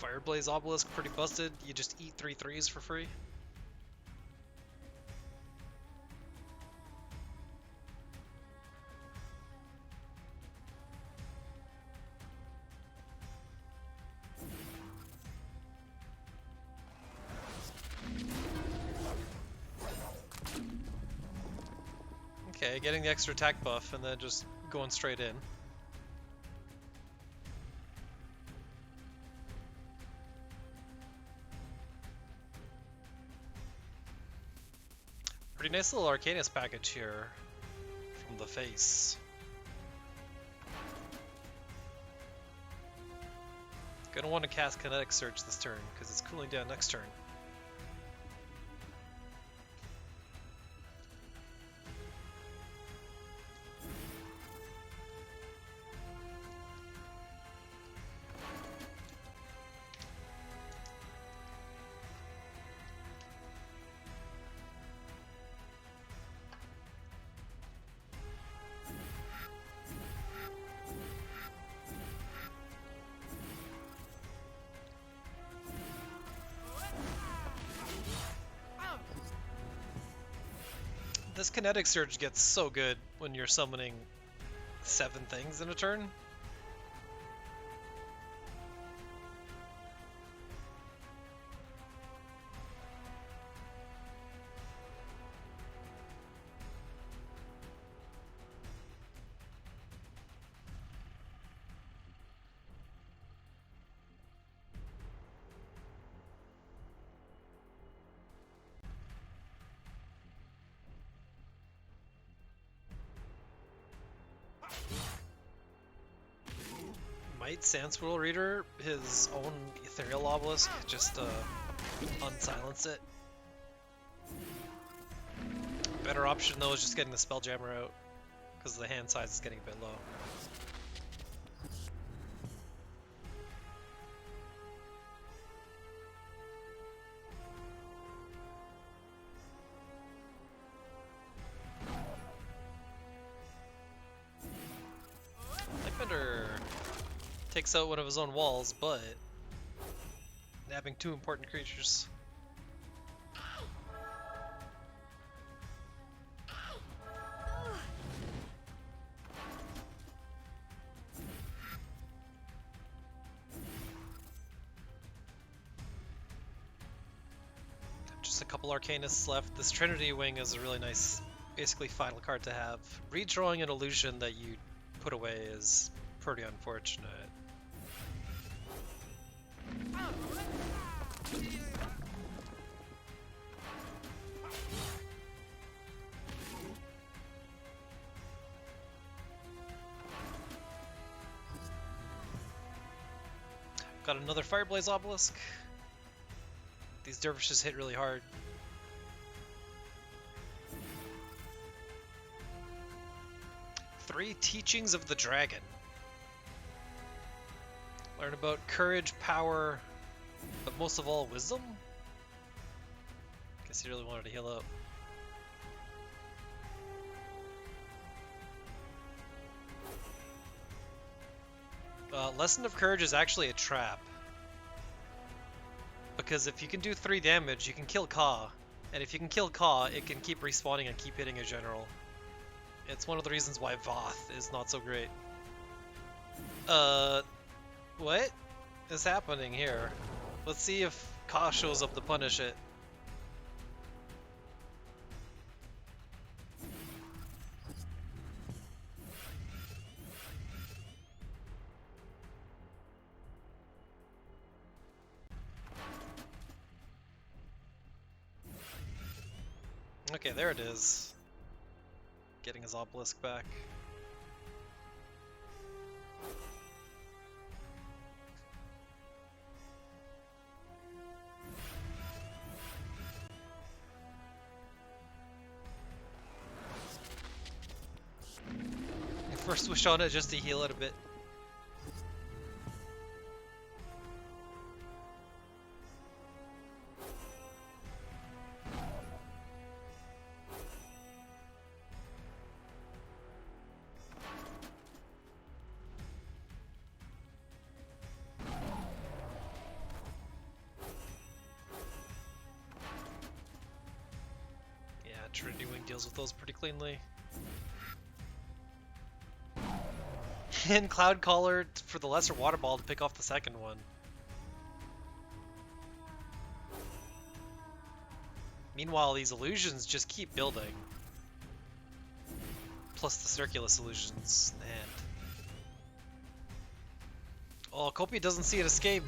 Fireblaze Obelisk pretty busted. You just eat 3 3s for free. Okay, getting the extra attack buff and then just going straight in. Pretty nice little Arcanus package here from the face. Gonna want to cast Kinetic Surge this turn because it's cooling down next turn. This Kinetic Surge gets so good when you're summoning 7 things in a turn. Might Sandswirl Reader his own Ethereal Obelisk just to unsilence it? Better option though is just getting the Spelljammer out because the hand size is getting a bit low. Lightbender takes out one of his own walls, but nabbing 2 important creatures. Just a couple Arcanists left. This Trinity Wing is a really nice, basically final card to have. Redrawing an illusion that you put away is pretty unfortunate. Got another Fireblaze Obelisk. These dervishes hit really hard. Three Teachings of the Dragon. Learn about courage, power, but most of all, wisdom? Guess he really wanted to heal up. Lesson of Courage is actually a trap. Because if you can do 3 damage, you can kill Ka. And if you can kill Ka, it can keep respawning and keep hitting a general. It's one of the reasons why Voth is not so great. What is happening here? Let's see if Ka shows up to punish it. Okay, there it is. Getting his obelisk back. First wish on it just to heal it a bit. Yeah, Trinity Wing deals with those pretty cleanly. And Cloud Caller for the lesser water ball to pick off the second one. Meanwhile, these illusions just keep building. Plus the Circulus illusions, and... Oh, Kopiuyt doesn't see it escape.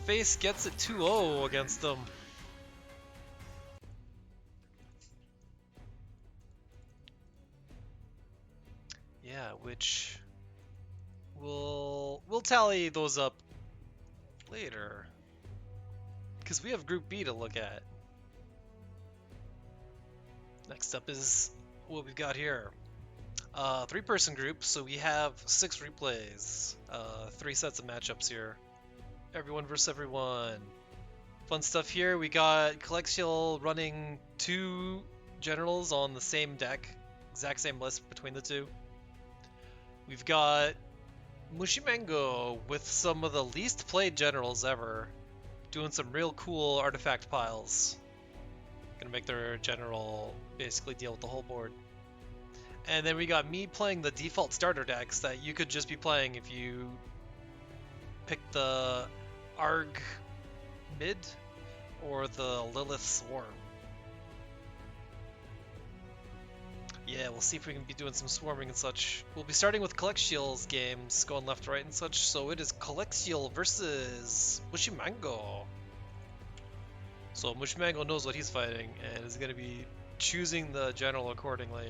Face gets it 2-0 against them. yeah, which we'll tally those up later, because we have Group B to look at. Next up is what we've got here. 3-person group, so we have 6 replays, 3 sets of matchups here. Everyone versus everyone. Fun stuff here. We got Colexiel running 2 generals on the same deck, exact same list between the 2. We've got Mushymango with some of the least played generals ever, doing some real cool artifact piles. Gonna make their general basically deal with the whole board. And then we got me playing the default starter decks that you could just be playing if you pick the Arg Mid or the Lilith Swarm. Yeah, we'll see if we can be doing some swarming and such. We'll be starting with Colexiel's games, going left, right, and such. So it is Colexiel versus Mushymango. So Mushymango knows what he's fighting and is going to be choosing the general accordingly.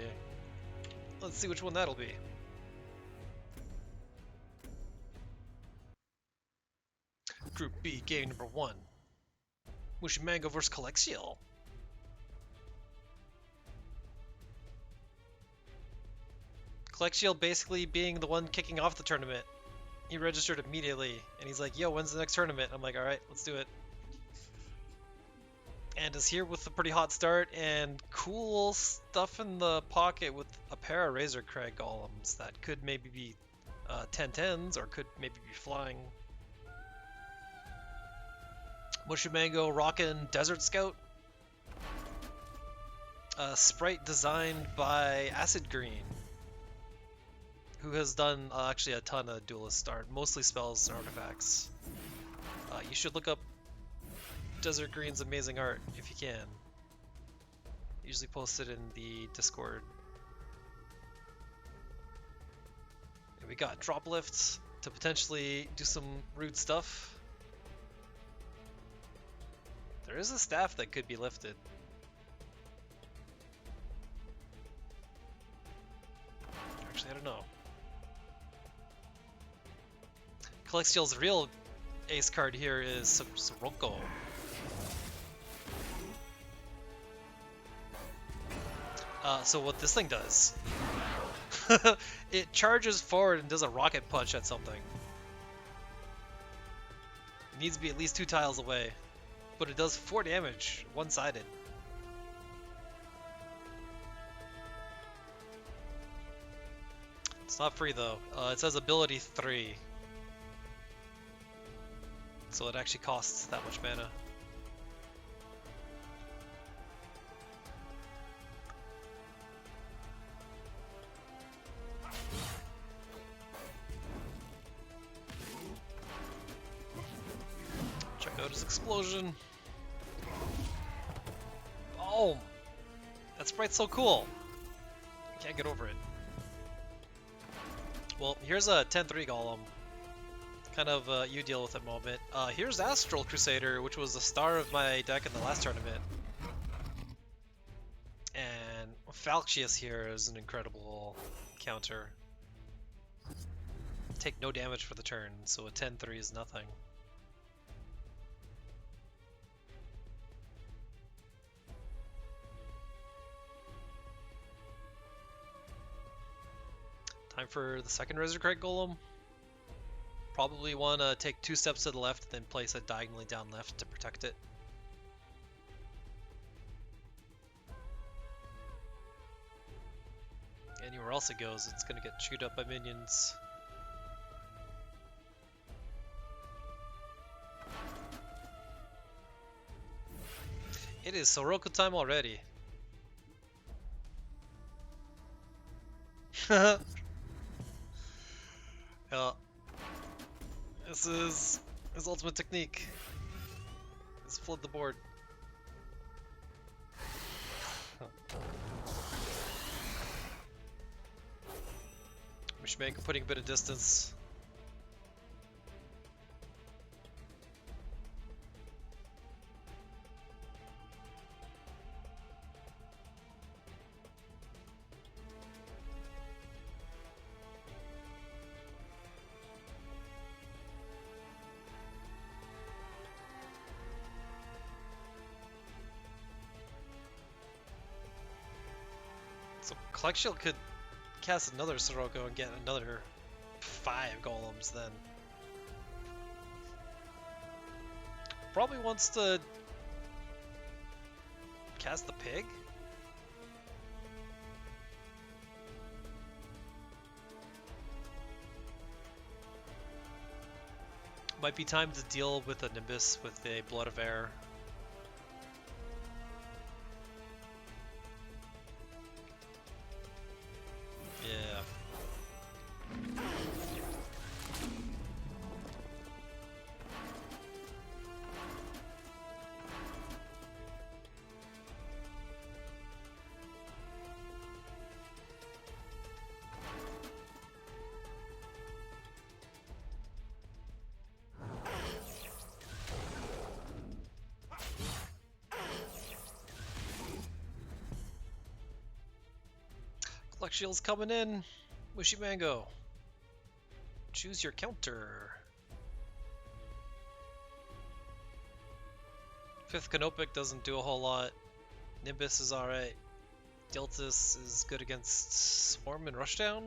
Let's see which one that'll be. Group B, game number 1. Mushymango vs. Colexiel. Colexiel basically being the one kicking off the tournament. He registered immediately, and he's like, yo, when's the next tournament? I'm like, alright, let's do it. And is here with a pretty hot start and cool stuff in the pocket with a pair of Razor Crag golems that could maybe be 10-10s or could maybe be flying. Mushymango rockin' Desert Scout. A sprite designed by Acid Green, who has done actually a ton of duelist art, mostly spells and artifacts. You should look up Desert Green's amazing art if you can. Usually posted in the Discord. And we got drop lifts to potentially do some rude stuff. There is a staff that could be lifted. Actually, I don't know. Colexiel's real ace card here is Sirocco. So what this thing does, it charges forward and does a rocket punch at something. It needs to be at least 2 tiles away, but it does 4 damage, one-sided. It's not free though. It says ability 3. So it actually costs that much mana. Check out his explosion. Oh! That sprite's so cool! I can't get over it. Well, here's a 10-3 golem. Kind of you deal with it moment. Here's Astral Crusader, which was the star of my deck in the last tournament. And Falchius here is an incredible counter. Take no damage for the turn, so a 10-3 is nothing. Time for the second Razor Crag Golem. Probably want to take 2 steps to the left, then place it diagonally down left to protect it. Anywhere else it goes, it's going to get chewed up by minions. It is Sirocco time already. Yeah. This is his ultimate technique. Is flood the board. Mushymango putting a bit of distance. So Colexiel could cast another Sirocco and get another 5 golems then. Probably wants to cast the pig? Might be time to deal with a Nimbus with a Blood of Air. Yeah. Colexiel's coming in. Mushymango. Choose your counter. 5th Kopiuyt doesn't do a whole lot. Nimbus is alright. Deltas is good against Swarm and Rushdown.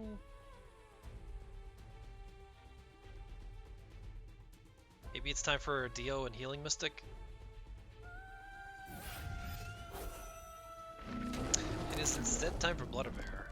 Maybe it's time for Dio and Healing Mystic. It is instead time for Blood of Air.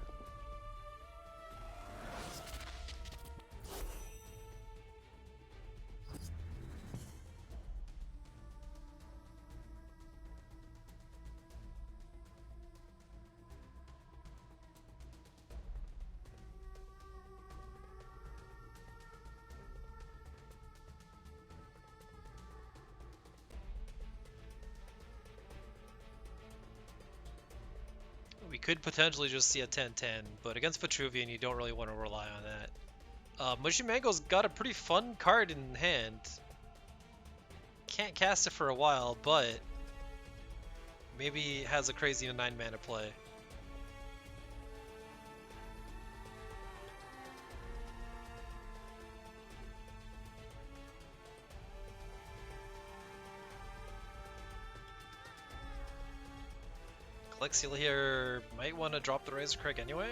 We could potentially just see a 10-10, but against Vitruvian you don't really want to rely on that. Mushymango's got a pretty fun card in hand. Can't cast it for a while, but maybe has a crazy 9 mana play. Colexiel here might want to drop the Razor Crag anyway.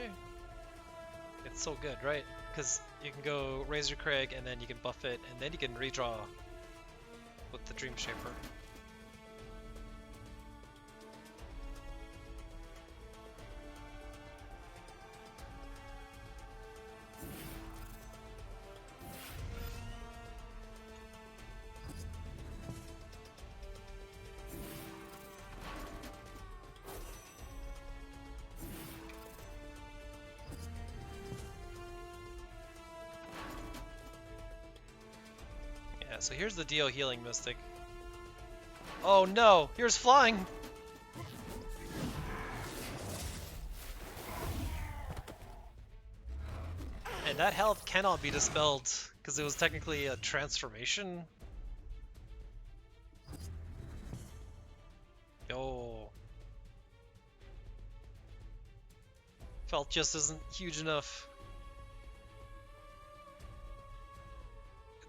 It's so good, right? Because you can go Razor Crag and then you can buff it, and then you can redraw with the Dream Shaper. So here's the Dio Healing Mystic. Oh no! Here's flying! And that health cannot be dispelled, because it was technically a transformation. Oh. Felt just isn't huge enough.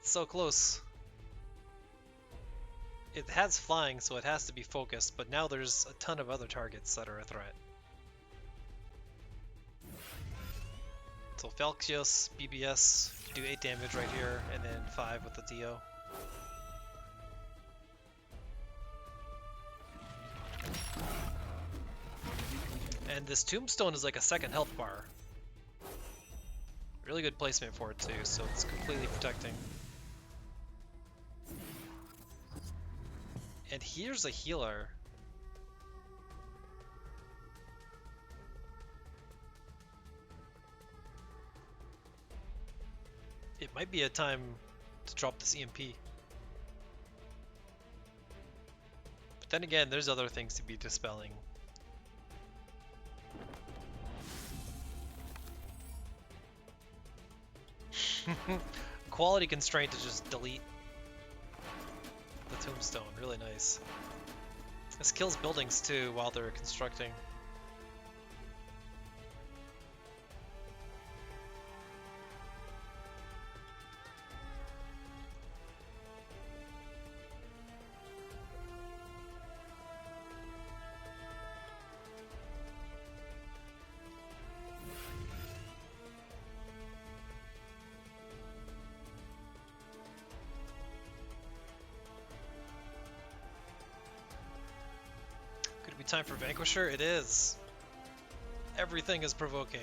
It's so close. It has flying, so it has to be focused, but now there's a ton of other targets that are a threat. So Falxios, BBS, do 8 damage right here, and then 5 with the Dio. And this Tombstone is like a second health bar. Really good placement for it too, so it's completely protecting. And here's a healer. It might be a time to drop this EMP. But then again, there's other things to be dispelling. Quality constraint to just delete the Tombstone, really nice. This kills buildings too while they're constructing. Maybe time for Vanquisher? It is. Everything is provoking.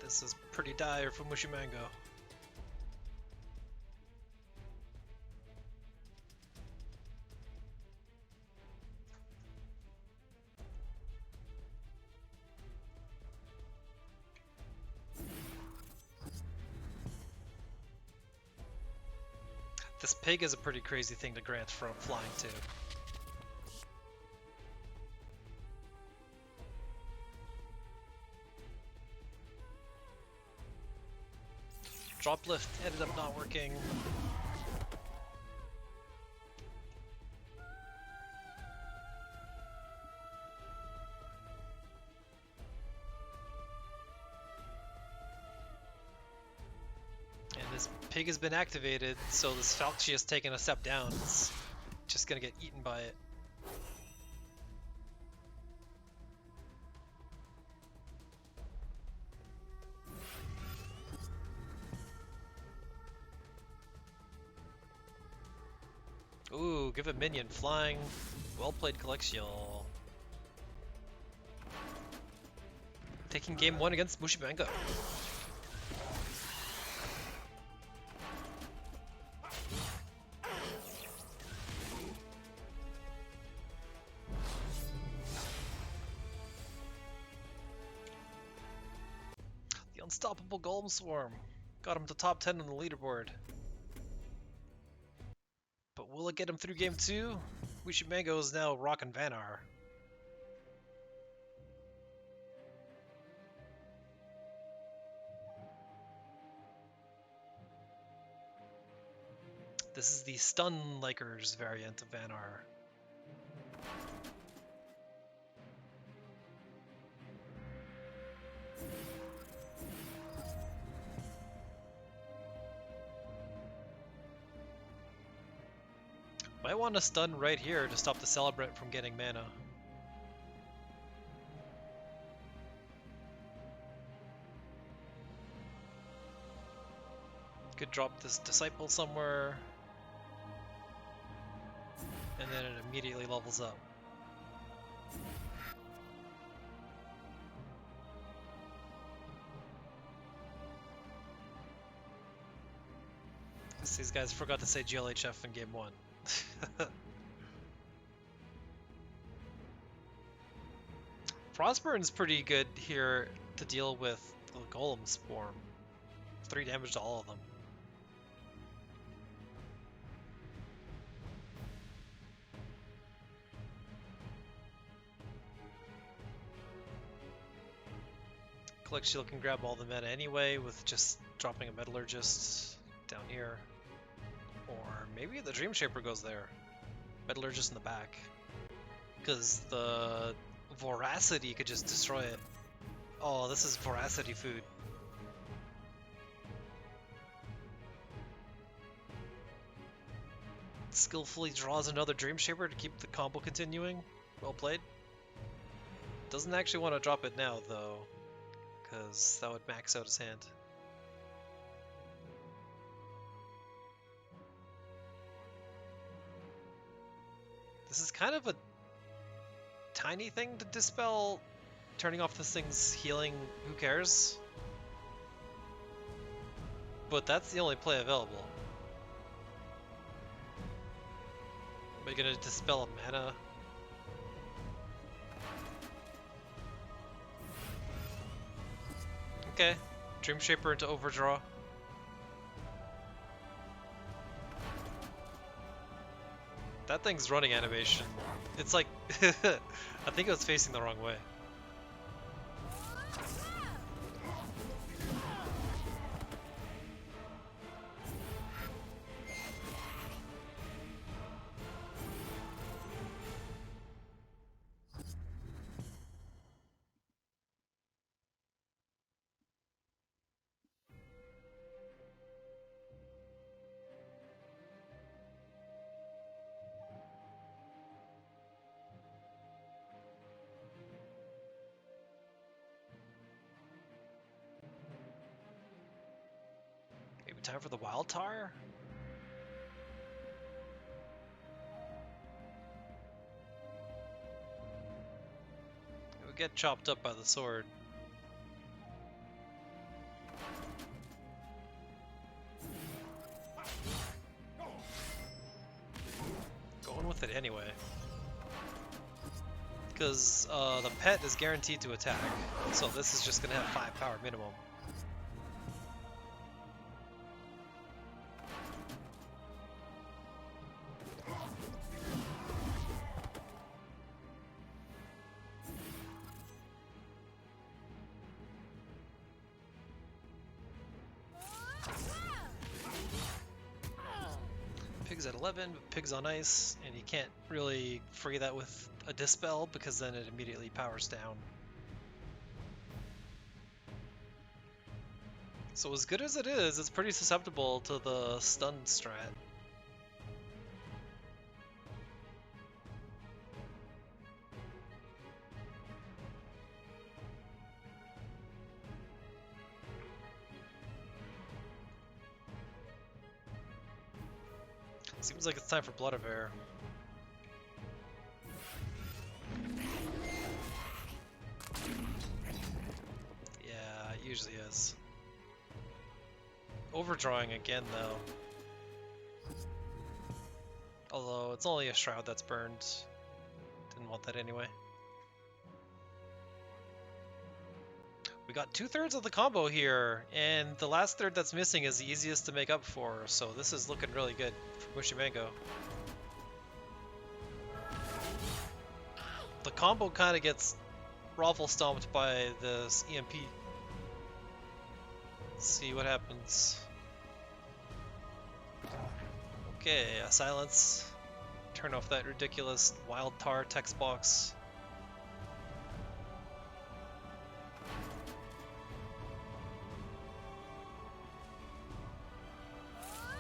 This is pretty dire for Mushymango. This pig is a pretty crazy thing to grant from flying too. Drop lift ended up not working. And this pig has been activated, so this Falchi has taken a step down. It's just gonna get eaten by it. Ooh, give a minion flying. Well played, Colexiel. Taking game 1 against Mushymango. The unstoppable Golem Swarm. Got him to top 10 on the leaderboard. But will it get him through game 2? Mushymango is now rocking Vanar. This is the Stun Likers variant of Vanar. Might want to stun right here to stop the Celebrant from getting mana. Could drop this Disciple somewhere. And then it immediately levels up. Guess these guys forgot to say GLHF in game 1. Frostburn's pretty good here to deal with the Golem Swarm. 3 damage to all of them. Colexiel can grab all the meta anyway with just dropping a Metallurgist down here. Or maybe the Dream Shaper goes there. Metallurgist in the back. Because the Voracity could just destroy it. Oh, this is Voracity food. Skillfully draws another Dream Shaper to keep the combo continuing. Well played. Doesn't actually want to drop it now though, because that would max out his hand. This is kind of a tiny thing to dispel. Turning off this thing's healing, who cares? But that's the only play available. Are you gonna dispel a mana? Okay, Dream Shaper into Overdraw. That thing's running animation. It's like, I think it was facing the wrong way. time for the wild tar? We get chopped up by the sword. Going with it anyway. Because the pet is guaranteed to attack, so this is just going to have 5 power minimum. Pig's at 11, but Pig's on ice, and you can't really free that with a Dispel because then it immediately powers down. So as good as it is, it's pretty susceptible to the stun strat. Seems like it's time for Blood of Air. Yeah, it usually is. Overdrawing again, though. Although, it's only a Shroud that's burned. Didn't want that anyway. We got 2/3 of the combo here, and the last third that's missing is the easiest to make up for, so this is looking really good for Mushymango. The combo kind of gets raffle stomped by this EMP. Let's see what happens. Okay, a silence. Turn off that ridiculous wild tar text box.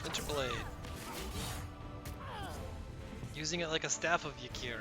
Interblade. Using it like a staff of Yakir.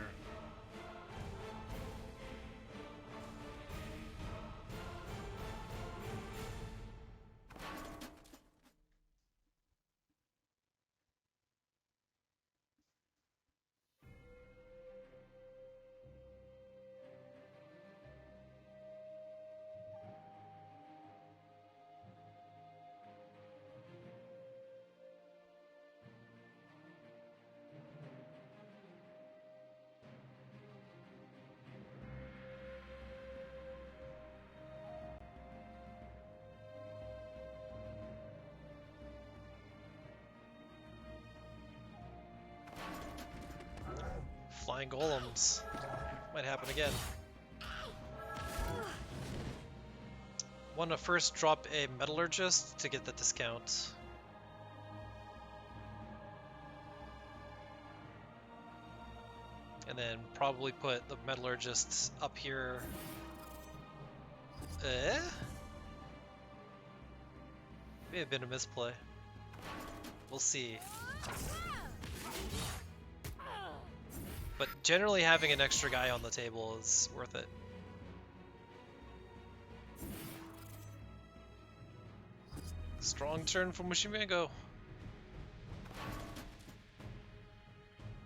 Flying golems. Might happen again. Want to first drop a metallurgist to get the discount. And then probably put the metallurgists up here. May have been a misplay. We'll see. But generally having an extra guy on the table is worth it. Strong turn from Mushymango.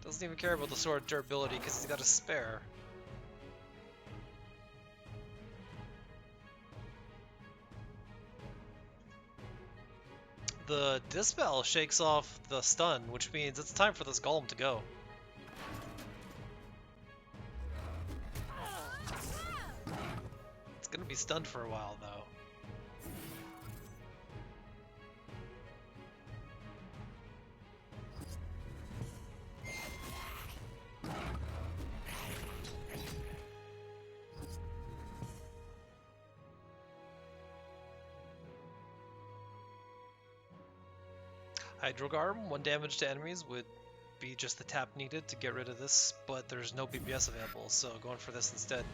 Doesn't even care about the sword durability because he's got a spare. The Dispel shakes off the stun, which means it's time for this golem to go. It's gonna be stunned for a while, though. Hydrogarm, 1 damage to enemies would be just the tap needed to get rid of this, but there's no BBS available, so going for this instead.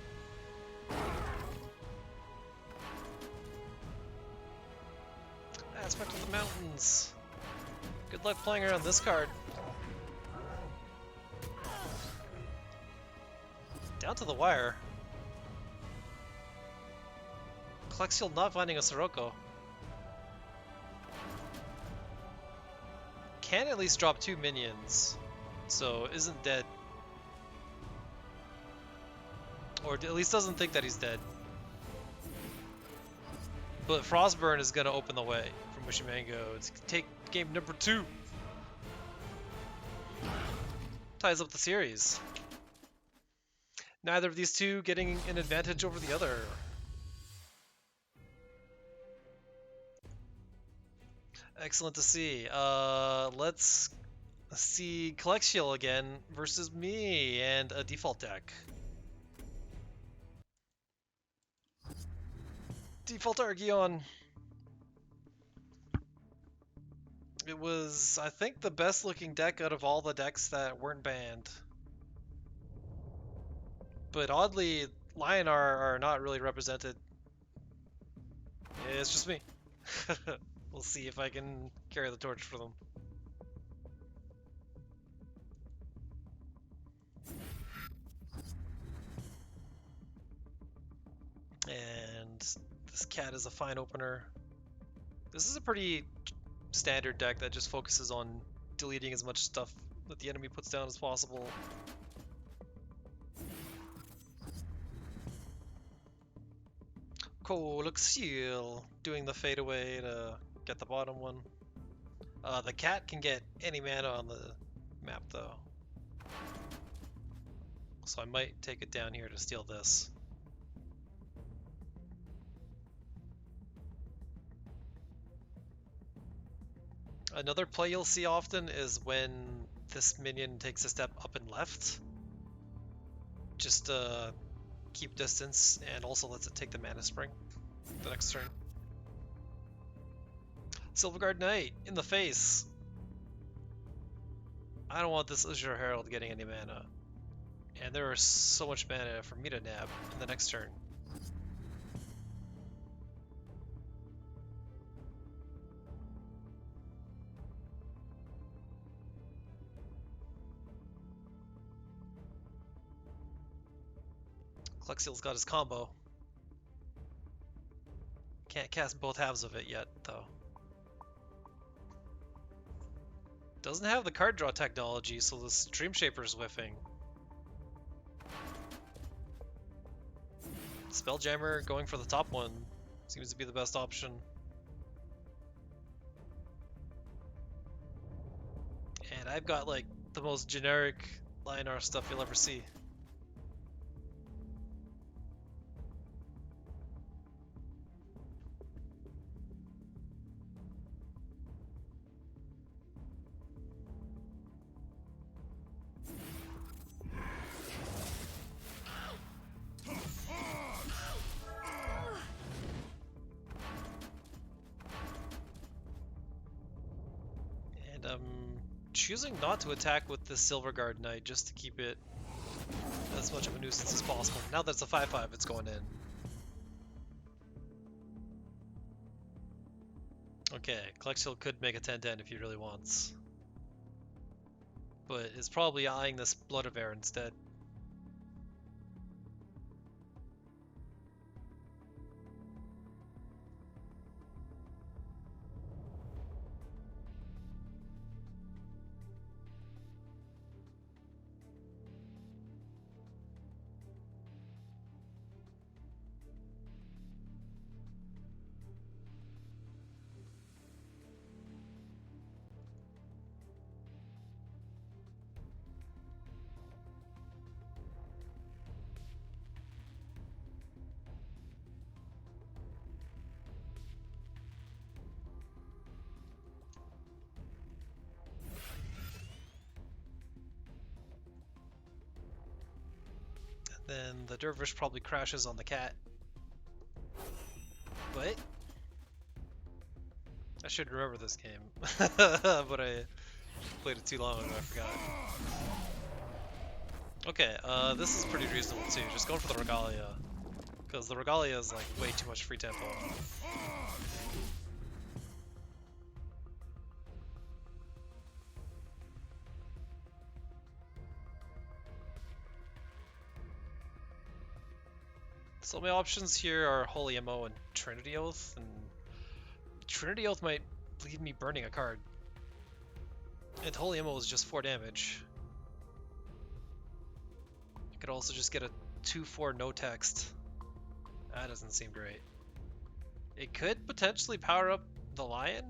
Aspect of the Mountains. Good luck playing around this card. Down to the wire. Colexiel not finding a Sirocco. can at least drop 2 minions, so isn't dead. Or at least doesn't think that he's dead. But Frostburn is going to open the way for Mushymango to take game number 2. Ties up the series. Neither of these two getting an advantage over the other. Excellent to see. Let's see Colexiel again versus me and a default deck. Default Archeon. It was, I think, the best looking deck out of all the decks that weren't banned. But oddly, Lionar are not really represented. Yeah, it's just me. We'll see if I can carry the torch for them. And this cat is a fine opener. This is a pretty standard deck that just focuses on deleting as much stuff that the enemy puts down as possible. Colexiel doing the fadeaway to get the bottom one. The cat can get any mana on the map though. So I might take it down here to steal this. Another play you'll see often is when this minion takes a step up and left. Just to keep distance and also lets it take the mana spring the next turn. Silverguard Knight in the face. I don't want this Azure Herald getting any mana. And there is so much mana for me to nab in the next turn. Colexiel's got his combo. Can't cast both halves of it yet, though. Doesn't have the card draw technology, so the Dream Shaper's whiffing. Spelljammer going for the top one seems to be the best option. And I've got like the most generic Lionar stuff you'll ever see. And I'm choosing not to attack with the Silverguard Knight just to keep it as much of a nuisance as possible. Now that it's a 5/5, it's going in. Okay, Colexiel could make a 10/10 if he really wants. But is probably eyeing this Blood of Air instead. Then the Dervish probably crashes on the cat. But I should remember this game. But I played it too long ago, I forgot. Okay, this is pretty reasonable too. Just going for the Regalia. Because the Regalia is like way too much free tempo. So my options here are Holy Ammo and Trinity Oath, and Trinity Oath might leave me burning a card. And holy ammo was just 4 damage. I could also just get a 2-4 no text. That doesn't seem great. It could potentially power up the lion.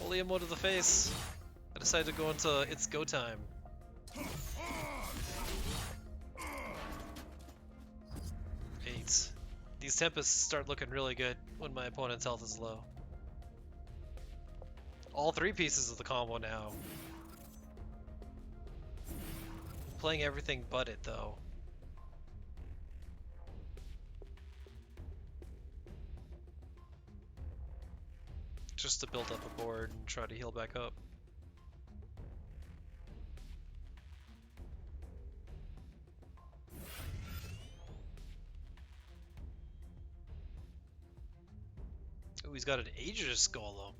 Holy ammo to the face. I decided to go into it's go time. Eight. These tempests start looking really good when my opponent's health is low. All 3 pieces of the combo now. Playing everything but it though. Just to build up a board and try to heal back up. Ooh, he's got an Aegis Golem.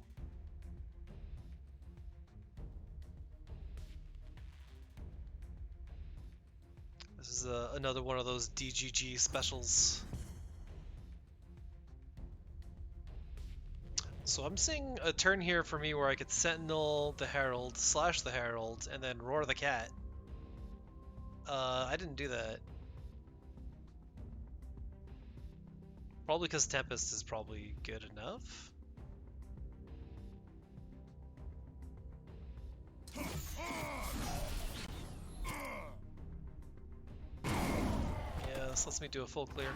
This is another one of those DGG specials. So I'm seeing a turn here for me where I could Sentinel the Herald, slash the Herald, and then Roar the Cat. I didn't do that. Probably because Tempest is probably good enough. Yeah, this lets me do a full clear.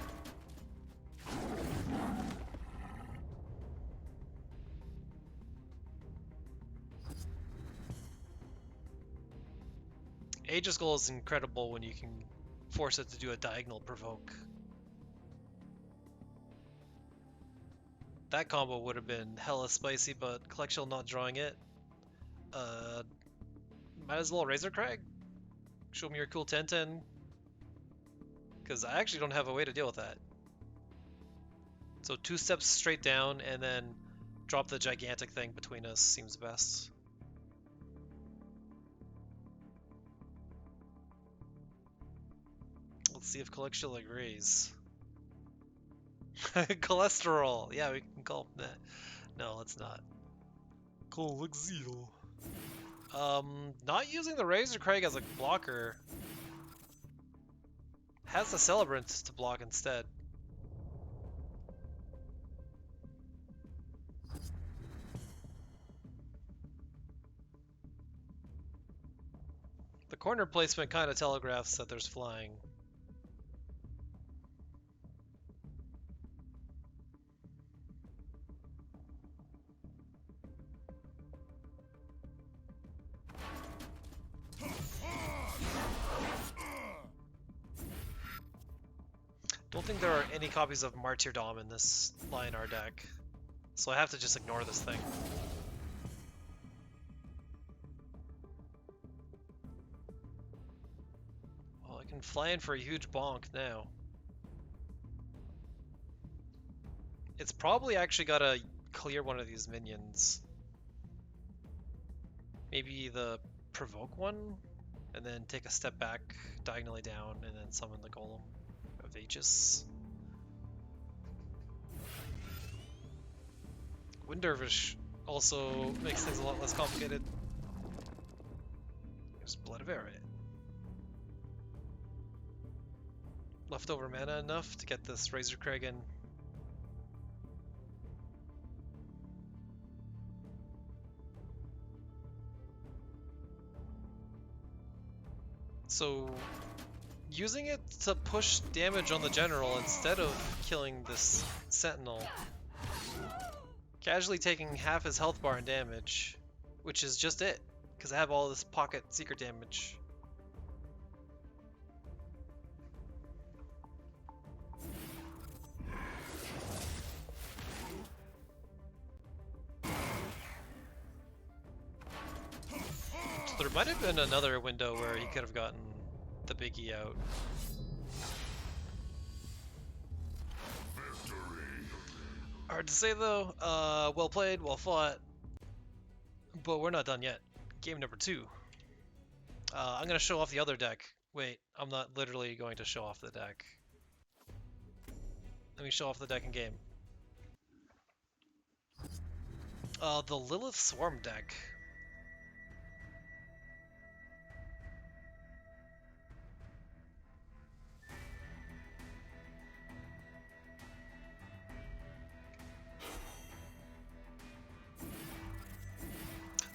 Aegis Goal is incredible when you can force it to do a diagonal provoke. That combo would have been hella spicy, but Colexiel not drawing it. Might as well Razor Crag. Show me your cool 10-10. Because I actually don't have a way to deal with that. So 2 steps straight down and then drop the gigantic thing between us seems best. Let's see if Colexiel agrees. Cholesterol. Yeah, we can call him that. No, let's not. Colexiel. Not using the Razor Crag as a blocker. Has the Celebrant to block instead. The corner placement kind of telegraphs that there's flying. Don't think there are any copies of Martyrdom in this Lion-R deck, so I have to just ignore this thing. Well, I can fly in for a huge bonk now. It's probably actually gotta clear one of these minions. Maybe the provoke one, and then take a step back diagonally down, and then summon the Golem of Aegis. Wind Dervish also makes things a lot less complicated. There's Blood of Arid. Leftover mana enough to get this Razor Crag in. So, using it to push damage on the general instead of killing this Sentinel. Casually taking half his health bar and damage, which is just it, because I have all this pocket secret damage. So there might have been another window where he could have gotten the biggie out. Hard to say though. Well played, well fought. But we're not done yet. Game number 2. I'm gonna show off the other deck. Wait, I'm not literally going to show off the deck. Let me show off the deck in game. The Lilith Swarm deck.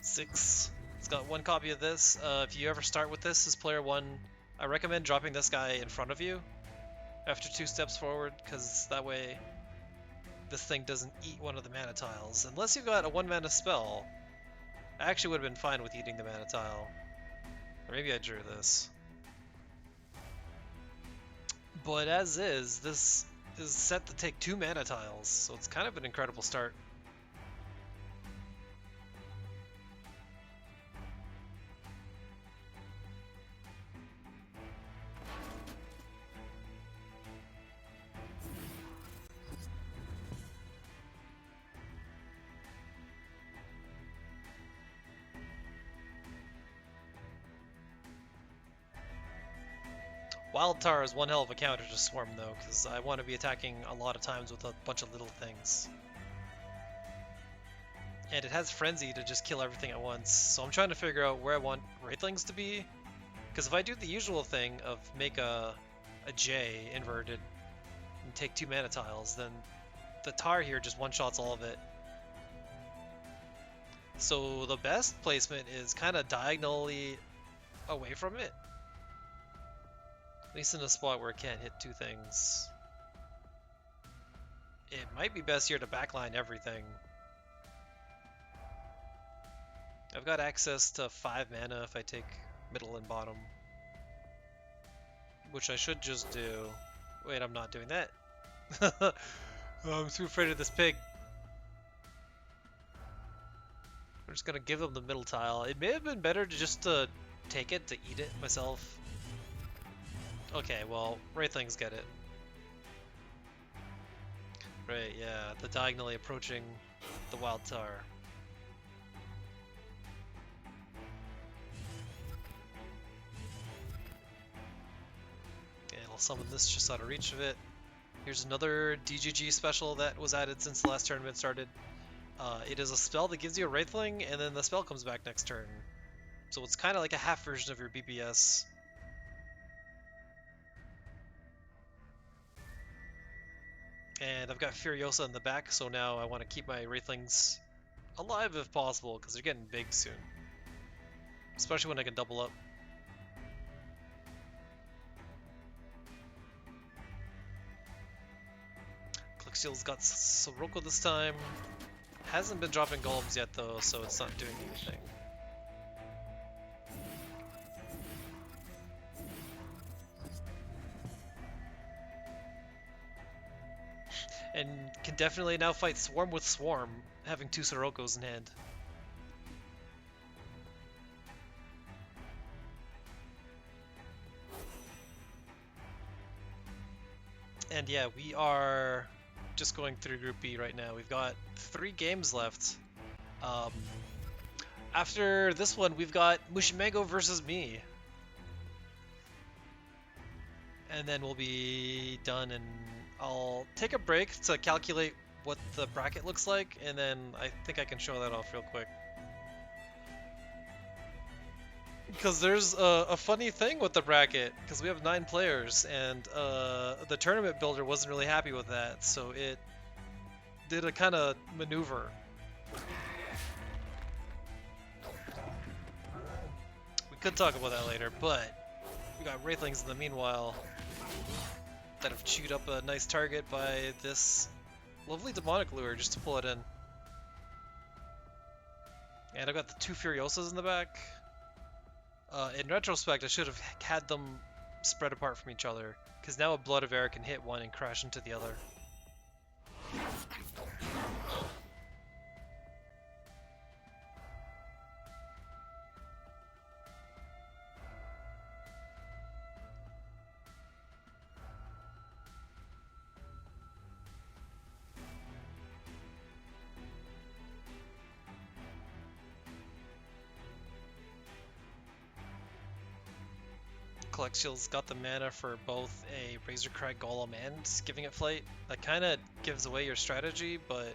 Six. It's got one copy of this. If you ever start with this as player one, I recommend dropping this guy in front of you after 2 steps forward, because that way this thing doesn't eat one of the mana tiles. Unless you've got a 1 mana spell, I actually would have been fine with eating the mana tile. Or maybe I drew this. But as is, this is set to take 2 mana tiles, so it's kind of an incredible start. Wild Tar is one hell of a counter to Swarm though, because I want to be attacking a lot of times with a bunch of little things. And it has Frenzy to just kill everything at once, so I'm trying to figure out where I want Wraithlings to be. Because if I do the usual thing of make a J inverted and take 2 mana tiles, then the Tar here just one-shots all of it. So the best placement is kind of diagonally away from it. At least in a spot where it can't hit 2 things. It might be best here to backline everything. I've got access to 5 mana if I take middle and bottom. Which I should just do. Wait, I'm not doing that. Oh, I'm too afraid of this pig. I'm just gonna give him the middle tile. It may have been better to just take it, to eat it myself. Okay, well, Wraithlings get it. Right, yeah, the diagonally approaching the Wild Tar. And I'll summon this just out of reach of it. Here's another DGG special that was added since the last tournament started. It is a spell that gives you a Wraithling, and then the spell comes back next turn. So it's kind of like a half version of your BPS. And I've got Furiosa in the back, so now I want to keep my Wraithlings alive if possible, because they're getting big soon. Especially when I can double up. Colexiel's got Sirocco this time. Hasn't been dropping golems yet though, so it's not doing anything. And can definitely now fight Swarm with Swarm, having 2 Siroccos in hand. And yeah, we are just going through Group B right now. We've got 3 games left. After this one, we've got Mushymango versus me. And then we'll be done, and I'll take a break to calculate what the bracket looks like, and then I think I can show that off real quick. Because there's a funny thing with the bracket, because we have 9 players, and the tournament builder wasn't really happy with that, so it did a kind of maneuver. We could talk about that later, but we got Wraithlings in the meanwhile that have chewed up a nice target by this lovely demonic lure just to pull it in. And I've got the 2 Furiosas in the back. In retrospect, I should have had them spread apart from each other, because now a Blood of Air can hit one and crash into the other. Colexiel's got the mana for both a Razorcry Golem and giving it flight. That kind of gives away your strategy, but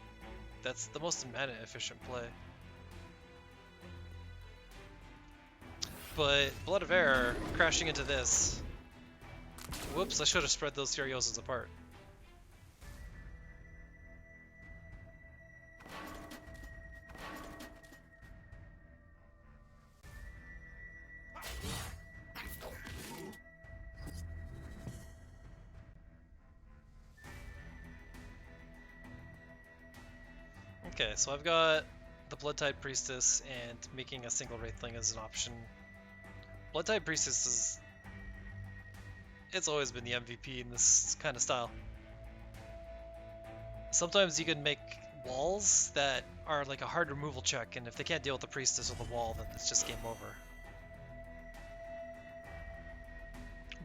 That's the most mana efficient play. But Blood of Air crashing into this. Whoops, I should have spread those Furiosas apart. Okay, so I've got the Blood-Tide Priestess and making a single Wraithling as an option. Blood-Tide Priestess is... it's always been the MVP in this kind of style. Sometimes you can make walls that are like a hard removal check, and if they can't deal with the Priestess or the wall, then it's just game over.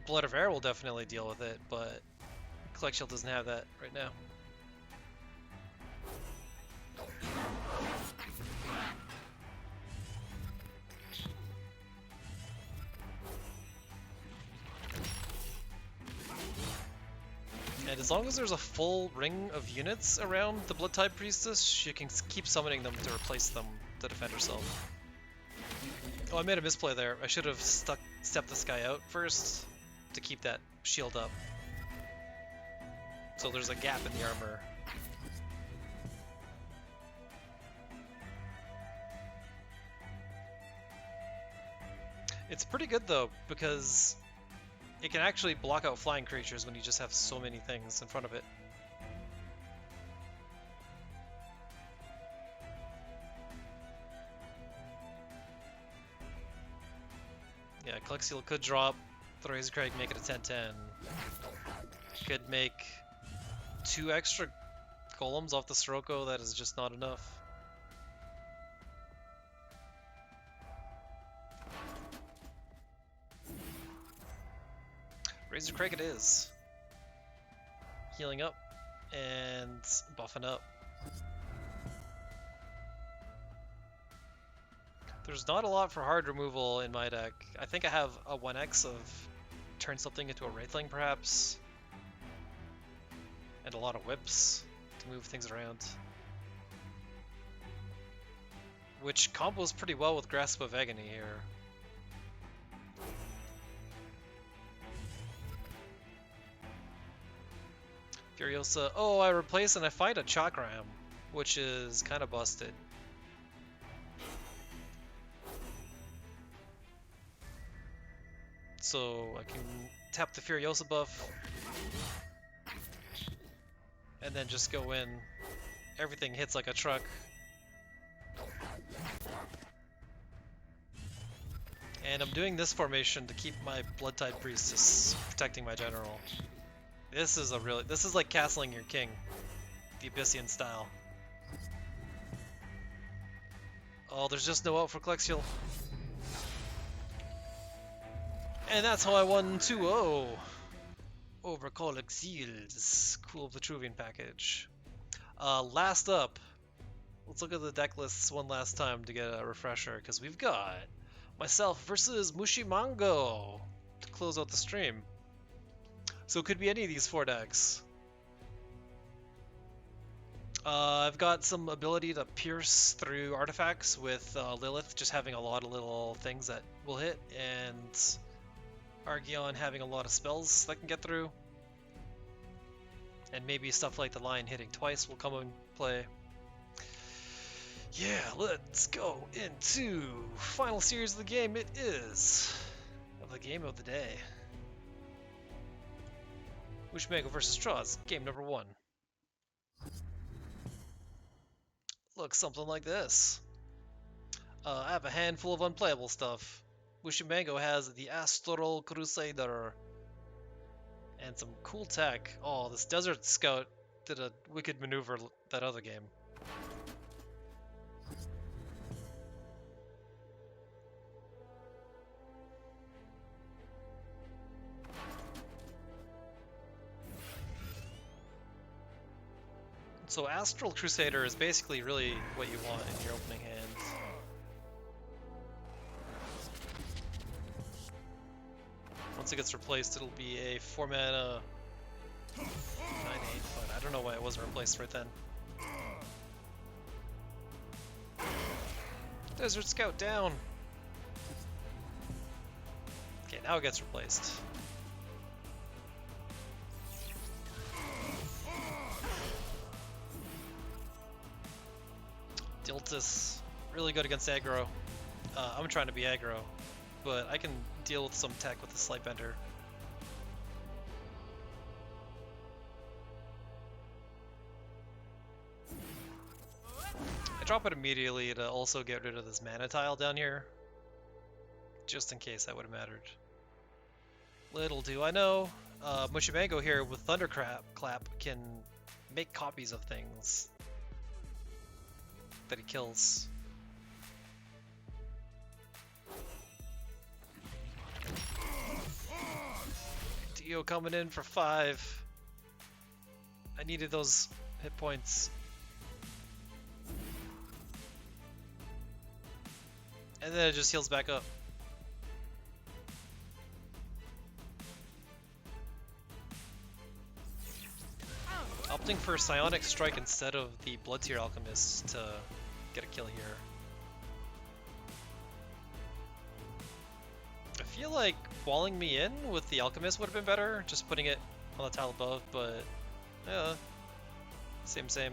Blood of Air will definitely deal with it, but Colexiel doesn't have that right now. And as long as there's a full ring of units around the Blood-Tide Priestess, she can keep summoning them to replace them to defend herself. Oh, I made a misplay there. I should have stepped this guy out first to keep that shield up. So there's a gap in the armor. It's pretty good though, because it can actually block out flying creatures when you just have so many things in front of it. Yeah, Colexiel could drop the Razor Crag, make it a 10-10. Could make 2 extra golems off the Sirocco, that is just not enough. Razor Crag it is. Healing up and buffing up. There's not a lot for hard removal in my deck. I think I have a 1x of turn something into a Wraithling perhaps. And a lot of whips to move things around. Which combos pretty well with Grasp of Agony here. Furiosa. Oh, I replace and I find a Chakram, which is kind of busted. So I can tap the Furiosa buff and then just go in. Everything hits like a truck. And I'm doing this formation to keep my Blood-Tide Priestess protecting my general. This is like castling your king, the Abyssian style. Oh, there's just no out for Colexiel. And that's how I won 2-0 over Colexiel's Cool Vitruvian package. Last up, let's look at the deck lists one last time to get a refresher, because we've got myself versus Mushymango to close out the stream. So it could be any of these 4 decks. I've got some ability to pierce through artifacts with Lilith just having a lot of little things that will hit, and Archeon having a lot of spells that can get through. And maybe stuff like the Lion hitting twice will come in play. Yeah, let's go into final series of the game. It is of the game of the day. Mushymango versus Trozz, game number 1. Looks something like this. I have a handful of unplayable stuff. Mushymango has the Astral Crusader and some cool tech. Oh, this Desert Scout did a wicked maneuver that other game. So Astral Crusader is basically really what you want in your opening hand. Once it gets replaced, it'll be a 4-mana 9/8, but I don't know why it wasn't replaced right then. Desert Scout down. Okay, now it gets replaced. Diltis, really good against aggro. I'm trying to be aggro, but I can deal with some tech with the Slight Bender. I drop it immediately to also get rid of this mana tile down here, just in case that would have mattered. Little do I know, Mushymango here with Thunderclap can make copies of things that he kills. Dio coming in for 5. I needed those hit points. And then it just heals back up. Opting for Psionic Strike instead of the Blood Tier Alchemist to get a kill here. I feel like walling me in with the Alchemist would have been better, just putting it on the tile above, but yeah, same. So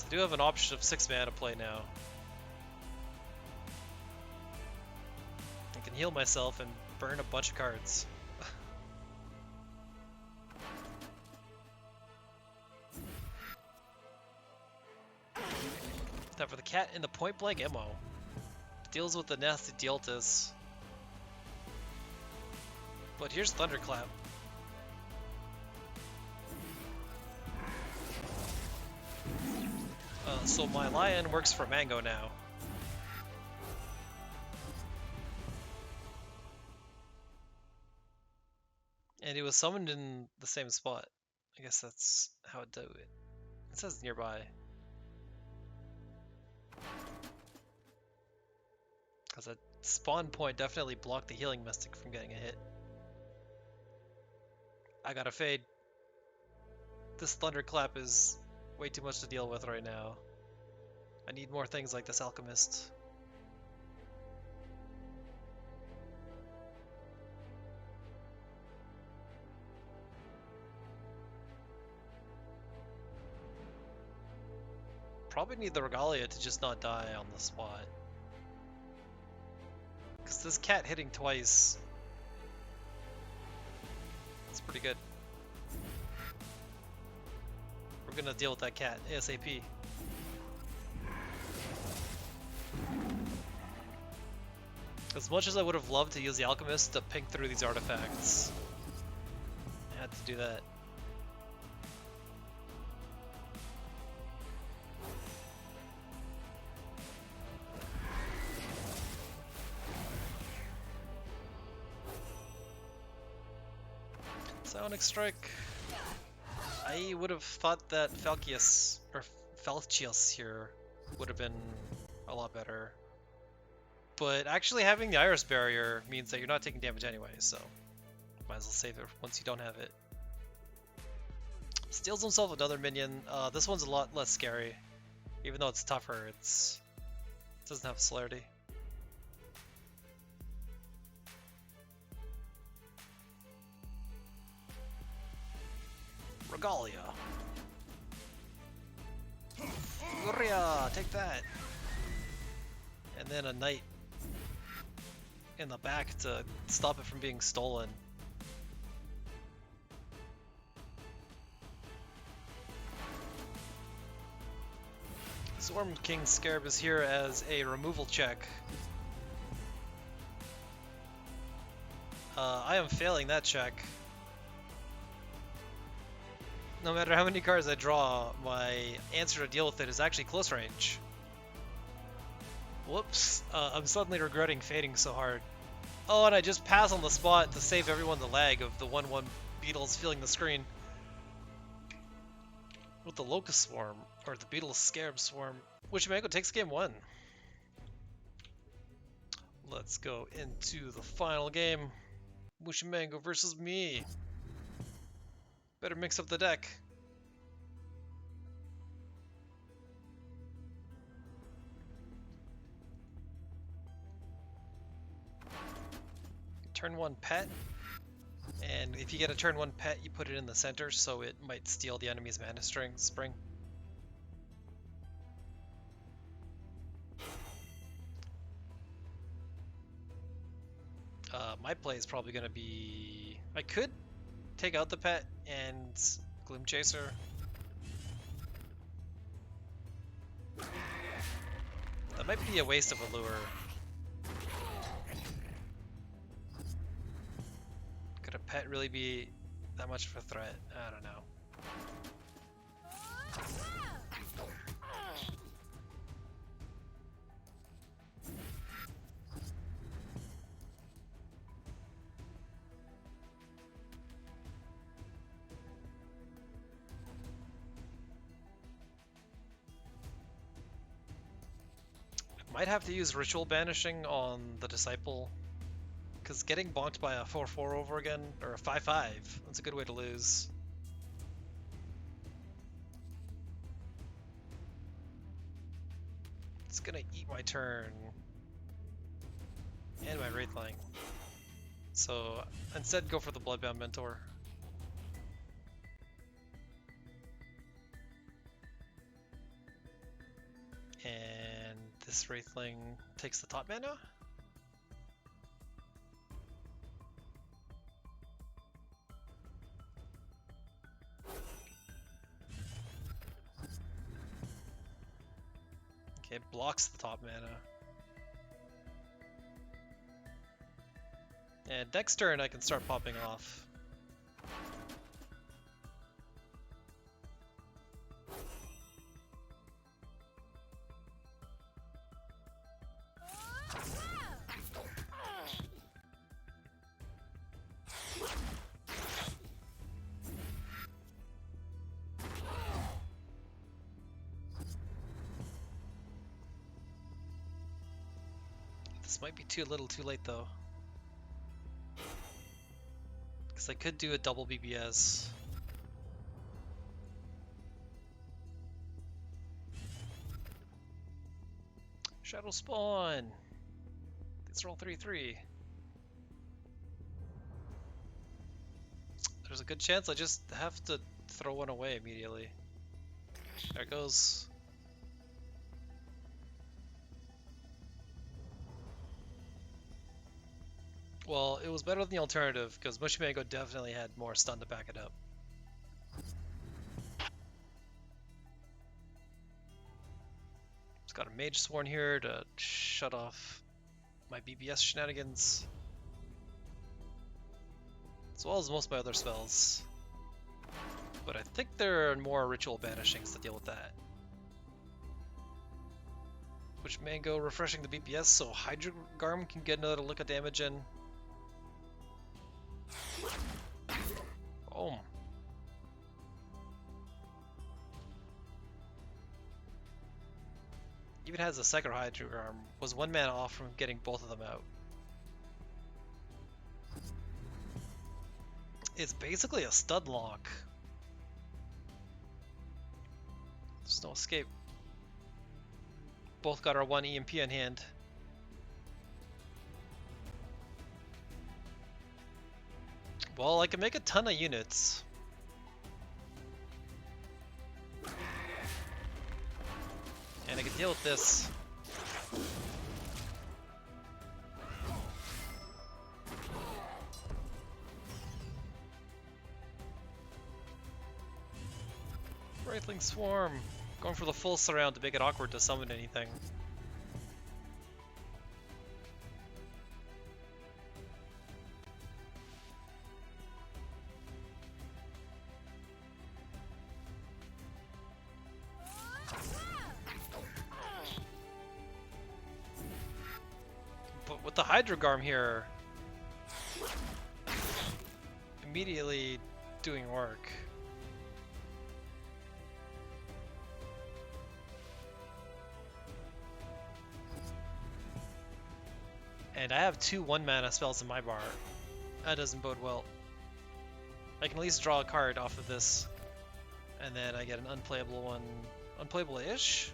I do have an option of 6 mana to play now. I can heal myself and burn a bunch of cards. Now for the cat in the point blank ammo. Deals with the nasty Diltis. But here's Thunderclap. So my lion works for Mango now. And it was summoned in the same spot. I guess that's how it do it. It says nearby. Because that spawn point definitely blocked the healing mystic from getting a hit. I gotta fade. This Thunderclap is way too much to deal with right now. I need more things like this Alchemist. Probably need the Regalia to just not die on the spot. Because this cat hitting twice, that's pretty good. We're gonna deal with that cat ASAP. As much as I would have loved to use the Alchemist to ping through these artifacts, I had to do that. Psionic Strike. I would have thought that Falchius here would have been a lot better. But actually having the Iris Barrier means that you're not taking damage anyway, so might as well save it once you don't have it. Steals himself another minion. This one's a lot less scary. Even though it's tougher, it doesn't have celerity. Regalia. Gloria, take that. And then a knight in the back to stop it from being stolen. Swarm King Scarab is here as a removal check. I am failing that check. No matter how many cards I draw, my answer to deal with it is actually close range. Whoops, I'm suddenly regretting fading so hard. Oh, and I just pass on the spot to save everyone the lag of the 1/1 beetles filling the screen. With the Locust Swarm, or the Beetle Scarab Swarm, Mushymango takes game 1. Let's go into the final game. Mushymango versus me. Better mix up the deck. Turn 1 pet, and if you get a turn 1 pet, you put it in the center so it might steal the enemy's mana spring. My play is probably going to be... I could take out the pet and Gloom Chaser. That might be a waste of a lure. Could a pet really be that much of a threat? I don't know. Might have to use Ritual Banishing on the Disciple, because getting bonked by a 4-4 over again, or a 5-5, that's a good way to lose. It's gonna eat my turn, and my Wraithling. So instead go for the Bloodbound Mentor. And this Wraithling takes the top mana. Okay, it blocks the top mana. And next turn I can start popping off. This might be too little too late though. Because I could do a double BBS. Shadow Spawn! These are all 3-3. There's a good chance I just have to throw one away immediately. There it goes. Well, it was better than the alternative, because Mushymango definitely had more stun to back it up. It's got a Mage Sworn here to shut off my BBS shenanigans, as well as most of my other spells. But I think there are more Ritual Banishings to deal with that. Mushymango refreshing the BBS so Hydrogarm can get another lick of damage in. Boom. Even has a second Hydrogarm, was 1 mana off from getting both of them out. It's basically a stud lock. There's no escape. Both got our 1 EMP in hand. Well, I can make a ton of units. And I can deal with this. Wraithling Swarm. Going for the full surround to make it awkward to summon anything. But with the Hydrogarm here, immediately doing work. And I have 2 1-mana spells in my bar. That doesn't bode well. I can at least draw a card off of this, and then I get an unplayable one. Unplayable-ish?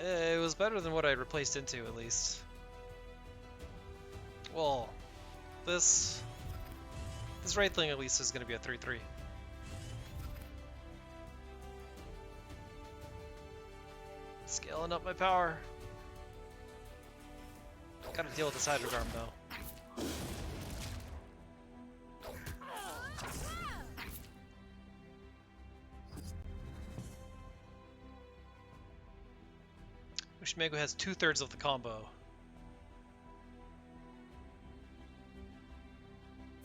It was better than what I replaced into, at least. Well, this Wraithling at least is going to be a 3-3. Scaling up my power. Gotta deal with this Hydrogarm though. Mushymango has 2/3 of the combo.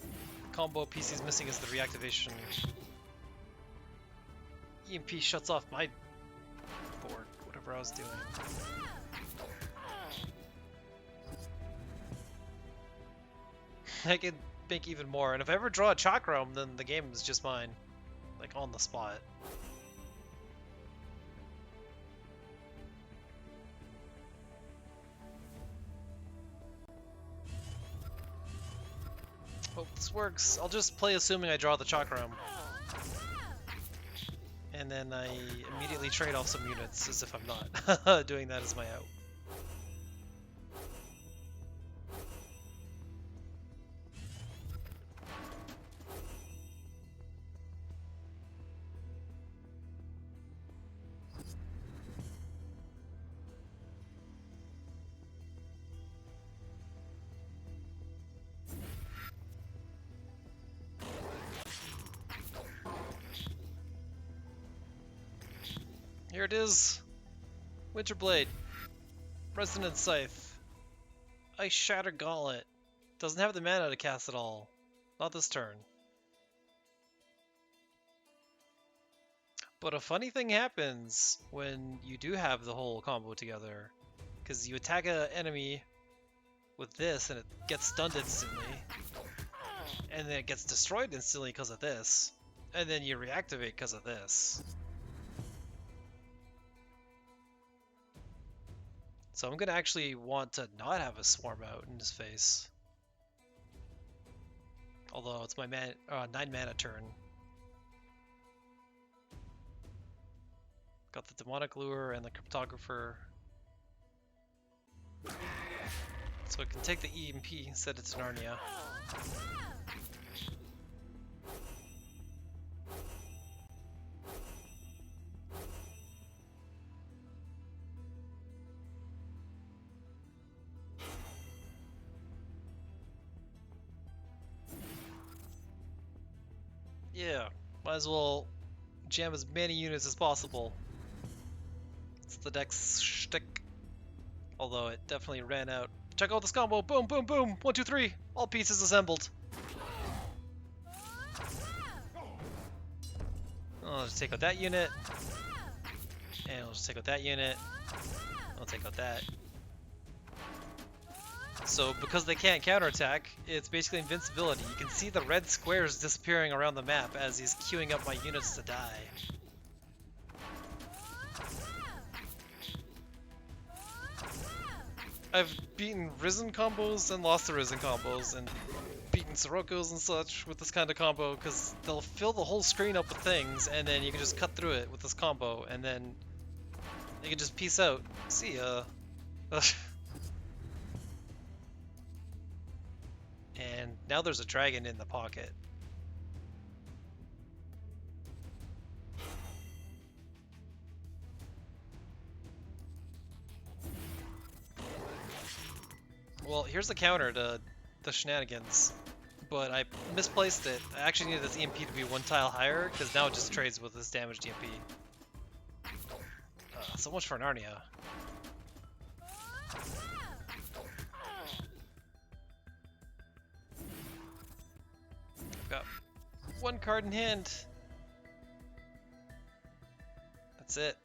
The combo PC's missing is the reactivation. EMP shuts off my board, whatever I was doing. I could make even more, and if I ever draw a Chakram, then the game is just mine. Like, on the spot. Hope this works. I'll just play assuming I draw the Chakram. And then I immediately trade off some units as if I'm not doing that as my out. Here it is. Winterblade. Resonant Scythe. Ice Shatter Gauntlet. Doesn't have the mana to cast it all. Not this turn. But a funny thing happens when you do have the whole combo together. Because you attack an enemy with this and it gets stunned instantly. And then it gets destroyed instantly because of this. And then you reactivate because of this. So I'm going to actually want to not have a Swarm out in his face. Although it's my 9 mana turn. Got the Demonic Lure and the Cryptographer. So I can take the EMP, set it to Narnia. Yeah, might as well jam as many units as possible. It's the deck's shtick. Although it definitely ran out. Check out this combo! Boom, boom, boom! 1, 2, 3! All pieces assembled. I'll just take out that unit. And I'll just take out that unit. I'll take out that. So, because they can't counterattack, it's basically invincibility. You can see the red squares disappearing around the map as he's queuing up my units to die. I've beaten Risen combos and lost to Risen combos, and beaten Sirokkos and such with this kind of combo, because they'll fill the whole screen up with things, and then you can just cut through it with this combo, and then you can just peace out. See ya. And now there's a dragon in the pocket. Well, here's the counter to the shenanigans, but I misplaced it. I actually needed this EMP to be 1 tile higher, because now it just trades with this damaged EMP. So much for Narnia. I've got 1 card in hand. That's it.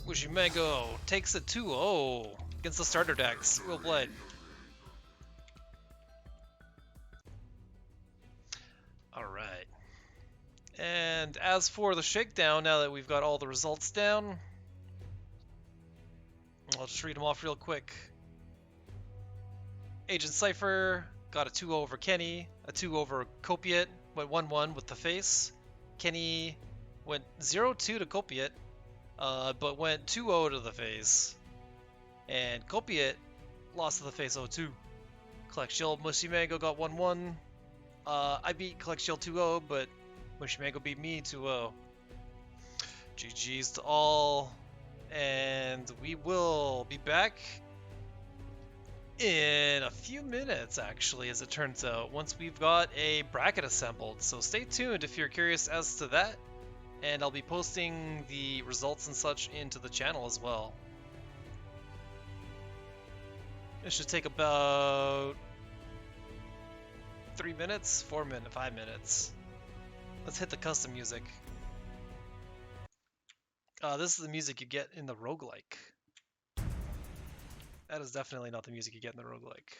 Mushymango takes a 2-0 against the starter decks. Well played. Alright. And as for the shakedown, now that we've got all the results down, I'll just read them off real quick. Agent Cypher got a 2-0 over Kenny, a 2 over Kopiuyt, went 1-1 with the face. Kenny went 0-2 to Kopiuyt, but went 2-0 to the face. And Kopiuyt lost to the face 0-2. Colexiel Mushymango got 1-1. I beat Colexiel 2-0, but Mushymango beat me 2-0. GG's to all, and we will be back in a few minutes, actually, as it turns out, once we've got a bracket assembled. So stay tuned if you're curious as to that, and I'll be posting the results and such into the channel as well. It should take about 3 minutes, 4 minutes, 5 minutes. Let's hit the custom music. This is the music you get in the roguelike. That is definitely not the music you get in the roguelike.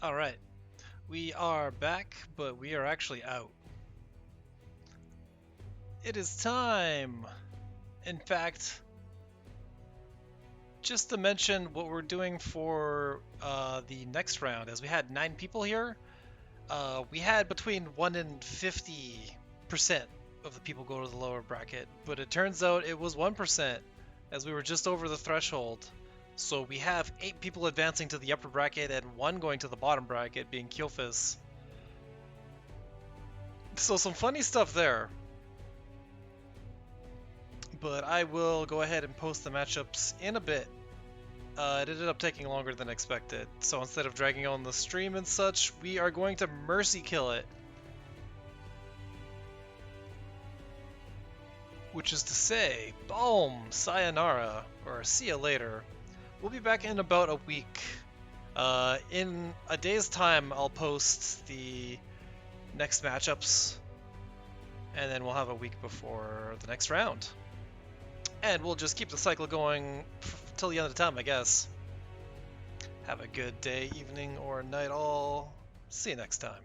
Alright, we are back, but we are actually out. It is time! In fact, just to mention what we're doing for the next round, as we had 9 people here, we had between 1 and 50% of the people go to the lower bracket, but it turns out it was 1%, as we were just over the threshold. So we have 8 people advancing to the upper bracket and 1 going to the bottom bracket, being Keelfus. So some funny stuff there. But I will go ahead and post the matchups in a bit. It ended up taking longer than expected, so instead of dragging on the stream and such, we are going to mercy kill it. Which is to say, boom, sayonara, or see ya later. We'll be back in about a week. In a day's time, I'll post the next matchups, and then we'll have a week before the next round. And we'll just keep the cycle going till the end of the time, I guess. Have a good day, evening, or night all. See you next time.